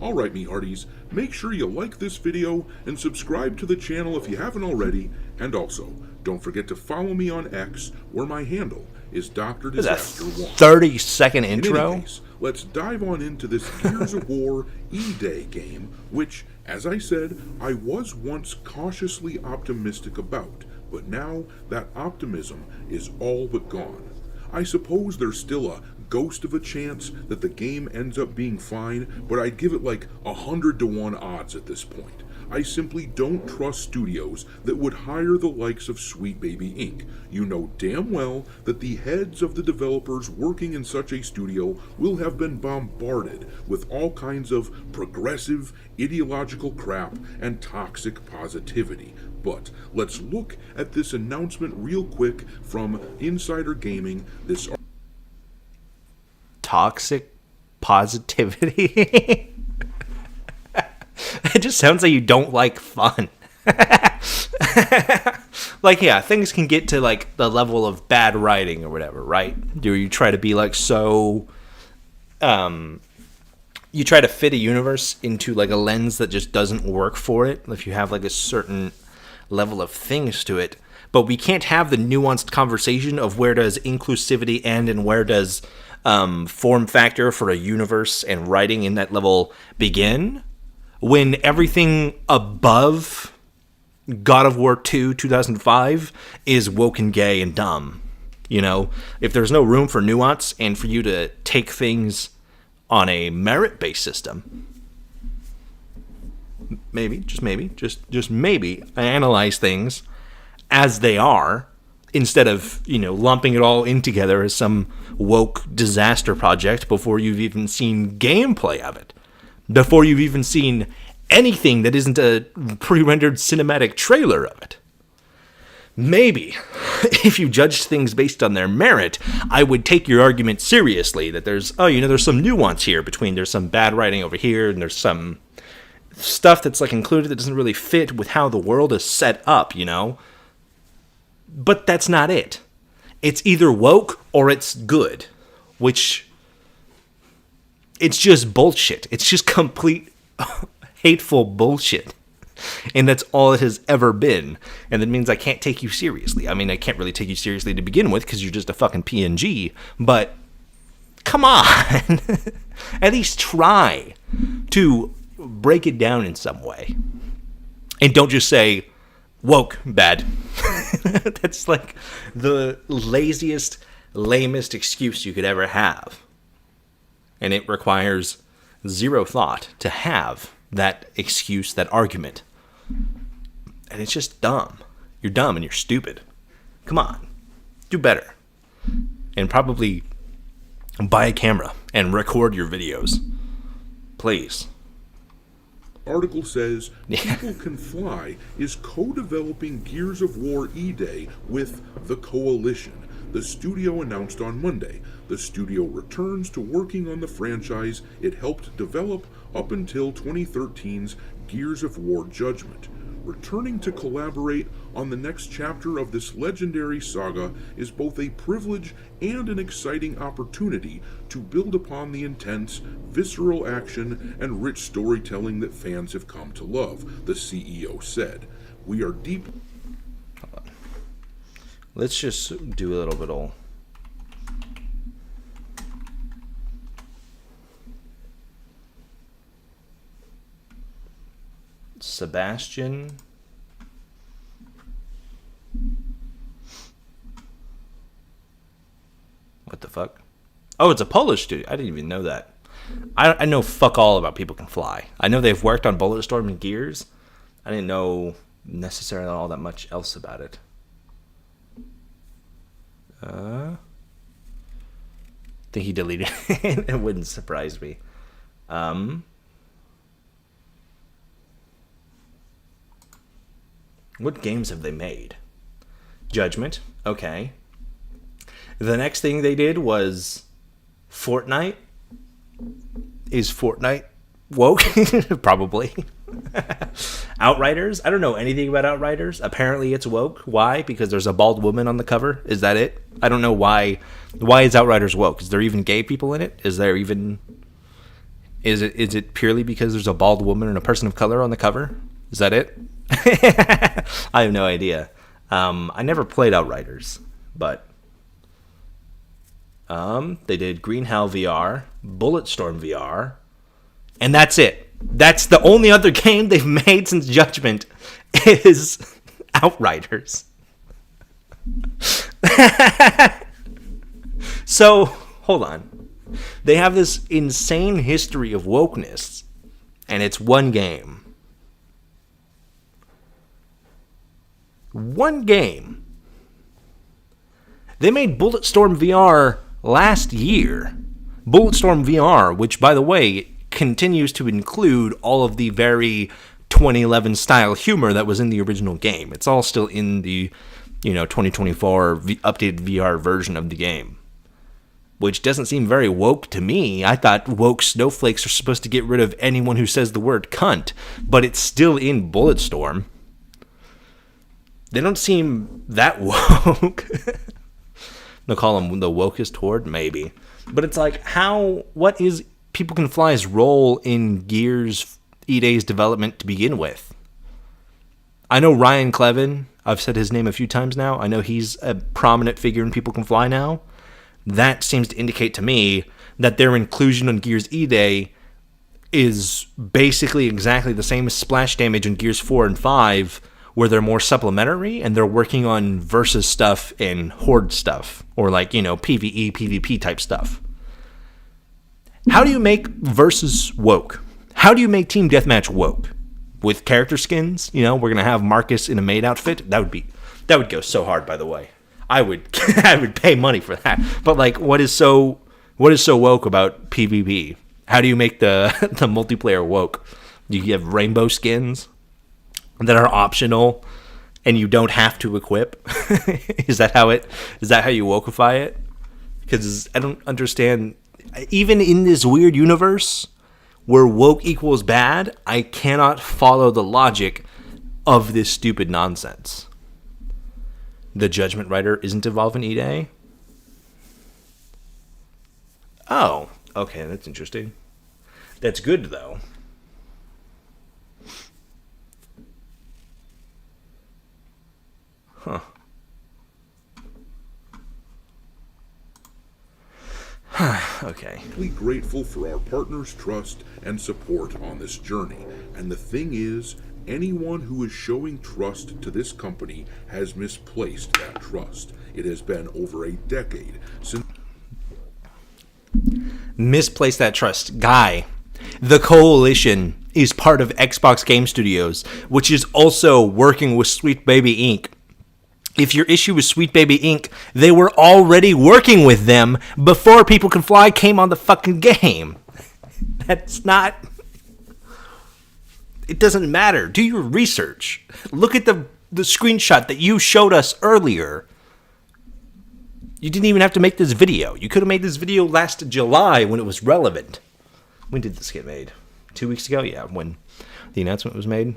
S6: Alright, me hearties, make sure you like this video and subscribe to the channel if you haven't already, and also, don't forget to follow me on X, where my handle is Dr. Disaster 1.
S1: 30-second intro?
S6: In any case, let's dive on into this Gears of War E-Day game, which, as I said, I was once cautiously optimistic about, but now that optimism is all but gone. I suppose there's still a ghost of a chance that the game ends up being fine, but I'd give it like 100-to-1 odds at this point. I simply don't trust studios that would hire the likes of Sweet Baby Inc. You know damn well that the heads of the developers working in such a studio will have been bombarded with all kinds of progressive, ideological crap and toxic positivity. But let's look at this announcement real quick from Insider Gaming. This
S1: toxic positivity. It just sounds like you don't like fun. Like, yeah, things can get to like the level of bad writing or whatever, right? Do you try to be like so you try to fit a universe into like a lens that just doesn't work for it if you have like a certain level of things to it. But we can't have the nuanced conversation of where does inclusivity end and where does form factor for a universe and writing in that level begin, when everything above God of War 2 2005 is woke and gay and dumb. You know, if there's no room for nuance and for you to take things on a merit-based system, maybe, just maybe, analyze things as they are, instead of, you know, lumping it all in together as some woke disaster project before you've even seen gameplay of it. Before you've even seen anything that isn't a pre-rendered cinematic trailer of it. Maybe, if you judged things based on their merit, I would take your argument seriously, that there's some nuance here between there's some bad writing over here and there's some stuff that's like included that doesn't really fit with how the world is set up, you know? But that's not it. It's either woke or it's good, which it's just bullshit. It's just complete hateful bullshit. And that's all it has ever been. And that means I can't take you seriously. I mean, I can't really take you seriously to begin with because you're just a fucking PNG. But come on. At least try to break it down in some way. And don't just say, woke, bad. That's like the laziest, lamest excuse you could ever have. And it requires zero thought to have that excuse, that argument. And it's just dumb. You're dumb and you're stupid. Come on. Do better. And probably buy a camera and record your videos. Please.
S6: Article says People Can Fly is co-developing Gears of War E-Day with The Coalition. The studio announced on Monday. The studio returns to working on the franchise it helped develop up until 2013's Gears of War Judgment. Returning to collaborate on the next chapter of this legendary saga is both a privilege and an exciting opportunity to build upon the intense, visceral action and rich storytelling that fans have come to love, the CEO said. We are deep...
S1: Let's just do a little bit of... Sebastian. What the fuck? Oh, it's a Polish studio. I didn't even know that. I know fuck all about People Can Fly. I know they've worked on Bulletstorm and Gears. I didn't know necessarily all that much else about it. I think he deleted it. It wouldn't surprise me. What games have they made? Judgment. Okay. The next thing they did was Fortnite. Is Fortnite woke? Probably. Outriders. I don't know anything about Outriders. Apparently it's woke. Why? Because there's a bald woman on the cover. Is that it? I don't know why. Why is Outriders woke? Is there even gay people in it? Is there even... Is it purely because there's a bald woman and a person of color on the cover? Is that it? I have no idea. I never played Outriders, but they did Green Hell VR, Bulletstorm VR, and that's it. That's the only other game they've made since Judgment is Outriders. So, hold on. They have this insane history of wokeness, and it's one game. One game. They made Bulletstorm VR last year. Bulletstorm VR, which, by the way, continues to include all of the very 2011 style humor that was in the original game. It's all still in the, 2024 updated VR version of the game, which doesn't seem very woke to me. I thought woke snowflakes are supposed to get rid of anyone who says the word cunt, but it's still in Bulletstorm. They don't seem that woke. They'll call them the wokest horde, maybe. But it's like, what is People Can Fly's role in Gears E-Day's development to begin with? I know Ryan Clevin. I've said his name a few times now. I know he's a prominent figure in People Can Fly now. That seems to indicate to me that their inclusion on Gears E-Day is basically exactly the same as Splash Damage in Gears 4 and 5, where they're more supplementary and they're working on versus stuff and horde stuff, or PvE, PvP type stuff. How do you make versus woke? How do you make Team Deathmatch woke? With character skins? We're going to have Marcus in a maid outfit? That would go so hard, by the way. I would pay money for that. But what is so woke about PvP? How do you make the multiplayer woke? Do you have rainbow skins that are optional and you don't have to equip? Is that how you wokeify it? Because I don't understand. Even in this weird universe where woke equals bad, I cannot follow the logic of this stupid nonsense. The Judgment Rider isn't involved in E-Day? Oh, okay, that's interesting. That's good, though. Huh. Okay.
S6: Deeply grateful for our partners' trust and support on this journey. And the thing is, anyone who is showing trust to this company has misplaced that trust. It has been over a decade since...
S1: Misplace that trust. Guy, the Coalition is part of Xbox Game Studios, which is also working with Sweet Baby Inc. If your issue is Sweet Baby Inc., they were already working with them before People Can Fly came on the fucking game. That's not... It doesn't matter. Do your research. Look at the screenshot that you showed us earlier. You didn't even have to make this video. You could have made this video last July when it was relevant. When did this get made? 2 weeks ago? Yeah, when the announcement was made.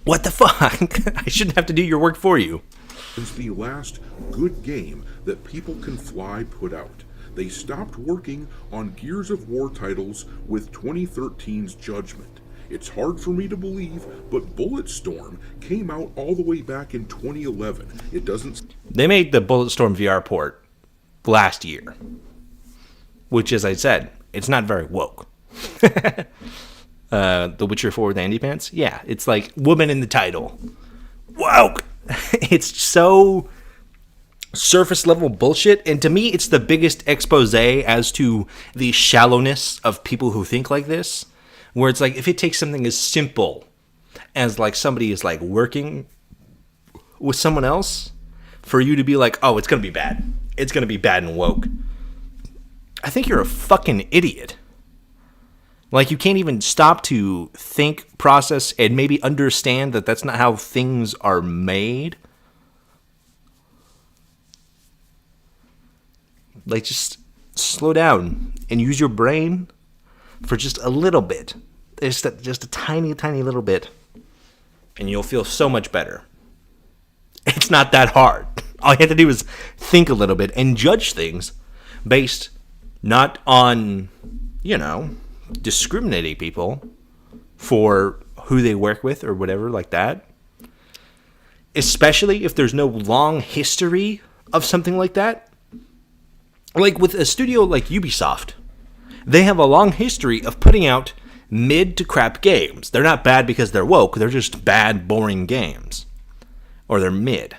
S1: What the fuck? I shouldn't have to do your work for you.
S6: Since the last good game that People Can Fly put out. They stopped working on Gears of War titles with 2013's Judgment. It's hard for me to believe, but Bulletstorm came out all the way back in 2011. It doesn't...
S1: They made the Bulletstorm VR port last year, which, as I said, it's not very woke. The Witcher 4 with Andy Pants? Yeah, it's like woman in the title. Woke! It's so surface level bullshit. And to me, it's the biggest expose as to the shallowness of people who think like this. Where it's like, if it takes something as simple as like somebody is like working with someone else for you to be like, oh, it's going to be bad. It's going to be bad and woke. I think you're a fucking idiot. Like, you can't even stop to think, process, and maybe understand that that's not how things are made. Like, just slow down and use your brain for just a little bit. Just a tiny, tiny little bit. And you'll feel so much better. It's not that hard. All you have to do is think a little bit and judge things based not on, discriminating people for who they work with or whatever like that. Especially if there's no long history of something like that. Like with a studio like Ubisoft, they have a long history of putting out mid to crap games. They're not bad because they're woke. They're just bad, boring games. Or they're mid.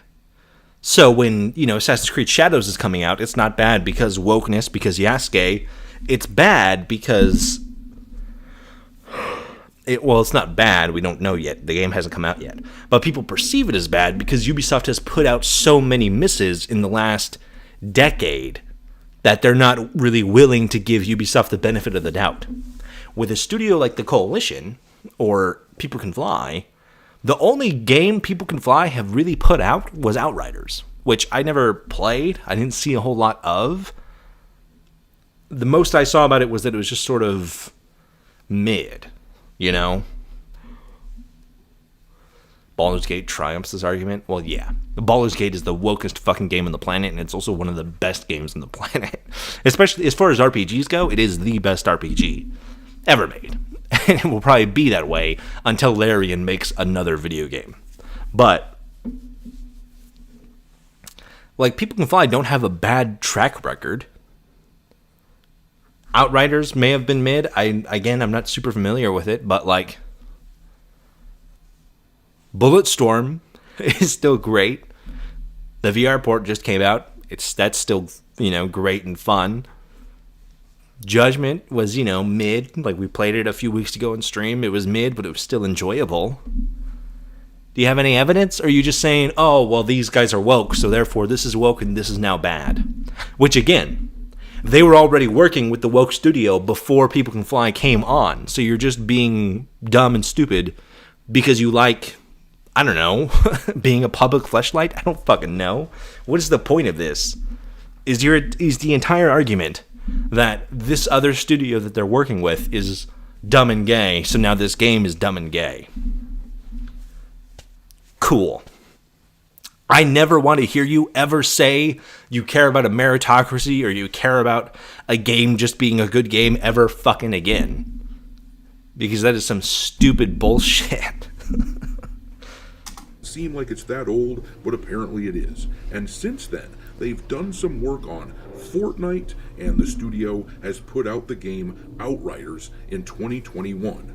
S1: So when, Assassin's Creed Shadows is coming out, it's not bad because wokeness, because Yasuke. It's bad because... it's not bad. We don't know yet. The game hasn't come out yet. But people perceive it as bad because Ubisoft has put out so many misses in the last decade that they're not really willing to give Ubisoft the benefit of the doubt. With a studio like the Coalition, or People Can Fly, the only game People Can Fly have really put out was Outriders, which I never played. I didn't see a whole lot of. The most I saw about it was that it was just sort of mid, Baldur's Gate triumphs this argument. Well, yeah. Baldur's Gate is the wokest fucking game on the planet, and it's also one of the best games on the planet. Especially as far as RPGs go, it is the best RPG ever made. And it will probably be that way until Larian makes another video game. But, like, People Can Fly don't have a bad track record. Outriders may have been mid. I'm not super familiar with it, but, like, Bulletstorm is still great. The VR port just came out. That's still, great and fun. Judgment was, mid. Like, we played it a few weeks ago on stream. It was mid, but it was still enjoyable. Do you have any evidence? Or are you just saying, oh, well, these guys are woke, so therefore this is woke and this is now bad? Which, again, they were already working with the woke studio before People Can Fly came on. So you're just being dumb and stupid because you like, I don't know, being a public fleshlight? I don't fucking know. What is the point of this? Is the entire argument that this other studio that they're working with is dumb and gay, so now this game is dumb and gay? Cool. I never want to hear you ever say you care about a meritocracy or you care about a game just being a good game ever fucking again. Because that is some stupid bullshit.
S6: Seem like it's that old, but apparently it is. And since then, they've done some work on Fortnite, and the studio has put out the game Outriders in 2021.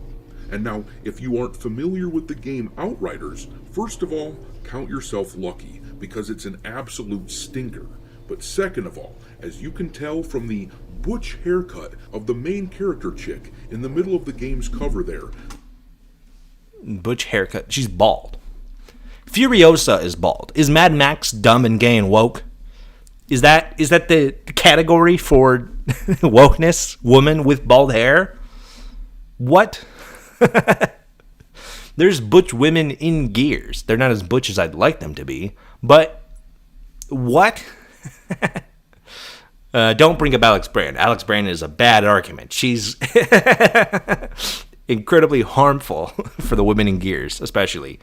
S6: And now, if you aren't familiar with the game Outriders, first of all, count yourself lucky, because it's an absolute stinker. But second of all, as you can tell from the butch haircut of the main character chick in the middle of the game's cover there.
S1: Butch haircut? She's bald. Furiosa is bald. Is Mad Max dumb and gay and woke? Is that the category for wokeness? Woman with bald hair? What? There's butch women in Gears. They're not as butch as I'd like them to be. But what? Don't bring up Alex Brand. Alex Brand is a bad argument. She's incredibly harmful for the women in Gears, especially.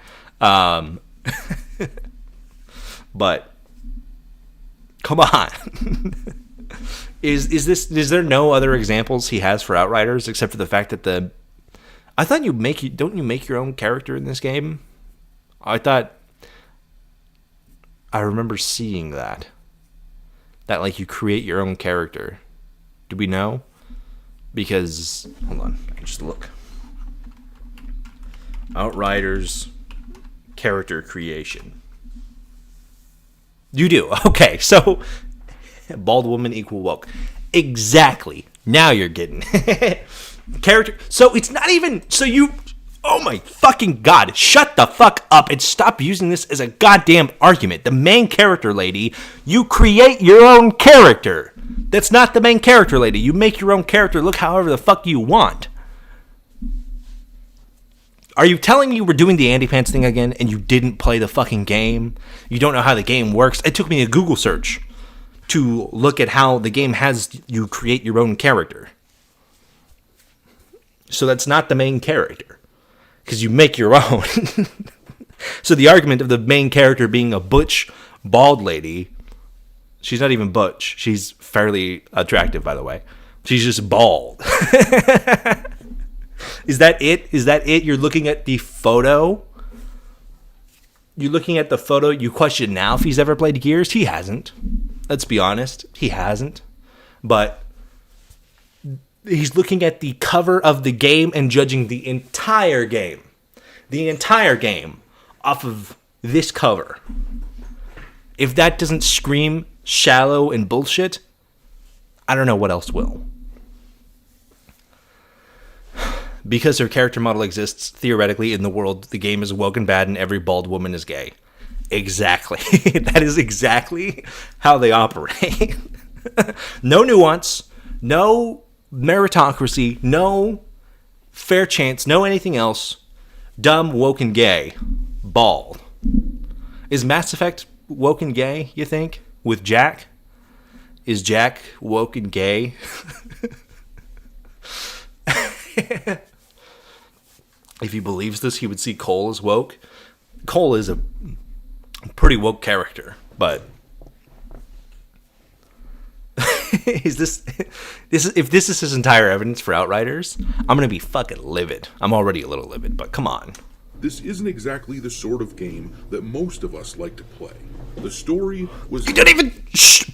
S1: But come on. Is there no other examples he has for Outriders except for the fact that I thought don't you make your own character in this game? I remember seeing that like you create your own character. Do we know? Because hold on, I can just look. Outriders character creation. You do. Okay, so bald woman equal woke. Exactly. Now you're getting character. So it's not even. So you. Oh my fucking god! Shut the fuck up and stop using this as a goddamn argument. The main character lady. You create your own character. That's not the main character lady. You make your own character look however the fuck you want. Are you telling me you were doing the Andy Pants thing again and you didn't play the fucking game? You don't know how the game works? It took me a Google search to look at how the game has you create your own character. So that's not the main character. Because you make your own. So the argument of the main character being a butch, bald lady... She's not even butch. She's fairly attractive, by the way. She's just bald. Is that it? Is that it? You're looking at the photo? You're looking at the photo. You question now if he's ever played Gears? He hasn't. Let's be honest. He hasn't. But he's looking at the cover of the game and judging the entire game. The entire game off of this cover. If that doesn't scream shallow and bullshit, I don't know what else will. Because her character model exists theoretically in the world, the game is woke and bad and every bald woman is gay. Exactly. That is exactly how they operate. No nuance, no meritocracy, no fair chance, no anything else. Dumb, woke, and gay. Bald. Is Mass Effect woke and gay, you think? With Jack? Is Jack woke and gay? If he believes this, he would see Cole as woke. Cole is a pretty woke character, but if this is his entire evidence for Outriders, I'm gonna be fucking livid. I'm already a little livid, but come on.
S6: This isn't exactly the sort of game that most of us like to play. The story was...
S1: You don't even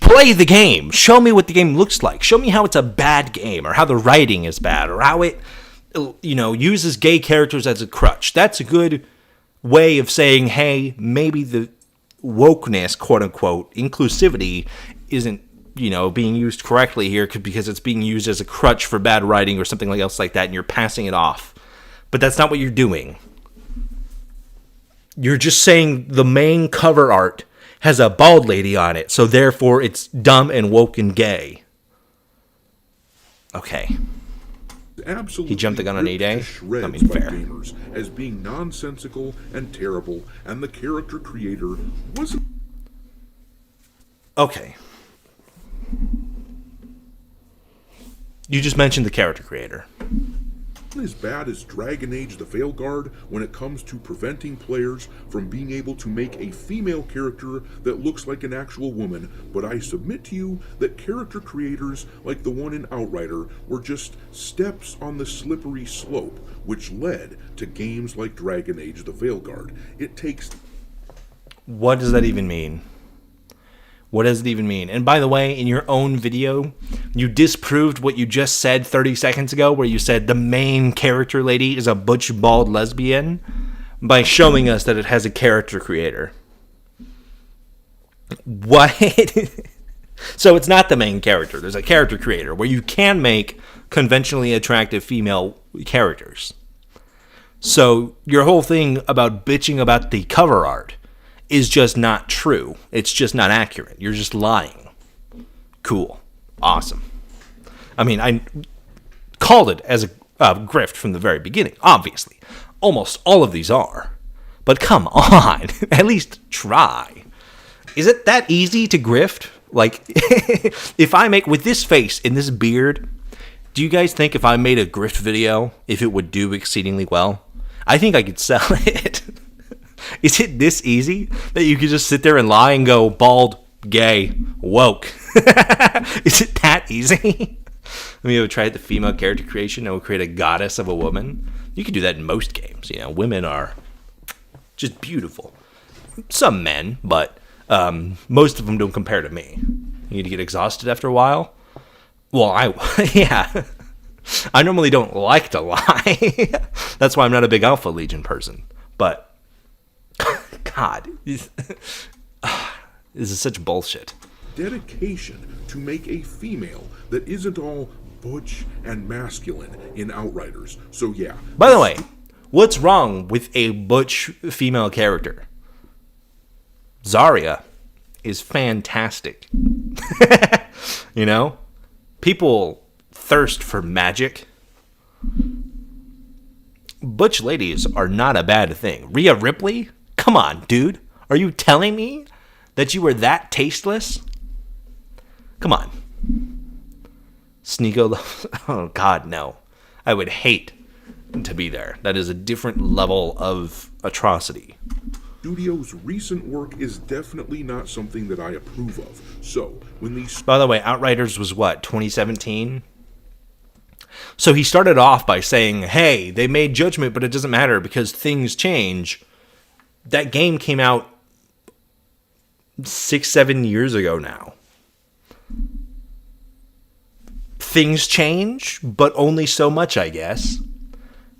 S1: play the game. Show me what the game looks like. Show me how it's a bad game, or how the writing is bad, or how it, uses gay characters as a crutch. That's a good way of saying, hey, maybe the wokeness, quote-unquote, inclusivity, isn't, being used correctly here because it's being used as a crutch for bad writing or something else like that, and you're passing it off. But that's not what you're doing. You're just saying the main cover art has a bald lady on it, so therefore it's dumb and woke and gay. Okay.
S6: Absolutely
S1: he jumped the gun on E-Day? I mean, fair.
S6: Gamers as being nonsensical and terrible, and the character creator wasn't...
S1: Okay. You just mentioned the character creator.
S6: As bad as Dragon Age the Veilguard when it comes to preventing players from being able to make a female character that looks like an actual woman, but I submit to you that character creators like the one in Outrider were just steps on the slippery slope which led to games like Dragon Age the Veilguard. It takes...
S1: What does that even mean? What does it even mean? And by the way, in your own video, you disproved what you just said 30 seconds ago, where you said the main character lady is a butch, bald lesbian, by showing us that it has a character creator. What? So it's not the main character. There's a character creator where you can make conventionally attractive female characters. So your whole thing about bitching about the cover art is just not true. It's just not accurate. You're just lying. Cool. Awesome. I mean, I called it as a grift from the very beginning, obviously. Almost all of these are. But come on. At least try. Is it that easy to grift? Like, if I make, with this face and this beard, do you guys think if I made a grift video, if it would do exceedingly well? I think I could sell it. Is it this easy that you could just sit there and lie and go bald, gay, woke? Is it that easy? I mean, I would try the female character creation. I would create a goddess of a woman. You could do that in most games. Women are just beautiful. Some men, but most of them don't compare to me. You need to get exhausted after a while. Well, yeah. I normally don't like to lie. That's why I'm not a big Alpha Legion person. But God, This is such bullshit.
S6: Dedication to make a female that isn't all butch and masculine in Outriders. So yeah.
S1: By the way, what's wrong with a butch female character? Zarya is fantastic. You know? People thirst for magic. Butch ladies are not a bad thing. Rhea Ripley? Come on, dude. Are you telling me that you were that tasteless? Come on. Sneeko. Oh, God, no. I would hate to be there. That is a different level of atrocity.
S6: Studio's recent work is definitely not something that I approve of. So, when these...
S1: By the way, Outriders was what, 2017? So he started off by saying, hey, they made Judgment, but it doesn't matter because things change. That game came out 6-7 years ago now. Things change, but only so much, I guess.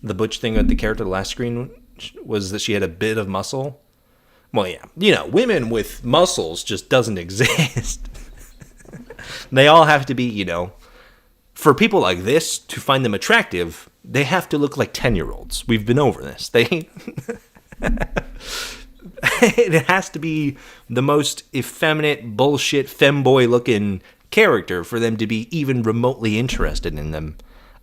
S1: The butch thing with the character, the last screen, was that she had a bit of muscle. Well, yeah. You know, women with muscles just doesn't exist. They all have to be, you know... For people like this to find them attractive, they have to look like 10-year-olds. We've been over this. It has to be the most effeminate, bullshit, femboy-looking character for them to be even remotely interested in them.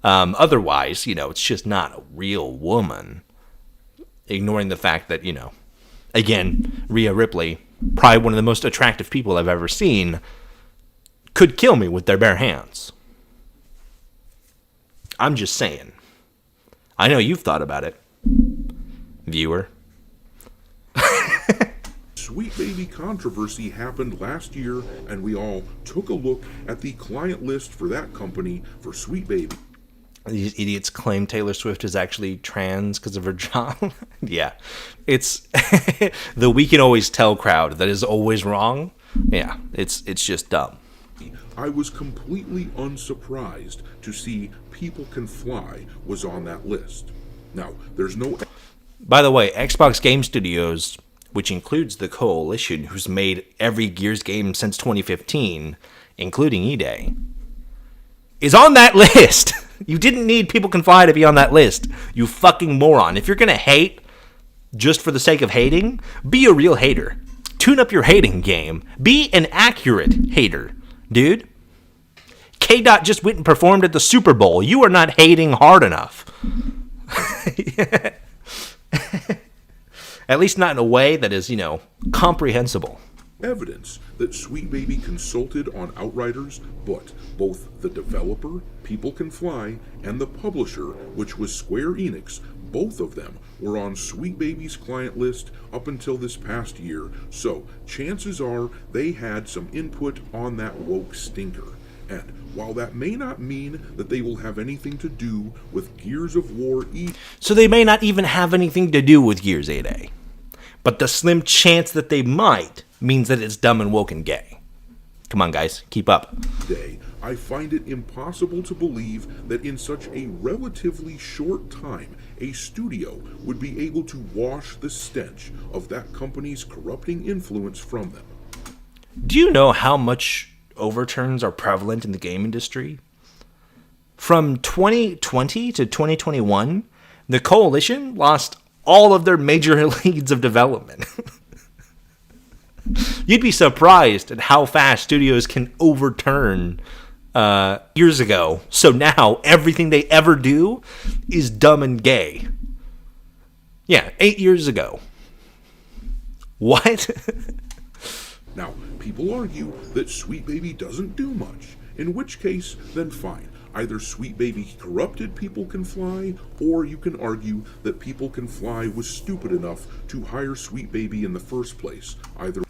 S1: Otherwise, you know, it's just not a real woman. Ignoring the fact that, you know, again, Rhea Ripley, probably one of the most attractive people I've ever seen, could kill me with their bare hands. I'm just saying. I know you've thought about it, viewer.
S6: Sweet Baby controversy happened last year, and we all took a look at the client list for that company for Sweet Baby.
S1: These idiots claim Taylor Swift is actually trans because of her job. Yeah. It's the we can always tell crowd that is always wrong. Yeah, it's just dumb.
S6: I was completely unsurprised to see People Can Fly was on that list. Now, there's no...
S1: By the way, Xbox Game Studios, which includes the Coalition, who's made every Gears game since 2015, including E-Day, is on that list. You didn't need People Can Fly to be on that list, you fucking moron. If you're gonna hate just for the sake of hating, be a real hater. Tune up your hating game. Be an accurate hater. Dude, K-Dot just went and performed at the Super Bowl. You are not hating hard enough. At least not in a way that is, you know, comprehensible.
S6: Evidence that Sweet Baby consulted on Outriders, but both the developer, People Can Fly, and the publisher, which was Square Enix, both of them were on Sweet Baby's client list up until this past year, so chances are they had some input on that woke stinker. And while that may not mean that they will have anything to do with Gears of War
S1: So they may not even have anything to do with Gears 8A. But the slim chance that they might means that it's dumb and woke and gay. Come on, guys, keep up.
S6: Day, I find it impossible to believe that in such a relatively short time, a studio would be able to wash the stench of that company's corrupting influence from them.
S1: Do you know how much overturns are prevalent in the game industry? From 2020 to 2021, the Coalition lost all of their major leads of development. You'd be surprised at how fast studios can overturn years ago. So now everything they ever do is dumb and gay. Yeah, 8 years ago. What?
S6: Now, people argue that Sweet Baby doesn't do much, in which case, then fine. Either Sweet Baby corrupted People Can Fly, or you can argue that People Can Fly was stupid enough to hire Sweet Baby in the first place. Either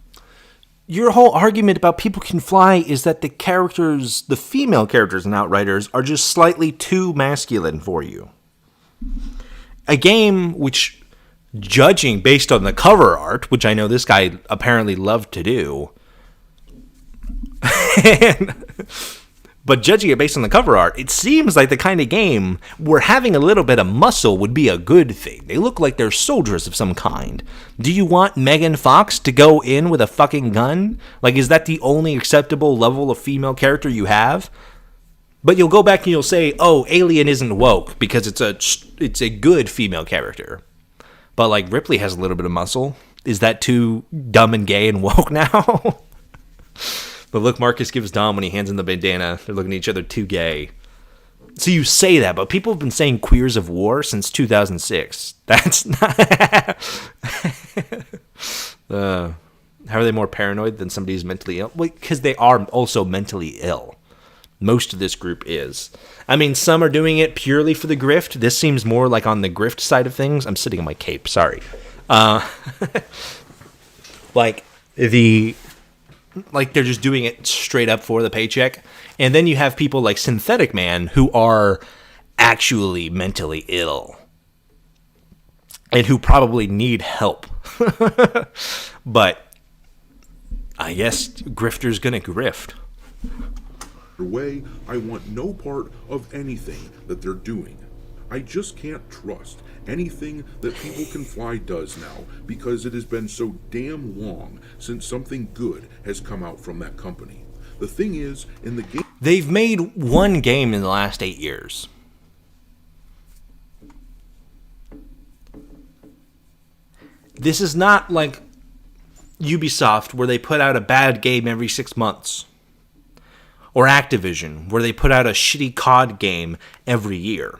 S1: your whole argument about People Can Fly is that the characters, the female characters in Outriders, are just slightly too masculine for you. A game which, judging based on the cover art, which I know this guy apparently loved to do, But judging it based on the cover art, it seems like the kind of game where having a little bit of muscle would be a good thing. They look like they're soldiers of some kind. Do you want Megan Fox to go in with a fucking gun? Like, is that the only acceptable level of female character you have? But you'll go back and you'll say, oh, Alien isn't woke because it's a good female character. But, like, Ripley has a little bit of muscle. Is that too dumb and gay and woke now? The look Marcus gives Dom when he hands him the bandana, they're looking at each other too gay. So you say that, but people have been saying queers of war since 2006. That's not... How are they more paranoid than somebody who's mentally ill? Well, because they are also mentally ill. Most of this group is. I mean, some are doing it purely for the grift. This seems more like on the grift side of things. I'm sitting on my cape, sorry. Like they're just doing it straight up for the paycheck. And then you have people like Synthetic Man who are actually mentally ill and who probably need help. But I guess grifter's gonna grift.
S6: Way, I want no part of anything that they're doing. I just can't trust anything that People Can Fly does now because it has been so damn long since something good has come out from that company. The thing is, in the game...
S1: They've made one game in the last 8 years. This is not like Ubisoft where they put out a bad game every 6 months. Or Activision where they put out a shitty COD game every year.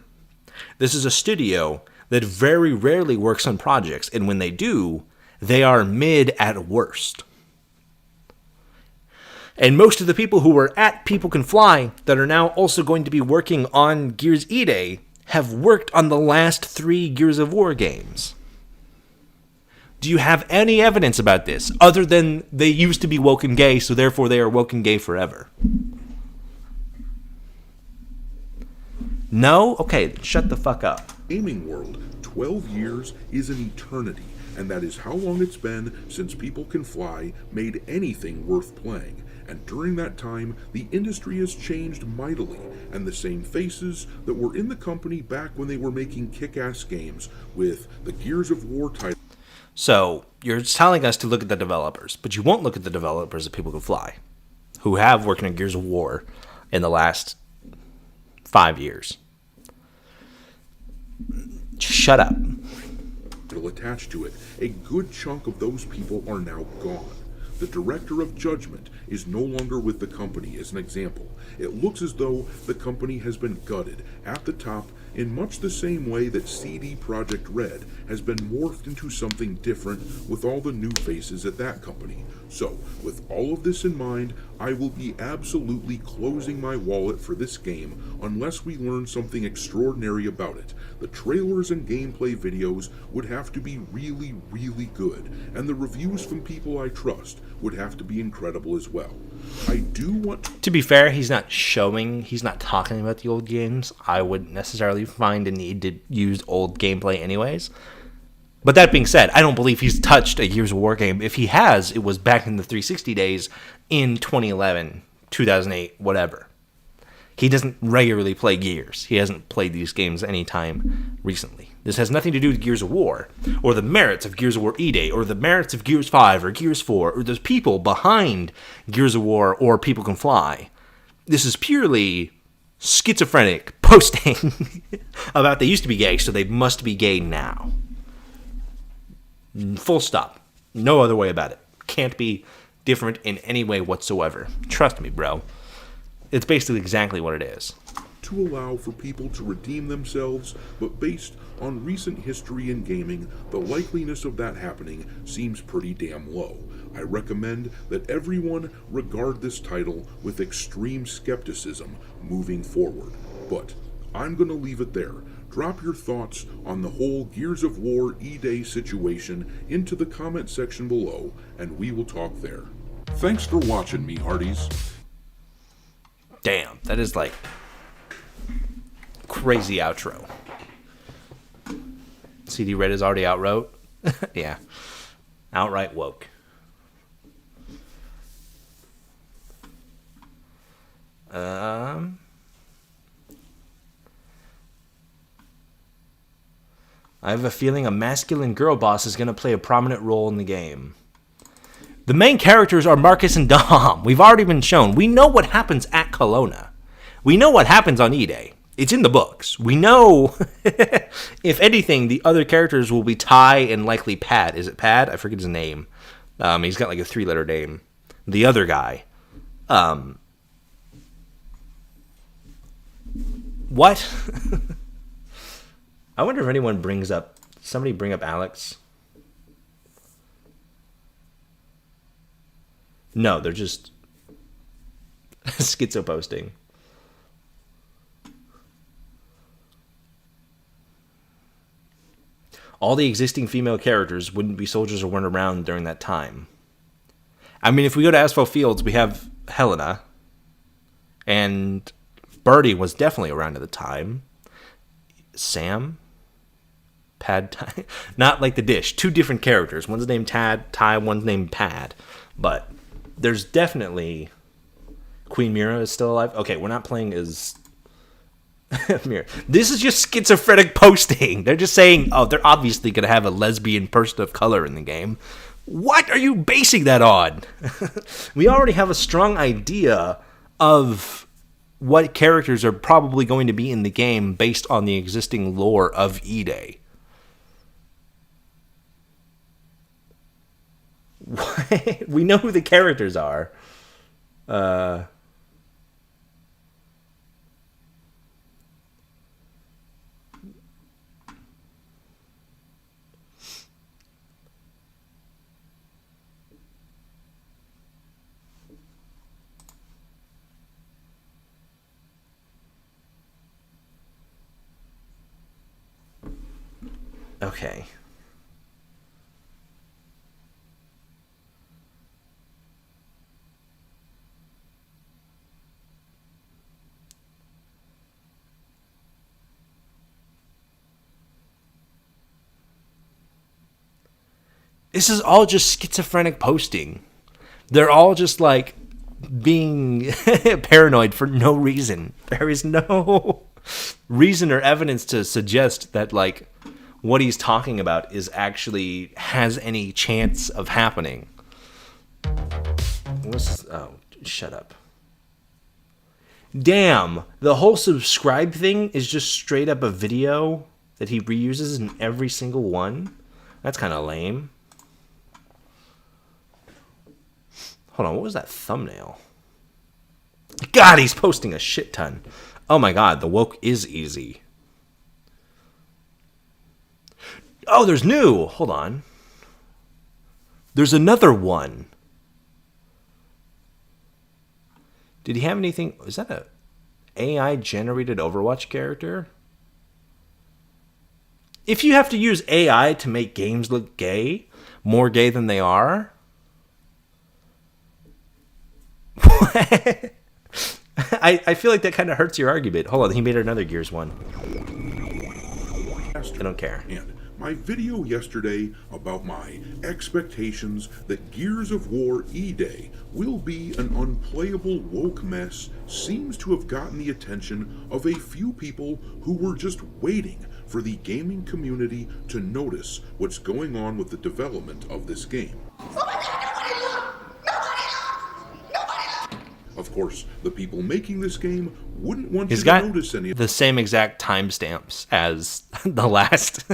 S1: This is a studio that very rarely works on projects, and when they do, they are mid at worst. And most of the people who were at People Can Fly that are now also going to be working on Gears E-Day have worked on the last 3 Gears of War games. Do you have any evidence about this, other than they used to be woke and gay, so therefore they are woke and gay forever? No? Okay, shut the fuck up.
S6: Gaming world, 12 years is an eternity, and that is how long it's been since People Can Fly made anything worth playing. And during that time, the industry has changed mightily, and the same faces that were in the company back when they were making kick-ass games with the Gears of War title.
S1: So, you're telling us to look at the developers, but you won't look at the developers of People Can Fly, who have worked on Gears of War in the last 5 years. Shut up.
S6: Attached to it, a good chunk of those people are now gone. The director of Judgment is no longer with the company, as an example. It looks as though the company has been gutted at the top in much the same way that CD Projekt Red has been morphed into something different with all the new faces at that company. So, with all of this in mind, I will be absolutely closing my wallet for this game unless we learn something extraordinary about it. The trailers and gameplay videos would have to be really, really good, and the reviews from people I trust would have to be incredible as well. I do want...
S1: To be fair, he's not talking about the old games. I wouldn't necessarily find a need to use old gameplay anyways. But that being said, I don't believe he's touched a Gears of War game. If he has, it was back in the 360 days in 2011, 2008, whatever. He doesn't regularly play Gears. He hasn't played these games anytime recently. This has nothing to do with Gears of War, or the merits of Gears of War E-Day, or the merits of Gears 5, or Gears 4, or the people behind Gears of War, or People Can Fly. This is purely schizophrenic posting about they used to be gay, so they must be gay now. Full stop. No other way about it. Can't be different in any way whatsoever. Trust me, bro. It's basically exactly what it is.
S6: To allow for people to redeem themselves, but based on recent history in gaming, the likeliness of that happening seems pretty damn low. I recommend that everyone regard this title with extreme skepticism moving forward. But I'm going to leave it there. Drop your thoughts on the whole Gears of War E-Day situation into the comment section below, and we will talk there. Thanks for watching me, Hearties.
S1: Damn, that is like crazy outro. CD Red is already outwrote. Yeah. Outright woke. I have a feeling a masculine girl boss is going to play a prominent role in the game. The main characters are Marcus and Dom. We've already been shown. We know what happens at Kelowna. We know what happens on E-Day. It's in the books. We know, if anything, the other characters will be Ty and likely Pad. Is it Pad? I forget his name. He's got like a 3-letter name. The other guy. What? I wonder if anyone brings up... Somebody bring up Alex? No, they're just... schizo posting. All the existing female characters wouldn't be soldiers or weren't around during that time. I mean, if we go to Asphalt Fields, we have Helena. And Birdie was definitely around at the time. Sam? Pad Ty? Not like the dish. 2 different characters. One's named Ty, one's named Pad. But there's definitely... Queen Mira is still alive. Okay, we're not playing as... Mira. This is just schizophrenic posting. They're just saying, oh, they're obviously going to have a lesbian person of color in the game. What are you basing that on? We already have a strong idea of what characters are probably going to be in the game based on the existing lore of E-Day. We know who the characters are. Okay. This is all just schizophrenic posting. They're all just like being paranoid for no reason. There is no reason or evidence to suggest that like what he's talking about is actually has any chance of happening. Oh, shut up. Damn, the whole subscribe thing is just straight up a video that he reuses in every single one. That's kind of lame. Hold on, what was that thumbnail? God, he's posting a shit ton. Oh my god, the woke is easy. Oh, there's new. Hold on. There's another one. Did he have anything? Is that a AI generated Overwatch character? If you have to use AI to make games look gay, more gay than they are, I feel like that kind of hurts your argument. Hold on, he made another Gears one. I don't care.
S6: And my video yesterday about my expectations that Gears of War E-Day will be an unplayable woke mess seems to have gotten the attention of a few people who were just waiting for the gaming community to notice what's going on with the development of this game. Of course, the people making this game wouldn't want you to notice any of
S1: the same exact timestamps as the last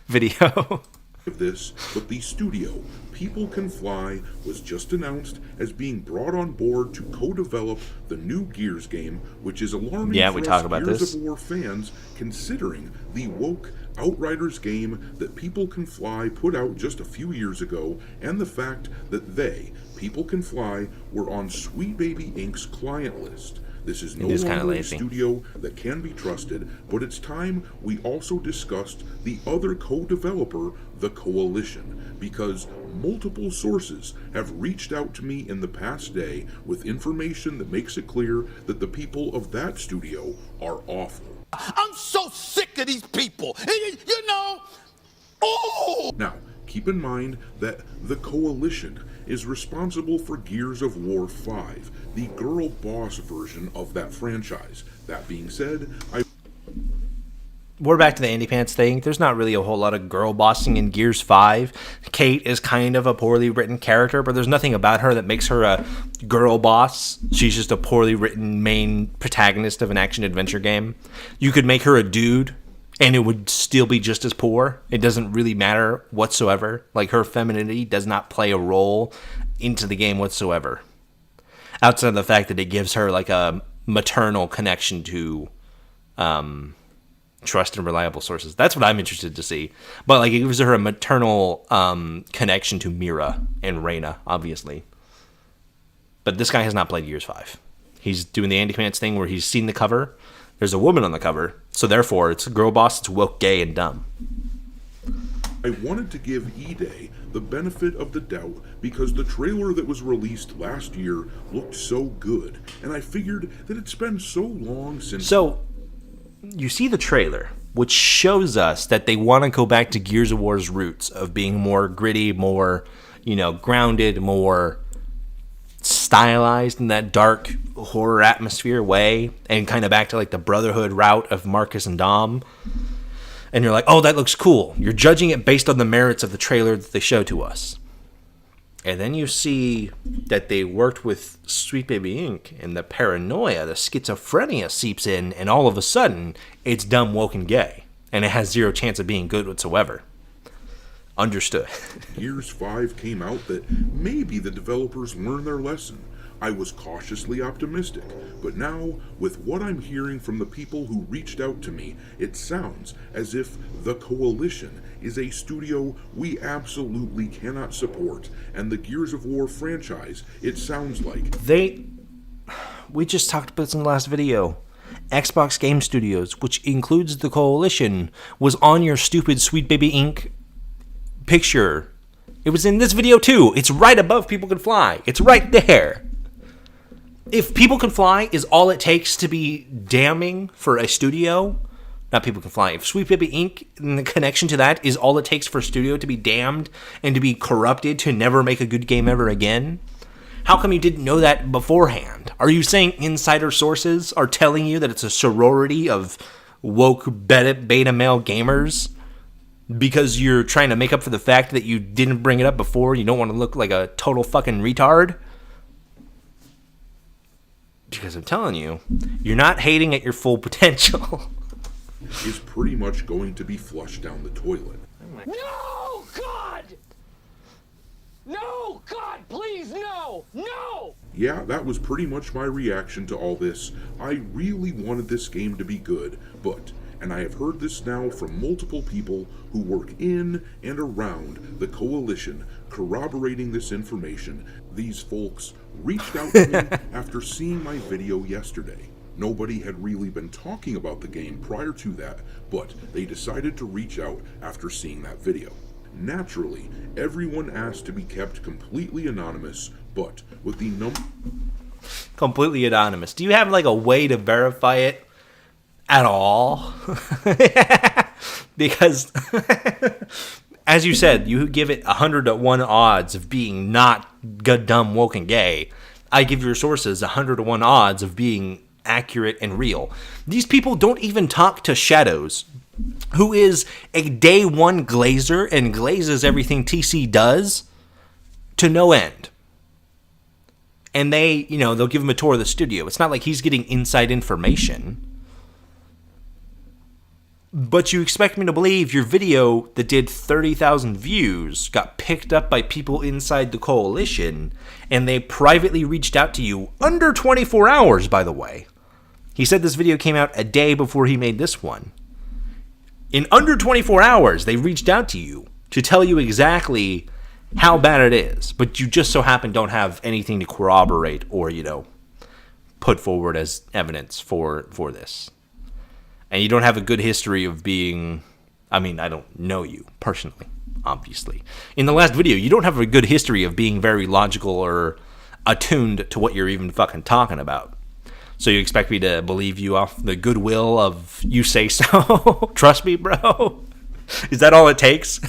S1: video
S6: of this, but the studio, People Can Fly, was just announced as being brought on board to co-develop the new Gears game, which is alarming
S1: we
S6: for
S1: talk
S6: us
S1: about
S6: Gears
S1: this.
S6: of War fans, considering the woke Outriders game that People Can Fly put out just a few years ago, and the fact that People Can Fly, were on Sweet Baby Inc.'s client list. This is no longer a studio that can be trusted, but it's time we also discussed the other co-developer, The Coalition, because multiple sources have reached out to me in the past day with information that makes it clear that the people of that studio are awful.
S3: I'm so sick of these people. You know? Oh!
S6: Now, keep in mind that The Coalition is responsible for Gears of War 5, the girl boss version of that franchise. That being said,
S1: We're back to the Andy Pants thing. There's not really a whole lot of girl bossing in Gears 5. Kate is kind of a poorly written character, but there's nothing about her that makes her a girl boss. She's just a poorly written main protagonist of an action-adventure game. You could make her a dude, and it would still be just as poor. It doesn't really matter whatsoever. Like, her femininity does not play a role into the game whatsoever. Outside of the fact that it gives her, like, a maternal connection to trust and reliable sources. That's what I'm interested to see. But like, it gives her a maternal connection to Mira and Reyna, obviously. But this guy has not played Gears 5. He's doing the Andy Pants thing where he's seen the cover. There's a woman on the cover, so therefore it's a girl boss. It's woke, gay, and dumb.
S6: I wanted to give E-Day the benefit of the doubt because the trailer that was released last year looked so good, and I figured that it's been so long since...
S1: So, you see the trailer, which shows us that they want to go back to Gears of War's roots of being more gritty, more, grounded, more stylized in that dark horror atmosphere way, and kind of back to like the Brotherhood route of Marcus and Dom. And you're like, oh, that looks cool. You're judging it based on the merits of the trailer that they show to us. And then you see that they worked with Sweet Baby Inc. and the paranoia, the schizophrenia seeps in, and all of a sudden, it's dumb, woke, and gay. And it has zero chance of being good whatsoever. Understood.
S6: Gears 5 came out that maybe the developers learned their lesson. I was cautiously optimistic, but now, with what I'm hearing from the people who reached out to me, it sounds as if the Coalition is a studio we absolutely cannot support, and the Gears of War franchise, it sounds like...
S1: We just talked about this in the last video. Xbox Game Studios, which includes the Coalition, was on your stupid Sweet Baby Inc. picture. It was in this video too. It's right above People Can Fly. It's right there. If People Can Fly is all it takes to be damning for a studio, not People Can Fly, if Sweet Baby Inc. and the connection to that is all it takes for a studio to be damned and to be corrupted to never make a good game ever again, how come you didn't know that beforehand? Are you saying insider sources are telling you that it's a sorority of woke beta male gamers because you're trying to make up for the fact that you didn't bring it up before? You don't want to look like a total fucking retard? Because I'm telling you, you're not hating at your full potential.
S6: is pretty much going to be flushed down the toilet.
S10: No, God! No, God, please, no! No!
S6: Yeah, that was pretty much my reaction to all this. I really wanted this game to be good, but, and I have heard this now from multiple people who work in and around the Coalition, corroborating this information, these folks reached out to me after seeing my video yesterday. Nobody had really been talking about the game prior to that, but they decided to reach out after seeing that video. Naturally, everyone asked to be kept completely anonymous, but with the
S1: Completely anonymous. Do you have like a way to verify it at all? Because, as you said, you give it 100 to 1 odds of being not good, dumb, woke, and gay. I give your sources 100 to 1 odds of being accurate and real. These people don't even talk to Shadows, who is a day one glazer and glazes everything TC does to no end. And they, they'll give him a tour of the studio. It's not like he's getting inside information. But you expect me to believe your video that did 30,000 views got picked up by people inside the Coalition, and they privately reached out to you under 24 hours, by the way. He said this video came out a day before he made this one. In under 24 hours, they reached out to you to tell you exactly how bad it is, but you just so happen don't have anything to corroborate or, put forward as evidence for this. And you don't have a good history of being, I don't know you personally, obviously. In the last video, you don't have a good history of being very logical or attuned to what you're even fucking talking about. So you expect me to believe you off the goodwill of you say so? Trust me, bro? Is that all it takes?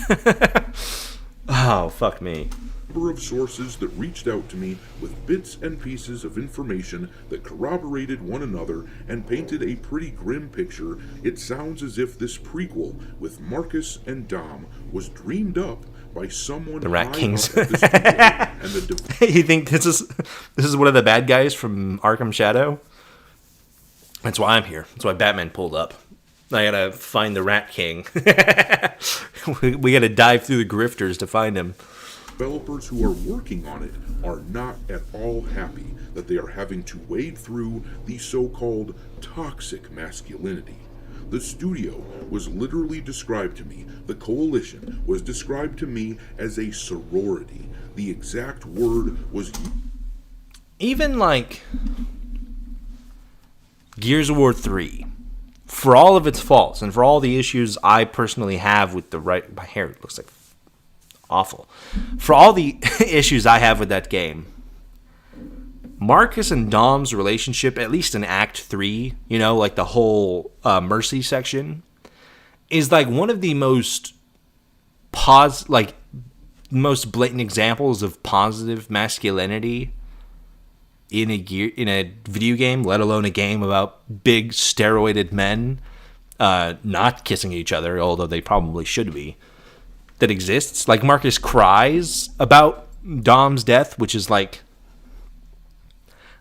S1: Oh, fuck me.
S6: number of sources that reached out to me with bits and pieces of information that corroborated one another and painted a pretty grim picture, it sounds as if this prequel with Marcus and Dom was dreamed up by someone
S1: The Rat
S6: high
S1: Kings.
S6: up at the studio, and
S1: You think this is one of the bad guys from Arkham Shadow? That's why I'm here. That's why Batman pulled up. I gotta find the Rat King. we gotta dive through the grifters to find him.
S6: developers who are working on it are not at all happy that they are having to wade through the so-called toxic masculinity. The studio was literally described to me, the coalition was described to me as a sorority. The exact word was...
S1: Even like Gears of War 3, for all of its faults and for all the issues I personally have with my hair looks like awful. For all the issues I have with that game, Marcus and Dom's relationship, at least in Act 3, like the whole Mercy section, is like one of the most most blatant examples of positive masculinity in a video game, let alone a game about big steroided men not kissing each other, although they probably should be, that exists. Like, Marcus cries about Dom's death, which is like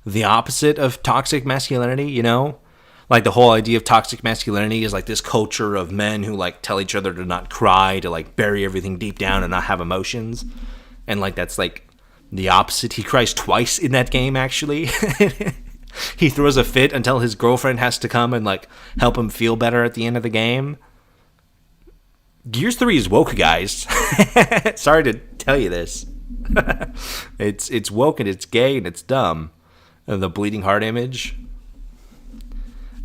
S1: the opposite of toxic masculinity, Like, the whole idea of toxic masculinity is like this culture of men who like tell each other to not cry, to like bury everything deep down and not have emotions. And like that's like the opposite. He cries twice in that game, actually. He throws a fit until his girlfriend has to come and like help him feel better at the end of the game. Gears 3 is woke, guys. Sorry to tell you this. It's woke and it's gay and it's dumb. The bleeding heart image.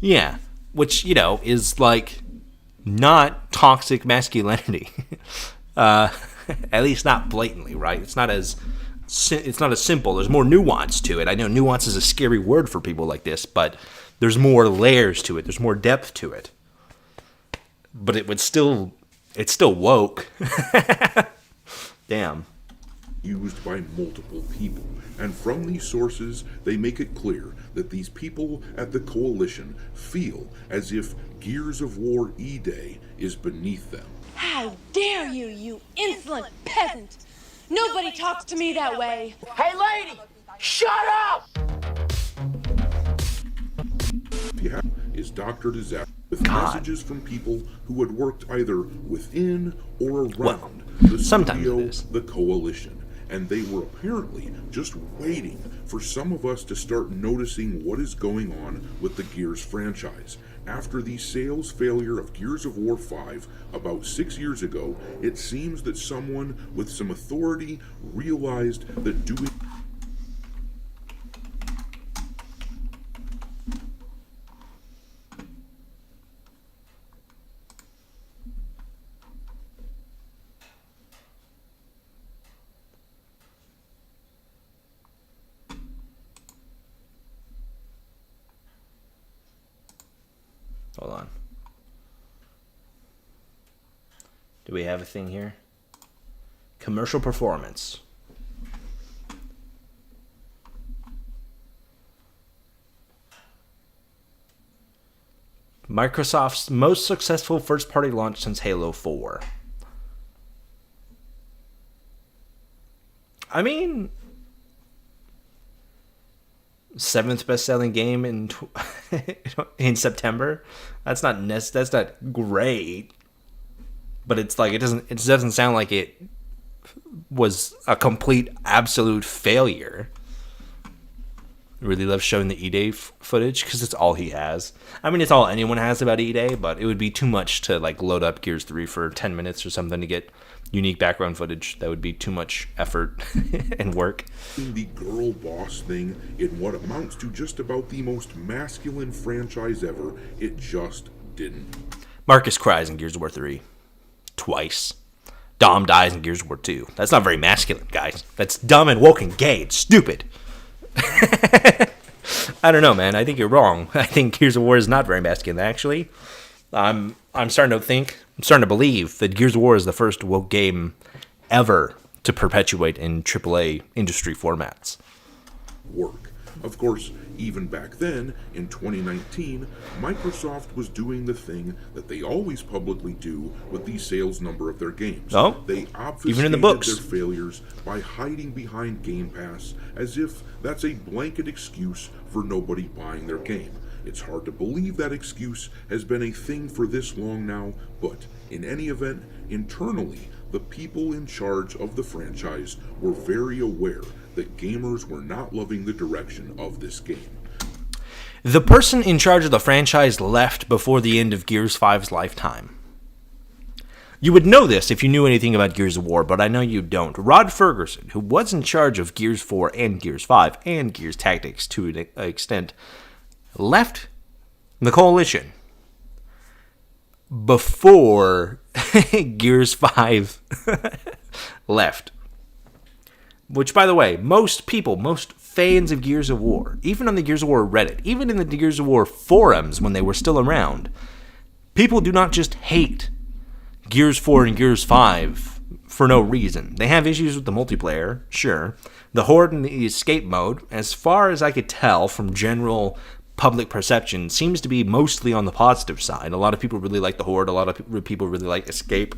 S1: Yeah, which, is like not toxic masculinity. At least not blatantly, right? It's not as simple. There's more nuance to it. I know nuance is a scary word for people like this, but there's more layers to it. There's more depth to it. But it's still woke. Damn.
S6: Used by multiple people, and from these sources they make it clear that these people at the coalition feel as if Gears of War E-Day is beneath them.
S12: How dare you, you insolent peasant! Nobody talks to me that way!
S4: Hey, lady! Shut up!
S6: Is Dr. Disaster with messages from people who had worked either within or around the studio, the coalition. And they were apparently just waiting for some of us to start noticing what is going on with the Gears franchise. After the sales failure of Gears of War 5 about 6 years ago, it seems that someone with some authority realized that doing...
S1: Hold on. Do we have a thing here? Commercial performance. Microsoft's most successful first-party launch since Halo 4. I mean, 7th best-selling game in September. That's not great, but it's like it doesn't sound like it was a complete absolute failure. I really love showing the E-Day footage because it's all he has. I mean, it's all anyone has about E-Day, but it would be too much to like load up Gears 3 for 10 minutes or something to get unique background footage. That would be too much effort and work.
S6: The girl boss thing in what amounts to just about the most masculine franchise ever, it just didn't.
S1: Marcus cries in Gears of War 3 twice. Dom dies in Gears of War 2. That's not very masculine, guys. That's dumb and woke and gay. It's stupid. I don't know, man. I think you're wrong. I think Gears of War is not very masculine, actually. I'm starting to believe that Gears of War is the first woke game ever to perpetuate in AAA industry formats.
S6: Work. Of course, even back then, in 2019, Microsoft was doing the thing that they always publicly do with the sales number of their games.
S1: Oh,
S6: they obfuscated
S1: even in the books.
S6: their failures by hiding behind Game Pass as if that's a blanket excuse for nobody buying their game. It's hard to believe that excuse has been a thing for this long now, but in any event, internally, the people in charge of the franchise were very aware that gamers were not loving the direction of this game.
S1: The person in charge of the franchise left before the end of Gears 5's lifetime. You would know this if you knew anything about Gears of War, but I know you don't. Rod Ferguson, who was in charge of Gears 4 and Gears 5 and Gears Tactics to an extent, left the Coalition before Gears 5 left. Which, by the way, most people, most fans of Gears of War, even on the Gears of War Reddit, even in the Gears of War forums when they were still around, people do not just hate Gears 4 and Gears 5 for no reason. They have issues with the multiplayer, sure. The Horde and the escape mode, as far as I could tell from general public perception, seems to be mostly on the positive side. A lot of people really like the Horde, a lot of people really like escape.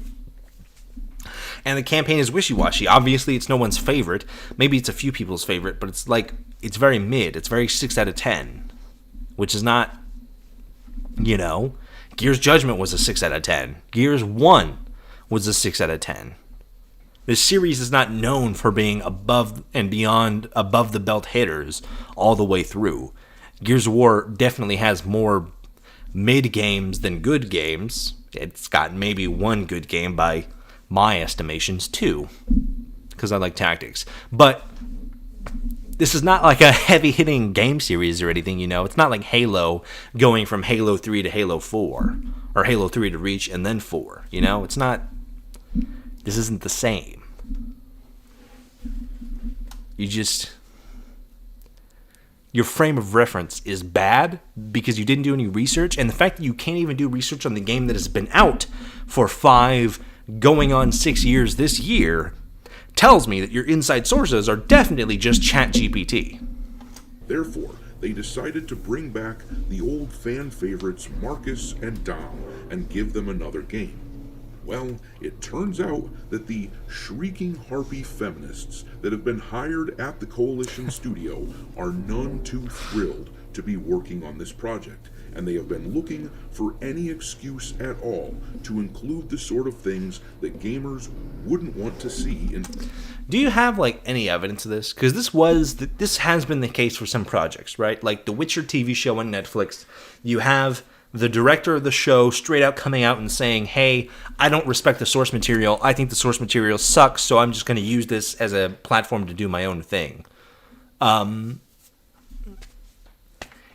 S1: And the campaign is wishy-washy. Obviously, it's no one's favorite. Maybe it's a few people's favorite, but it's very mid. It's very 6 out of 10, which is not, Gears Judgment was a 6 out of 10. Gears 1 was a 6 out of 10. This series is not known for being above and beyond above the belt hitters all the way through. Gears of War definitely has more mid games than good games. It's got maybe one good game by my estimations, 2, because I like tactics. But this is not like a heavy-hitting game series or anything, It's not like Halo going from Halo 3 to Halo 4, or Halo 3 to Reach and then 4, It's not... This isn't the same. Your frame of reference is bad because you didn't do any research, and the fact that you can't even do research on the game that has been out for 5 going on 6 years this year tells me that your inside sources are definitely just ChatGPT.
S6: Therefore, they decided to bring back the old fan favorites Marcus and Dom and give them another game. Well, it turns out that the shrieking harpy feminists that have been hired at the Coalition studio are none too thrilled to be working on this project, and they have been looking for any excuse at all to include the sort of things that gamers wouldn't want to see in...
S1: Do you have any evidence of this? Because this has been the case for some projects, right? Like the Witcher TV show on Netflix. You have the director of the show straight out coming out and saying, hey, I don't respect the source material. I think the source material sucks, so I'm just going to use this as a platform to do my own thing.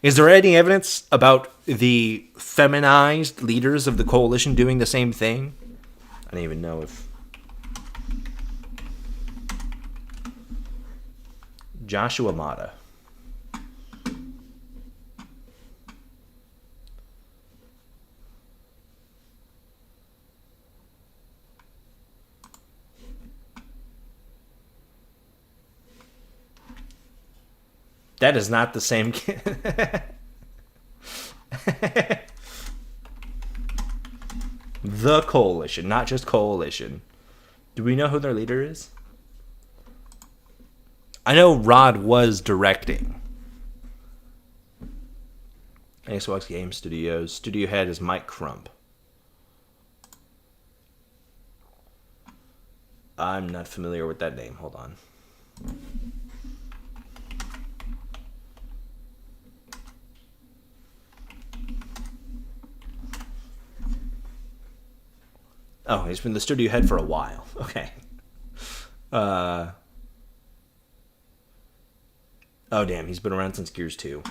S1: Is there any evidence about the feminized leaders of the Coalition doing the same thing? I don't even know if... Joshua Mata. That is not the same. The Coalition, not just Coalition. Do we know who their leader is? I know Rod was directing. Xbox Game Studios. Studio head is Mike Crump. I'm not familiar with that name. Hold on. Oh, he's been the studio head for a while. Okay. Oh, damn. He's been around since Gears 2.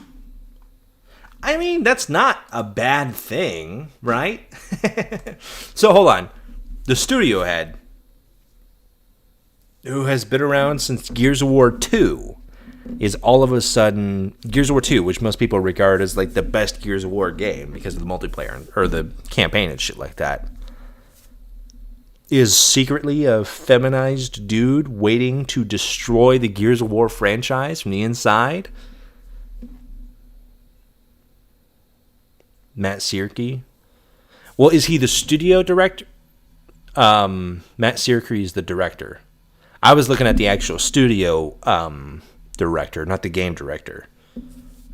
S1: I mean, that's not a bad thing, right? So, hold on. The studio head, who has been around since Gears of War 2, is all of a sudden... Gears of War 2, which most people regard as the best Gears of War game because of the multiplayer, or the campaign and shit like that, is secretly a feminized dude waiting to destroy the Gears of War franchise from the inside. Matt Searcy. Well, is he the studio director? Matt Searcy is the director. I was looking at the actual studio director, not the game director.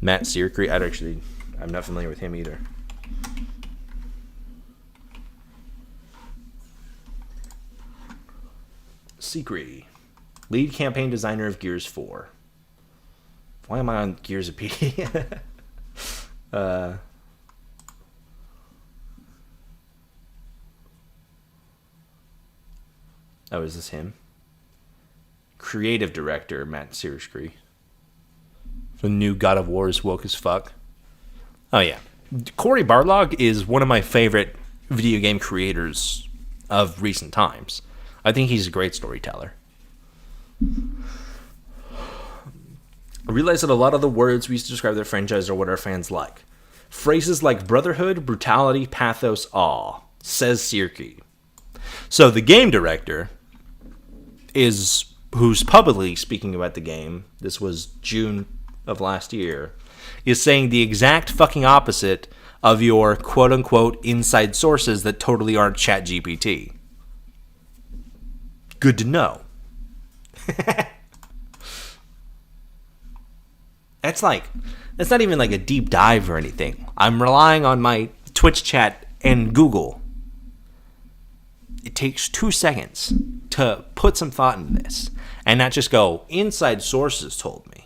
S1: Matt Searcy. I'm not familiar with him either. Searcy, lead campaign designer of Gears 4. Why am I on Gearsopedia? Oh, is this him? Creative director, Matt Searcy. The new God of War is woke as fuck. Oh, yeah. Cory Barlog is one of my favorite video game creators of recent times. I think he's a great storyteller. I realize that a lot of the words we use to describe the franchise are what our fans like. Phrases like brotherhood, brutality, pathos, awe, says Searcy. So the game director who's publicly speaking about the game, this was June of last year, is saying the exact fucking opposite of your quote-unquote inside sources that totally aren't ChatGPT. Good to know. That's not even like a deep dive or anything. I'm relying on my Twitch chat and Google. It takes 2 seconds to put some thought into this and not just go, inside sources told me.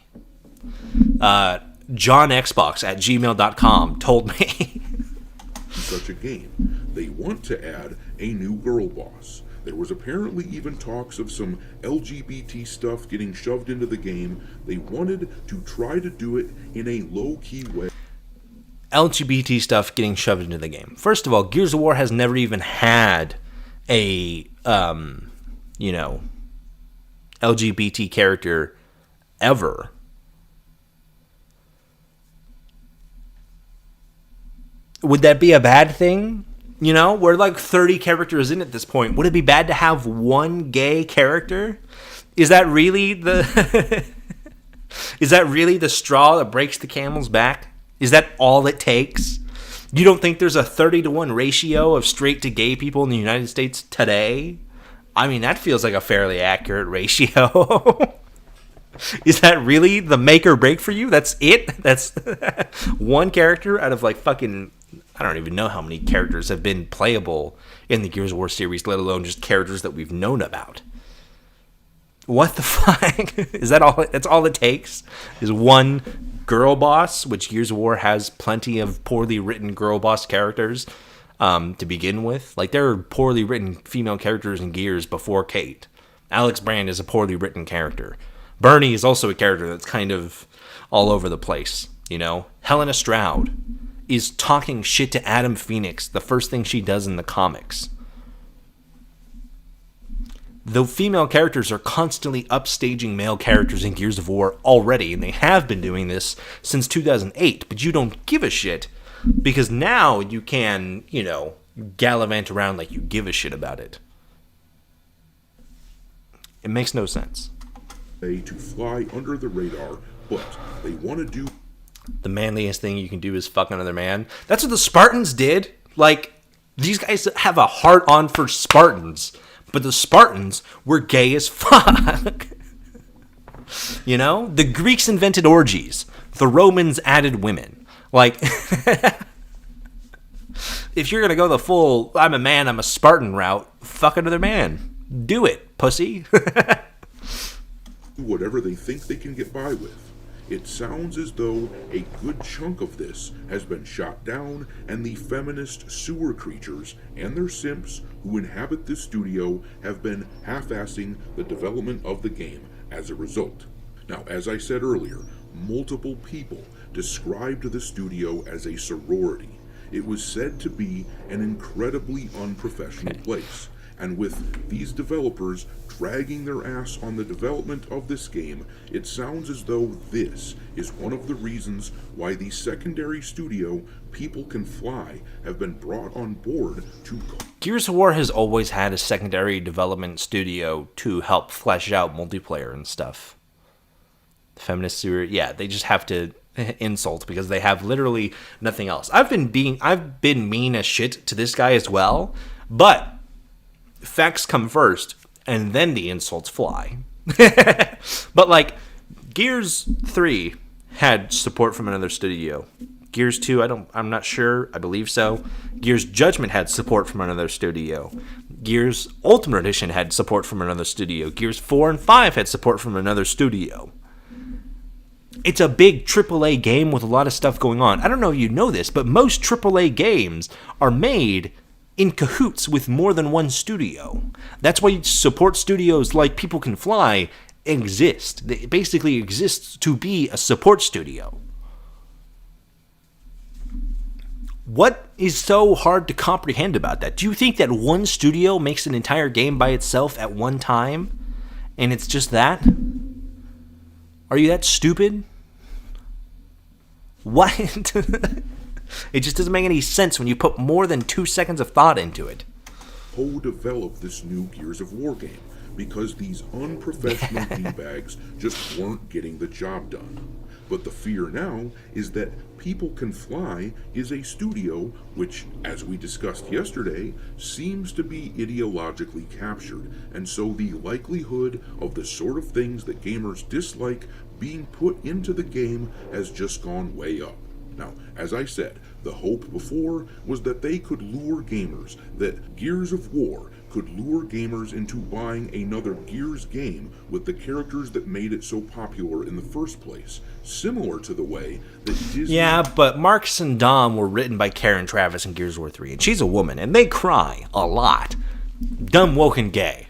S1: JohnXbox@gmail.com told me.
S6: Such a game. They want to add a new girl boss. There was apparently even talks of some LGBT stuff getting shoved into the game. They wanted to try to do it in a low-key way.
S1: LGBT stuff getting shoved into the game. First of all, Gears of War has never even had a, LGBT character ever. Would that be a bad thing? We're like 30 characters in at this point. Would it be bad to have one gay character? Is that really the straw that breaks the camel's back? Is that all it takes? You don't think there's a 30-to-1 ratio of straight to gay people in the United States today? I mean, that feels like a fairly accurate ratio. Is that really the make or break for you? That's it? That's one character out of like fucking... I don't even know how many characters have been playable in the Gears of War series, let alone just characters that we've known about. What the fuck? Is that all? That's all it takes? Is one girl boss, which Gears of War has plenty of poorly written girl boss characters to begin with. Like, there are poorly written female characters in Gears before Kate. Alex Brand is a poorly written character. Bernie is also a character that's kind of all over the place, Helena Stroud is talking shit to Adam Phoenix, the first thing she does in the comics. The female characters are constantly upstaging male characters in Gears of War already, and they have been doing this since 2008, but you don't give a shit, because now you can, gallivant around like you give a shit about it. It makes no sense.
S6: To fly under the radar, but they want to do...
S1: The manliest thing you can do is fuck another man. That's what the Spartans did. Like, these guys have a heart on for Spartans, but the Spartans were gay as fuck. The Greeks invented orgies. The Romans added women. Like, if you're gonna go the full I'm a man, I'm a Spartan route, fuck another man. Do it, pussy.
S6: Whatever they think they can get by with. It sounds as though a good chunk of this has been shot down, and the feminist sewer creatures and their simps who inhabit this studio have been half-assing the development of the game as a result. Now, as I said earlier, multiple people described the studio as a sorority. It was said to be an incredibly unprofessional place, And with these developers dragging their ass on the development of this game, it sounds as though this is one of the reasons why the secondary studio, People Can Fly, have been brought on board to...
S1: Gears of War has always had a secondary development studio to help flesh out multiplayer and stuff. The feminists, they just have to insult because they have literally nothing else. I've been mean as shit to this guy as well, but facts come first, and then the insults fly. But like, Gears 3 had support from another studio. Gears 2, I'm not sure. I believe so. Gears Judgment had support from another studio. Gears Ultimate Edition had support from another studio. Gears 4 and 5 had support from another studio. It's a big AAA game with a lot of stuff going on. I don't know if you know this, but most AAA games are made in cahoots with more than one studio. That's why support studios like People Can Fly exist. They basically exist to be a support studio. What is so hard to comprehend about that? Do you think that one studio makes an entire game by itself at one time, and it's just that? Are you that stupid? What? It just doesn't make any sense when you put more than 2 seconds of thought into it.
S6: Co-develop this new Gears of War game because these unprofessional D-bags just weren't getting the job done. But the fear now is that People Can Fly is a studio which, as we discussed yesterday, seems to be ideologically captured, and so the likelihood of the sort of things that gamers dislike being put into the game has just gone way up. Now, as I said, the hope before was that they could lure gamers, that Gears of War could lure gamers into buying another Gears game with the characters that made it so popular in the first place, similar to the way that Disney...
S1: Yeah, but Marcus and Dom were written by Karen Travis in Gears of War 3, and she's a woman, and they cry a lot. Dumb, woke, and gay.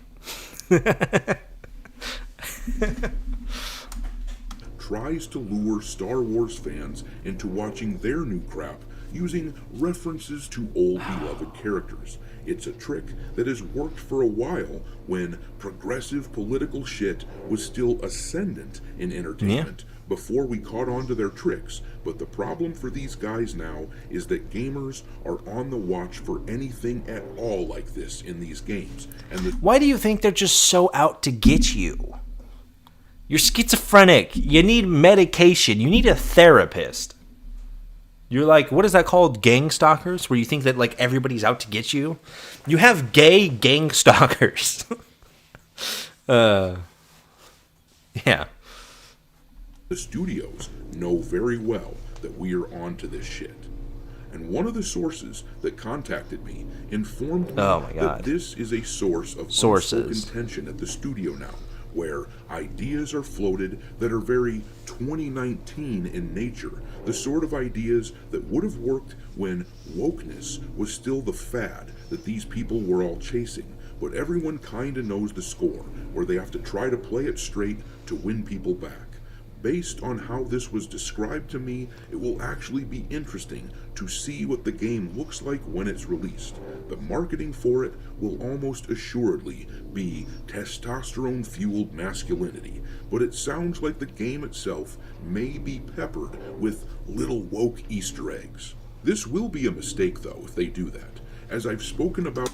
S6: Tries to lure Star Wars fans into watching their new crap using references to old beloved characters. It's a trick that has worked for a while when progressive political shit was still ascendant in entertainment before we caught on to their tricks. But the problem for these guys now is that gamers are on the watch for anything at all like this in these games. And
S1: why do you think they're just so out to get you? You're schizophrenic. You need medication. You need a therapist. You're like, what is that called? Gang stalkers? Where you think that like everybody's out to get you? You have gay gang stalkers. Yeah.
S6: The studios know very well that we are onto this shit. And one of the sources that contacted me informed me that this is a source of unspoken tension at the studio now, where ideas are floated that are very 2019 in nature, the sort of ideas that would have worked when wokeness was still the fad that these people were all chasing, but everyone kinda knows the score, where they have to try to play it straight to win people back. Based on how this was described to me, it will actually be interesting to see what the game looks like when it's released. The marketing for it will almost assuredly be testosterone-fueled masculinity, but it sounds like the game itself may be peppered with little woke Easter eggs. This will be a mistake, though, if they do that. As I've spoken about...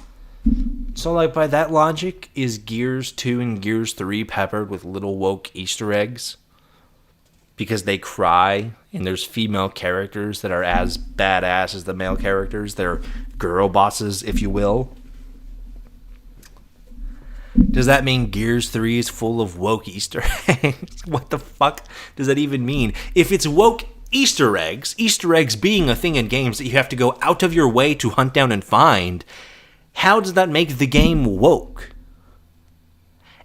S1: So, like, by that logic, is Gears 2 and Gears 3 peppered with little woke Easter eggs? Because they cry, and there's female characters that are as badass as the male characters. They're girl bosses, if you will. Does that mean Gears 3 is full of woke Easter eggs? What the fuck does that even mean? If it's woke Easter eggs being a thing in games that you have to go out of your way to hunt down and find, how does that make the game woke?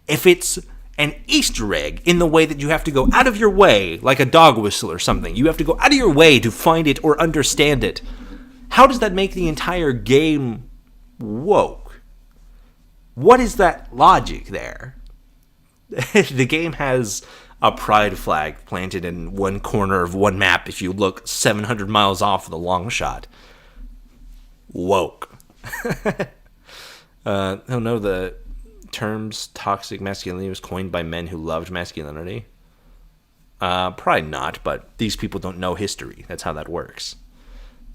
S1: If it's an Easter egg in the way that you have to go out of your way, like a dog whistle or something, you have to go out of your way to find it or understand it, how does that make the entire game woke? What is that logic there? The game has a pride flag planted in one corner of one map if you look 700 miles off with a long shot. Woke. Oh no, the terms toxic masculinity was coined by men who loved masculinity. Probably not, but these people don't know history. That's how that works.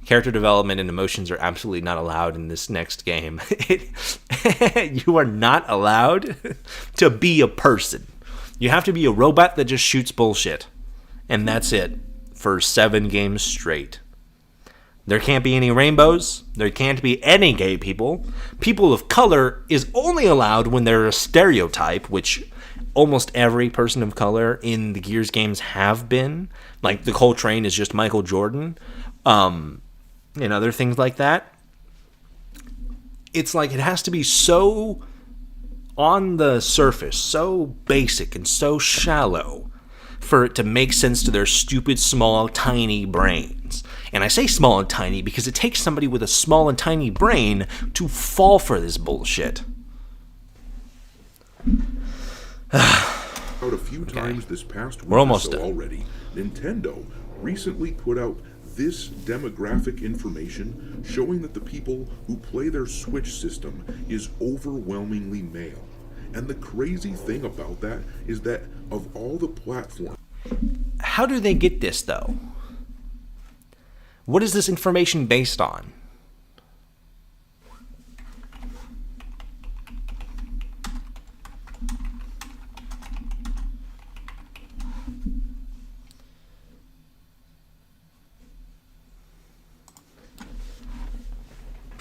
S1: Character development and emotions are absolutely not allowed in this next game. You are not allowed to be a person. You have to be a robot that just shoots bullshit. And that's it for 7 games straight. There can't be any rainbows. There can't be any gay people. People of color is only allowed when they're a stereotype, which almost every person of color in the Gears games have been. Like, the Coltrane is just Michael Jordan. And other things like that. It's like it has to be so on the surface, so basic and so shallow for it to make sense to their stupid, small, tiny brains. And I say small and tiny because it takes somebody with a small and tiny brain to fall for this bullshit.
S6: Out a few times this past week
S1: We're almost
S6: or so
S1: done.
S6: already, Nintendo recently put out this demographic information showing that the people who play their Switch system is overwhelmingly male. And the crazy thing about that is that of all the platforms...
S1: How do they get this, though? What is this information based on?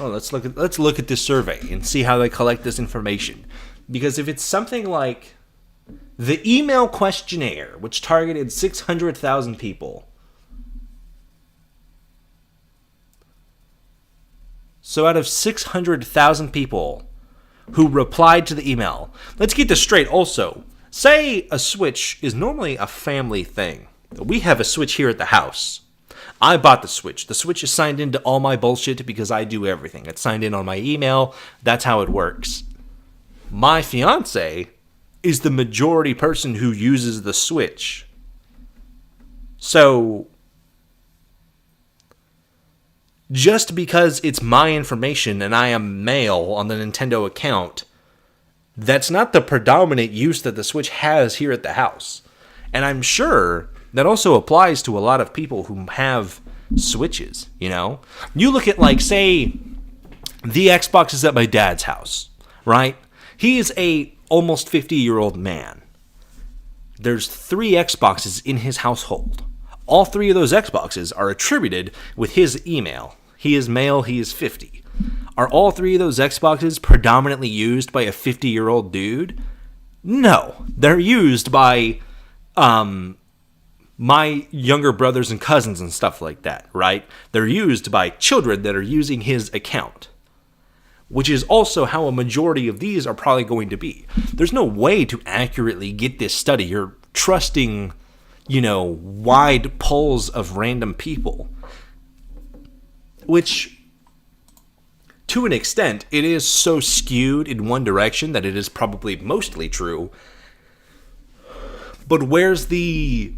S1: Oh, let's look at this survey and see how they collect this information. Because if it's something like the email questionnaire, which targeted 600,000 people. So out of 600,000 people who replied to the email, let's get this straight also. Say a Switch is normally a family thing. We have a Switch here at the house. I bought the Switch. The Switch is signed into all my bullshit because I do everything. It's signed in on my email. That's how it works. My fiance is the majority person who uses the Switch. So, just because it's my information and I am male on the Nintendo account, that's not the predominant use that the Switch has here at the house. And I'm sure that also applies to a lot of people who have Switches, you know? You look at, like, say, the Xbox is at my dad's house, right? He is a almost 50-year-old man. There's 3 Xboxes in his household. All 3 of those Xboxes are attributed with his email. He is male, he is 50. Are all 3 of those Xboxes predominantly used by a 50-year-old dude? No. They're used by my younger brothers and cousins and stuff like that, right? They're used by children that are using his account, which is also how a majority of these are probably going to be. There's no way to accurately get this study. You're trusting, wide polls of random people, which, to an extent, it is so skewed in one direction that it is probably mostly true. But where's the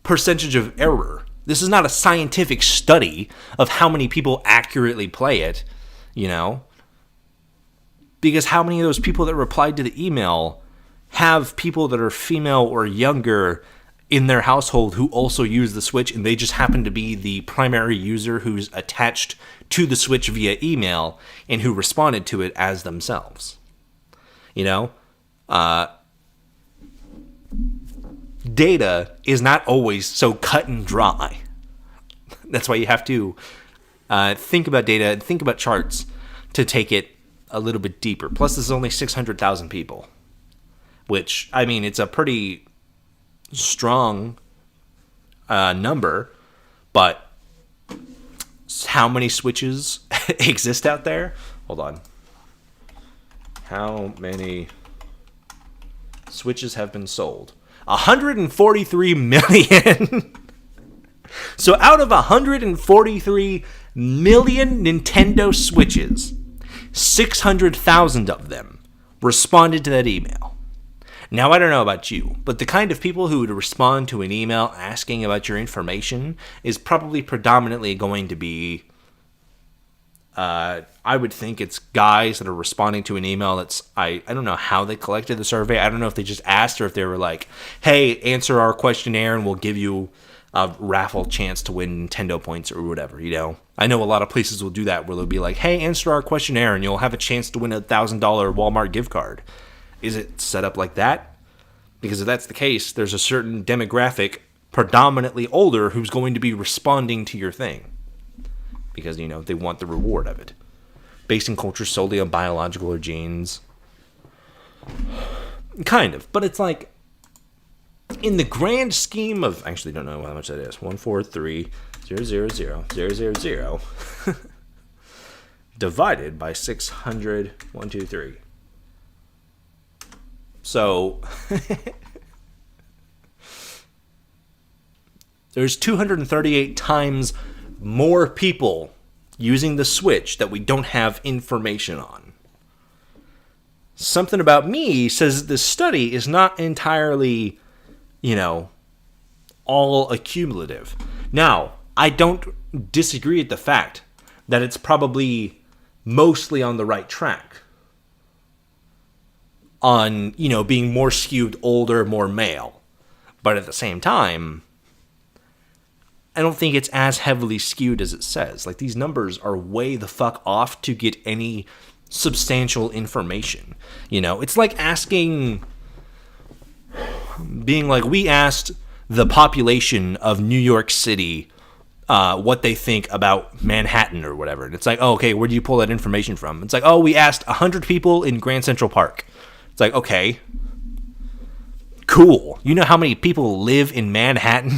S1: percentage of error? This is not a scientific study of how many people accurately play it, because how many of those people that replied to the email have people that are female or younger in their household who also use the Switch, and they just happen to be the primary user who's attached to the Switch via email and who responded to it as themselves. Data is not always so cut and dry. That's why you have to think about data and think about charts to take it a little bit deeper. Plus, this is only 600,000 people, which, it's a pretty strong number, but how many Switches exist out there? Hold on. How many Switches have been sold? 143 million. So out of 143 million Nintendo Switches, 600,000 of them responded to that email. Now, I don't know about you, but the kind of people who would respond to an email asking about your information is probably predominantly going to be I would think it's guys that are responding to an email that's, I don't know how they collected the survey. I don't know if they just asked or if they were like, hey, answer our questionnaire and we'll give you a raffle chance to win Nintendo points or whatever, you know. I know a lot of places will do that where they'll be like, hey, answer our questionnaire and you'll have a chance to win a $1,000 Walmart gift card. Is it set up like that? Because if that's the case, there's a certain demographic, predominantly older, who's going to be responding to your thing. Because, you know, they want the reward of it. Basing culture solely on biological or genes. Kind of. But it's like, in the grand scheme of, I actually don't know how much that is. 143,000,000 divided by 600, 1, 2, 3. So, there's 238 times more people using the Switch that we don't have information on. Something About Me says this study is not entirely, you know, all accumulative. Now, I don't disagree with the fact that it's probably mostly on the right track. On, you know, being more skewed older, more male. But at the same time, I don't think it's as heavily skewed as it says. Like, these numbers are way the fuck off to get any substantial information. You know, it's like asking, being like, we asked the population of New York City what they think about Manhattan or whatever. And it's like, oh, okay, where do you pull that information from? It's like, oh, we asked 100 people in Grand Central Park. It's like, okay, cool. You know how many people live in Manhattan?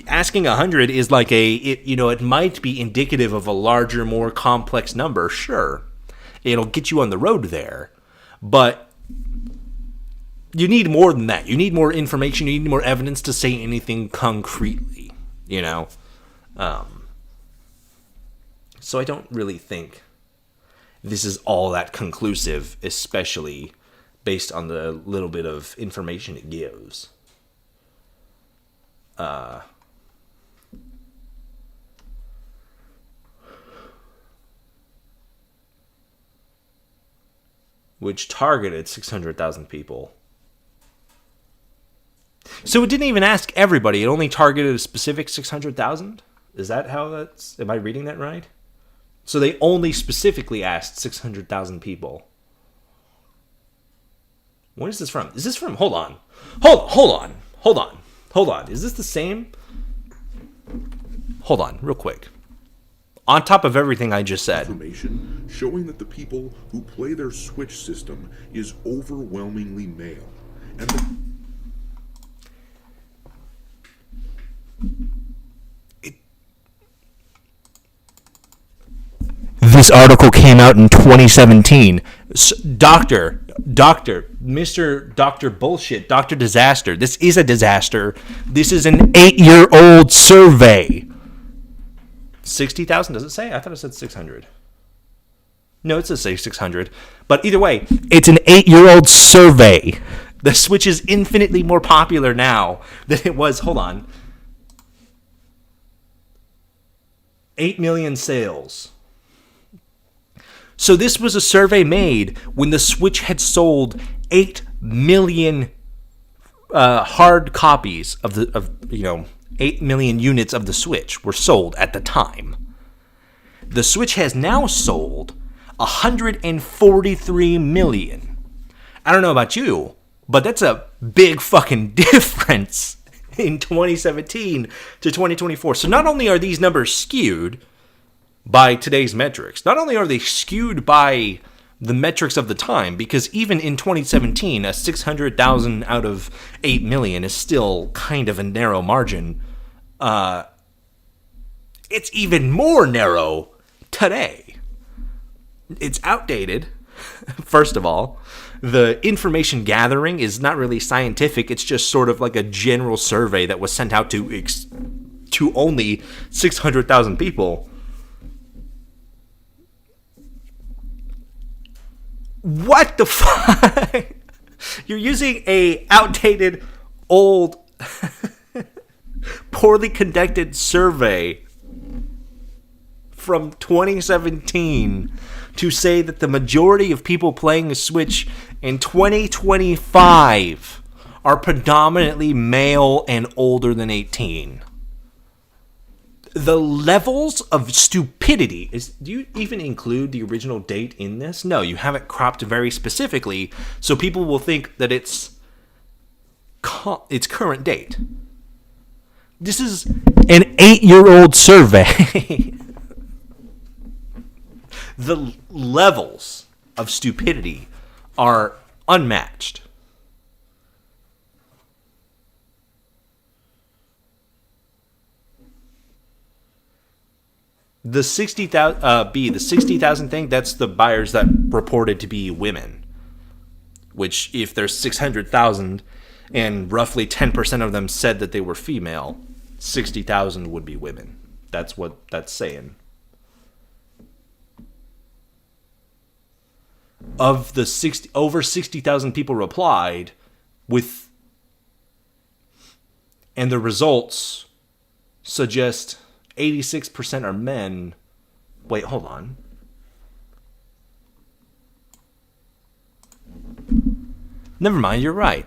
S1: Asking 100 is like it might be indicative of a larger, more complex number. Sure, it'll get you on the road there, but you need more than that. You need more information. You need more evidence to say anything concretely, you know? So I don't really think this is all that conclusive, especially based on the little bit of information it gives. Which targeted 600,000 people. So it didn't even ask everybody. It only targeted a specific 600,000? Is that how that's... Am I reading that right? So they only specifically asked 600,000 people. When is this from? Is this from... Hold on. Is this the same? Hold on, real quick. On top of everything I just said.
S6: Information showing that the people who play their Switch system is overwhelmingly male. And
S1: This article came out in 2017. Dr. Bullshit, Dr. Disaster. This is a disaster. This is an 8-year-old survey. 60,000, does it say? I thought it said 600. No, it says 600. But either way, it's an 8-year-old survey. The Switch is infinitely more popular now than it was. Hold on. 8 million sales. So this was a survey made when the Switch had sold 8 million hard copies of 8 million units of the Switch were sold at the time. The Switch has now sold 143 million. I don't know about you, but that's a big fucking difference in 2017 to 2024. So not only are these numbers skewed by today's metrics, not only are they skewed by the metrics of the time, because even in 2017, a 600,000 out of 8 million is still kind of a narrow margin. It's even more narrow today. It's outdated, first of all. The information gathering is not really scientific. It's just sort of like a general survey that was sent out to only 600,000 people. What the fuck? You're using a outdated, old, poorly conducted survey from 2017 to say that the majority of people playing the Switch in 2025 are predominantly male and older than 18. The levels of stupidity do you even include the original date in this? No, you have it cropped very specifically so people will think that it's current date. This is an 8-year-old survey. The levels of stupidity are unmatched. The 60,000 thing, that's the buyers that reported to be women. Which, if there's 600,000 and roughly 10% of them said that they were female, 60,000 would be women. That's what that's saying. Of the over 60,000 people replied with, and the results suggest 86% are men. Wait, hold on. Never mind, you're right.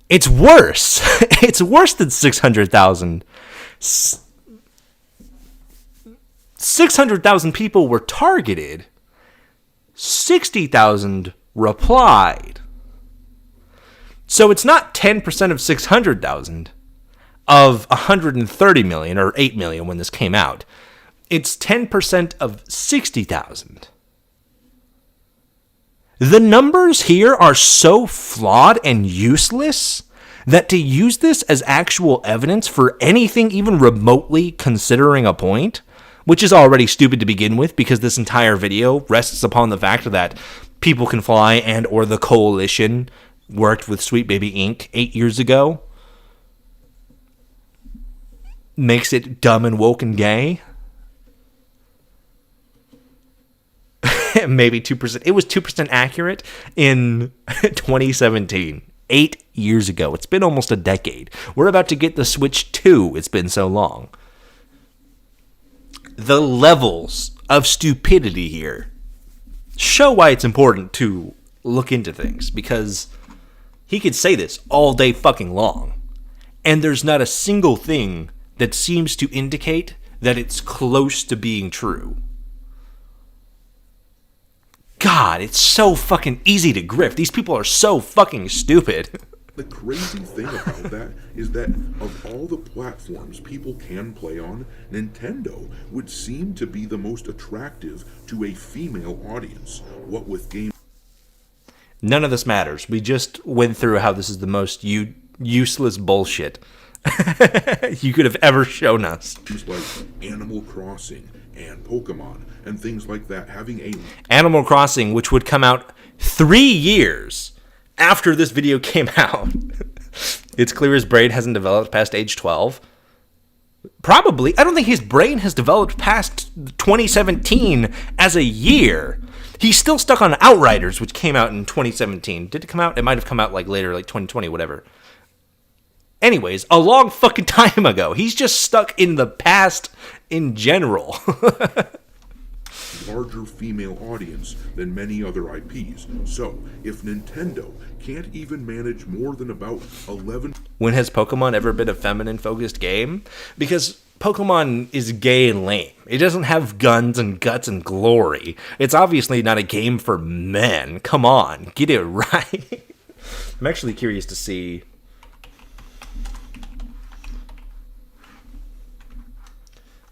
S1: It's worse. It's worse than 600,000. 600,000 people were targeted. 60,000 replied. So it's not 10% of 600,000 of 130 million or 8 million when this came out. It's 10% of 60,000. The numbers here are so flawed and useless that to use this as actual evidence for anything even remotely considering a point, which is already stupid to begin with because this entire video rests upon the fact that People Can Fly and or the Coalition worked with Sweet Baby Inc. 8 years ago, makes it dumb and woke and gay. Maybe 2%. It was 2% accurate in 2017. 8 years ago. It's been almost a decade. We're about to get the Switch 2. It's been so long. The levels of stupidity here show why it's important to look into things, because he could say this all day fucking long, and there's not a single thing that seems to indicate that it's close to being true. God, it's so fucking easy to grift. These people are so fucking stupid.
S6: The crazy thing about that is that of all the platforms people can play on, Nintendo would seem to be the most attractive to a female audience. What with game...
S1: None of this matters. We just went through how this is the most useless bullshit you could have ever shown us.
S6: Things like Animal Crossing and Pokemon and things like that having a...
S1: Animal Crossing, which would come out 3 years after this video came out. It's clear his brain hasn't developed past age 12. Probably. I don't think his brain has developed past 2017 as a year. He's still stuck on Outriders, which came out in 2017. Did it come out? It might have come out like later, like 2020, whatever. Anyways, a long fucking time ago. He's just stuck in the past in general.
S6: Larger female audience than many other IPs. So, if Nintendo can't even manage more than about 11...
S1: When has Pokemon ever been a feminine-focused game? Because Pokemon is gay and lame. It doesn't have guns and guts and glory. It's obviously not a game for men. Come on, get it right. I'm actually curious to see...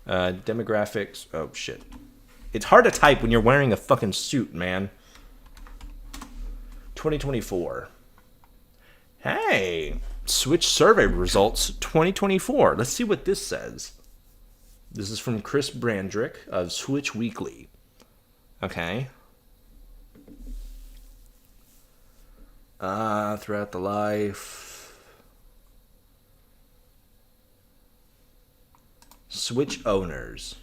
S1: demographics. Oh, shit. It's hard to type when you're wearing a fucking suit, man. 2024. Hey, Switch survey results 2024. Let's see what this says. This is from Chris Brandrick of Switch Weekly. Okay. Throughout the life. Switch owners.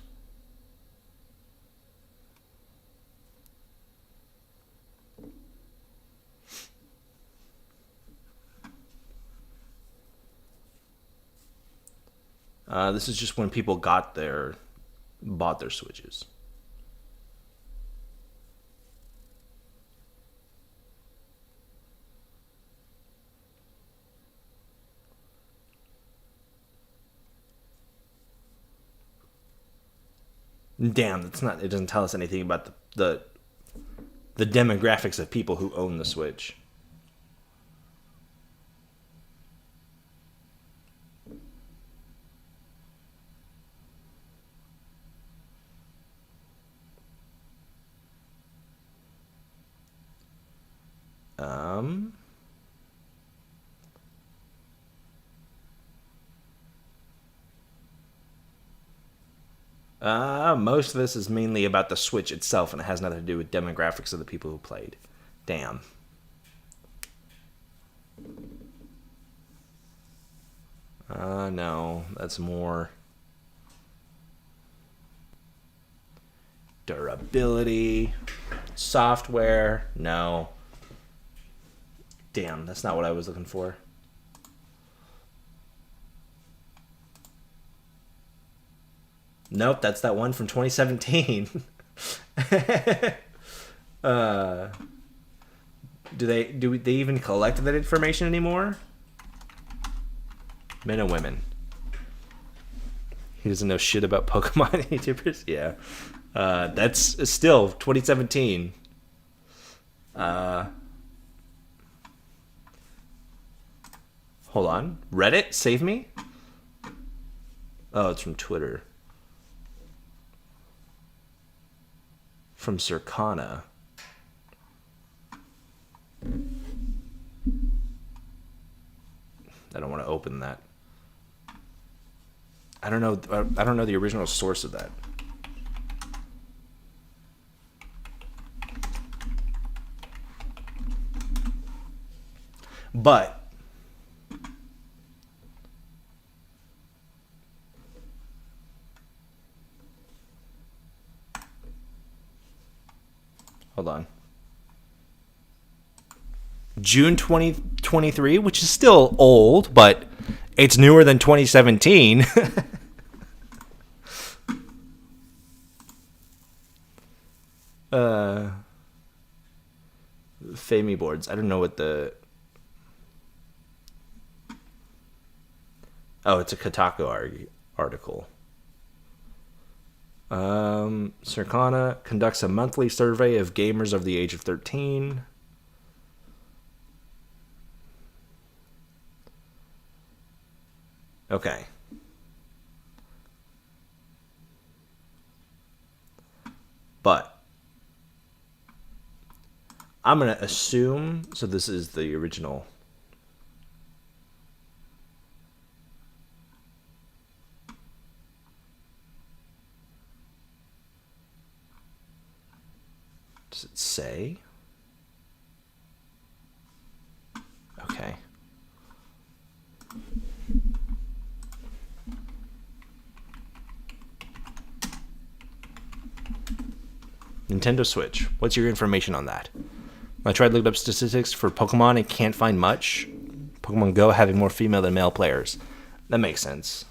S1: This is just when people bought their Switches. Damn, it doesn't tell us anything about the demographics of people who own the Switch. Most of this is mainly about the Switch itself, and it has nothing to do with demographics of the people who played. Damn. No, that's more durability, software. No. Damn, that's not what I was looking for. Nope, that's that one from 2017. Do they even collect that information anymore? Men and women. He doesn't know shit about Pokemon YouTubers? Yeah. That's still 2017. Hold on. Reddit? Save me? Oh, it's from Twitter. From Circana. I don't want to open that. I don't know the original source of that. But hold on. June 2023, which is still old, but it's newer than 2017. Fami boards. I don't know what the... Oh, it's a Kotaku article. Circana conducts a monthly survey of gamers of the age of 13. Okay. But I'm going to assume, so this is the original. Does it say? Okay. Nintendo Switch. What's your information on that? I tried looking up statistics for Pokemon and can't find much. Pokemon Go having more female than male players. That makes sense.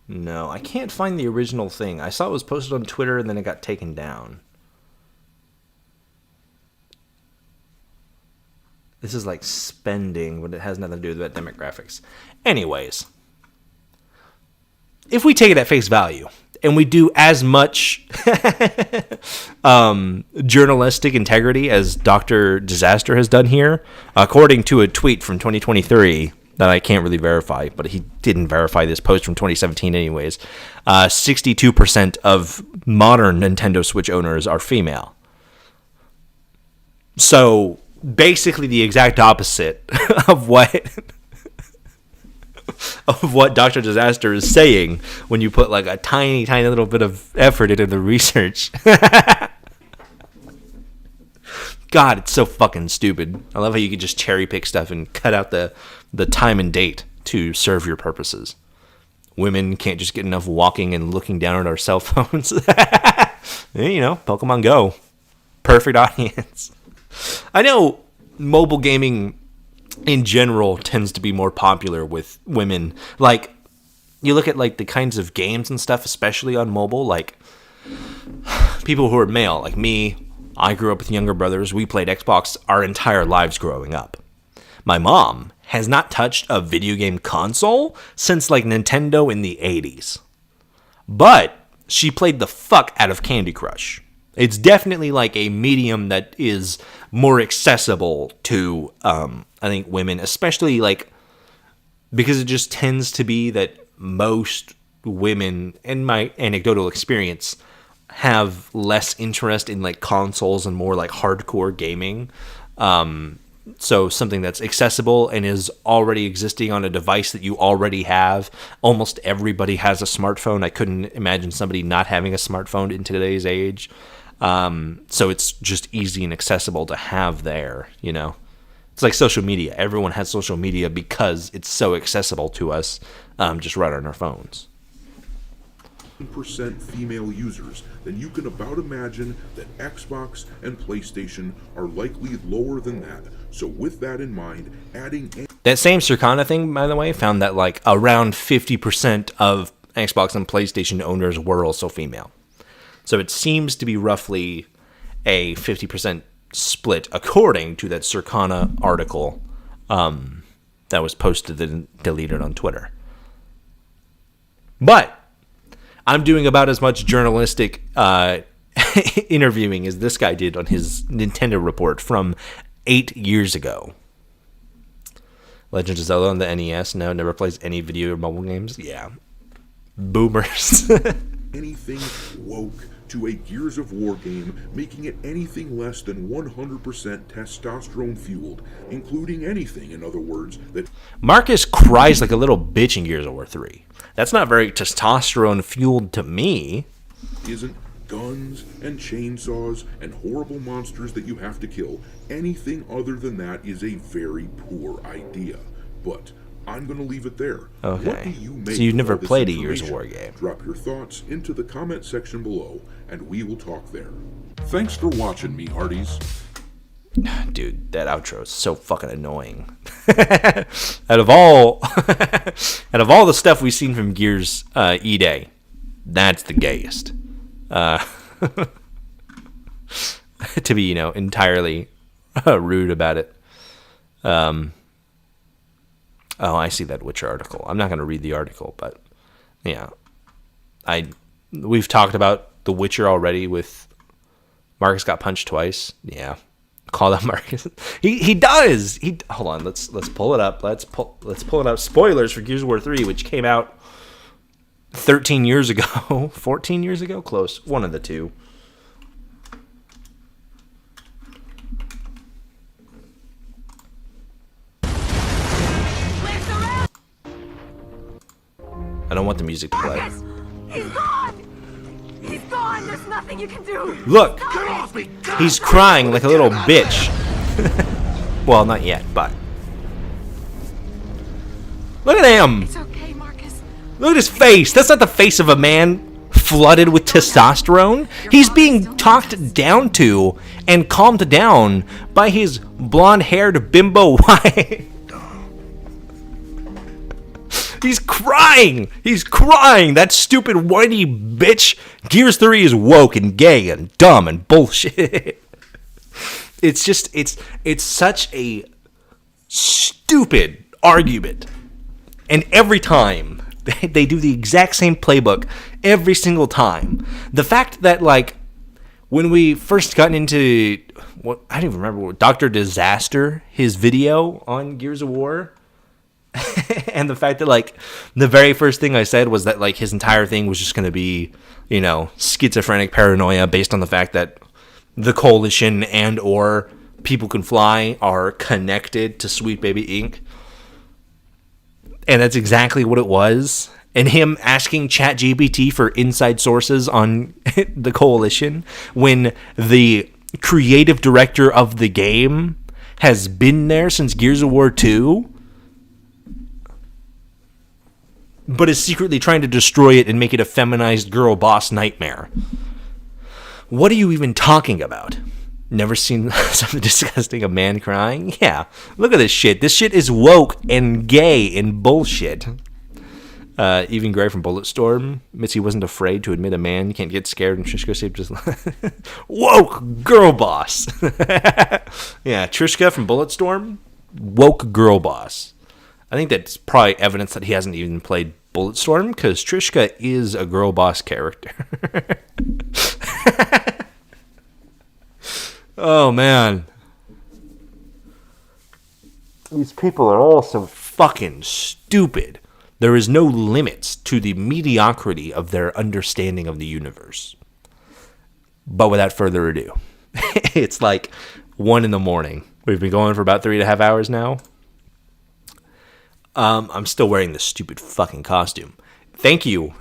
S1: No, I can't find the original thing. I saw it was posted on Twitter and then it got taken down. This is like spending, but it has nothing to do with that demographics. Anyways, if we take it at face value and we do as much journalistic integrity as Dr. Disaster has done here, according to a tweet from 2023 that I can't really verify, but he didn't verify this post from 2017 anyways, 62% of modern Nintendo Switch owners are female. So basically the exact opposite of what Dr. Disaster is saying when you put like a tiny little bit of effort into the research. God, it's so fucking stupid. I love how you can just cherry pick stuff and cut out the time and date to serve your purposes. Women can't just get enough walking and looking down at our cell phones. You know, Pokemon Go. perfect audience. I know mobile gaming in general tends to be more popular with women. Like, you look at like the kinds of games and stuff, especially on mobile, like people who are male, like me, I grew up with younger brothers. We played Xbox our entire lives growing up. My mom has not touched a video game console since like Nintendo in the 80s. But she played the fuck out of Candy Crush. It's definitely like a medium that is more accessible to, I think, women, especially like because it just tends to be that most women, in my anecdotal experience, have less interest in like consoles and more like hardcore gaming. So something that's accessible and is already existing on a device that you already have. Almost everybody has a smartphone. I couldn't imagine somebody not having a smartphone in today's age. So it's just easy and accessible to have there, you know. It's like social media. Everyone has social media because it's so accessible to us, just right on our phones.
S6: % female users, then you can about imagine that Xbox and PlayStation are likely lower than that. So with that in mind, adding...
S1: That same Circana thing, by the way, found that like around 50% of Xbox and PlayStation owners were also female. So it seems to be roughly a 50% split, according to that Circana article that was posted and deleted on Twitter. But I'm doing about as much journalistic interviewing as this guy did on his Nintendo report from 8 years ago. Legend of Zelda on the NES now never plays any video or mobile games. Yeah. Boomers.
S6: Anything woke to a Gears of War game, making it anything less than 100% testosterone fueled, including anything, in other words, that...
S1: Marcus cries like a little bitch in Gears of War 3. That's not very testosterone fueled to me.
S6: Isn't guns and chainsaws and horrible monsters that you have to kill. Anything other than that is a very poor idea. But I'm going to leave it there.
S1: Okay.
S6: What do you make
S1: so you've never
S6: of this
S1: played a Gears of War game.
S6: Drop your thoughts into the comment section below, and we will talk there. Thanks for watching me, Hearties.
S1: Dude, that outro is so fucking annoying. out of all the stuff we've seen from Gears E-Day, that's the gayest. To be, entirely rude about it. Oh, I see that Witcher article. I'm not going to read the article, but yeah. We've talked about The Witcher already with Marcus got punched twice. Yeah. Call that Marcus. He does. Hold on. Let's pull it up. Let's pull it up. Spoilers for Gears of War 3, which came out 13 years ago. 14 years ago? Close. One of the two. I don't want the music to play.
S12: He's gone! He's gone! There's nothing you can do!
S1: Look! He's crying like a little bitch. Well, not yet, but... Look at him!
S12: It's okay, Marcus.
S1: Look at his face! That's not the face of a man flooded with testosterone. He's being talked down to and calmed down by his blonde-haired bimbo wife. He's crying! He's crying! That stupid whiny bitch! Gears 3 is woke and gay and dumb and bullshit. It's such a stupid argument. And every time, they do the exact same playbook every single time. The fact that, like, when we first got into, I don't even remember, Dr. Disaster, his video on Gears of War... and the fact that, like, the very first thing I said was that, like, his entire thing was just going to be, schizophrenic paranoia based on the fact that the Coalition and or People Can Fly are connected to Sweet Baby Inc. And that's exactly what it was. And him asking ChatGPT for inside sources on the Coalition when the creative director of the game has been there since Gears of War 2... but is secretly trying to destroy it and make it a feminized girl boss nightmare. What are you even talking about? Never seen something disgusting, a man crying? Yeah, look at this shit. This shit is woke and gay and bullshit. Even Gray from Bulletstorm. Mitzi wasn't afraid to admit a man can't get scared, and Trishka saved his life. Woke girl boss. Yeah, Trishka from Bulletstorm, woke girl boss. I think that's probably evidence that he hasn't even played Bulletstorm, because Trishka is a girl boss character. Oh, man. These people are all so fucking stupid. There is no limits to the mediocrity of their understanding of the universe. But without further ado, it's like 1 a.m. We've been going for about 3.5 hours now. I'm still wearing this stupid fucking costume. Thank you,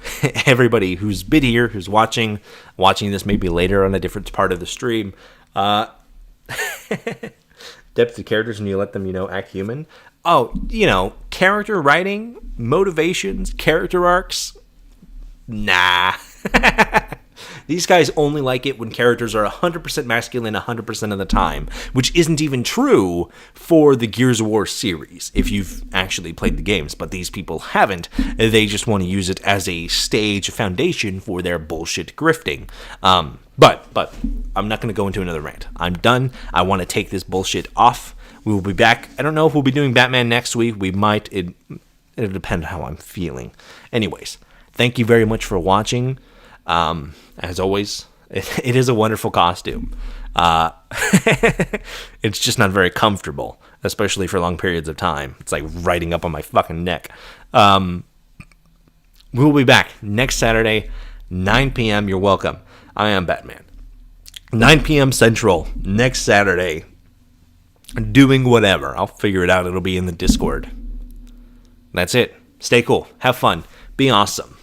S1: everybody who's been here, who's watching this maybe later on a different part of the stream. Depth of characters when you let them, act human. Oh, character writing, motivations, character arcs. Nah. These guys only like it when characters are 100% masculine 100% of the time, which isn't even true for the Gears of War series, if you've actually played the games, but these people haven't. They just want to use it as a stage foundation for their bullshit grifting. But I'm not going to go into another rant. I'm done. I want to take this bullshit off. We will be back. I don't know if we'll be doing Batman next week. We might. It'll depend on how I'm feeling. Anyways, thank you very much for watching. As always, it is a wonderful costume. It's just not very comfortable, especially for long periods of time. It's like riding up on my fucking neck. We will be back next Saturday, 9 p.m. You're welcome. I am Batman. 9 p.m. Central, next Saturday. Doing whatever. I'll figure it out. It'll be in the Discord. That's it. Stay cool. Have fun. Be awesome.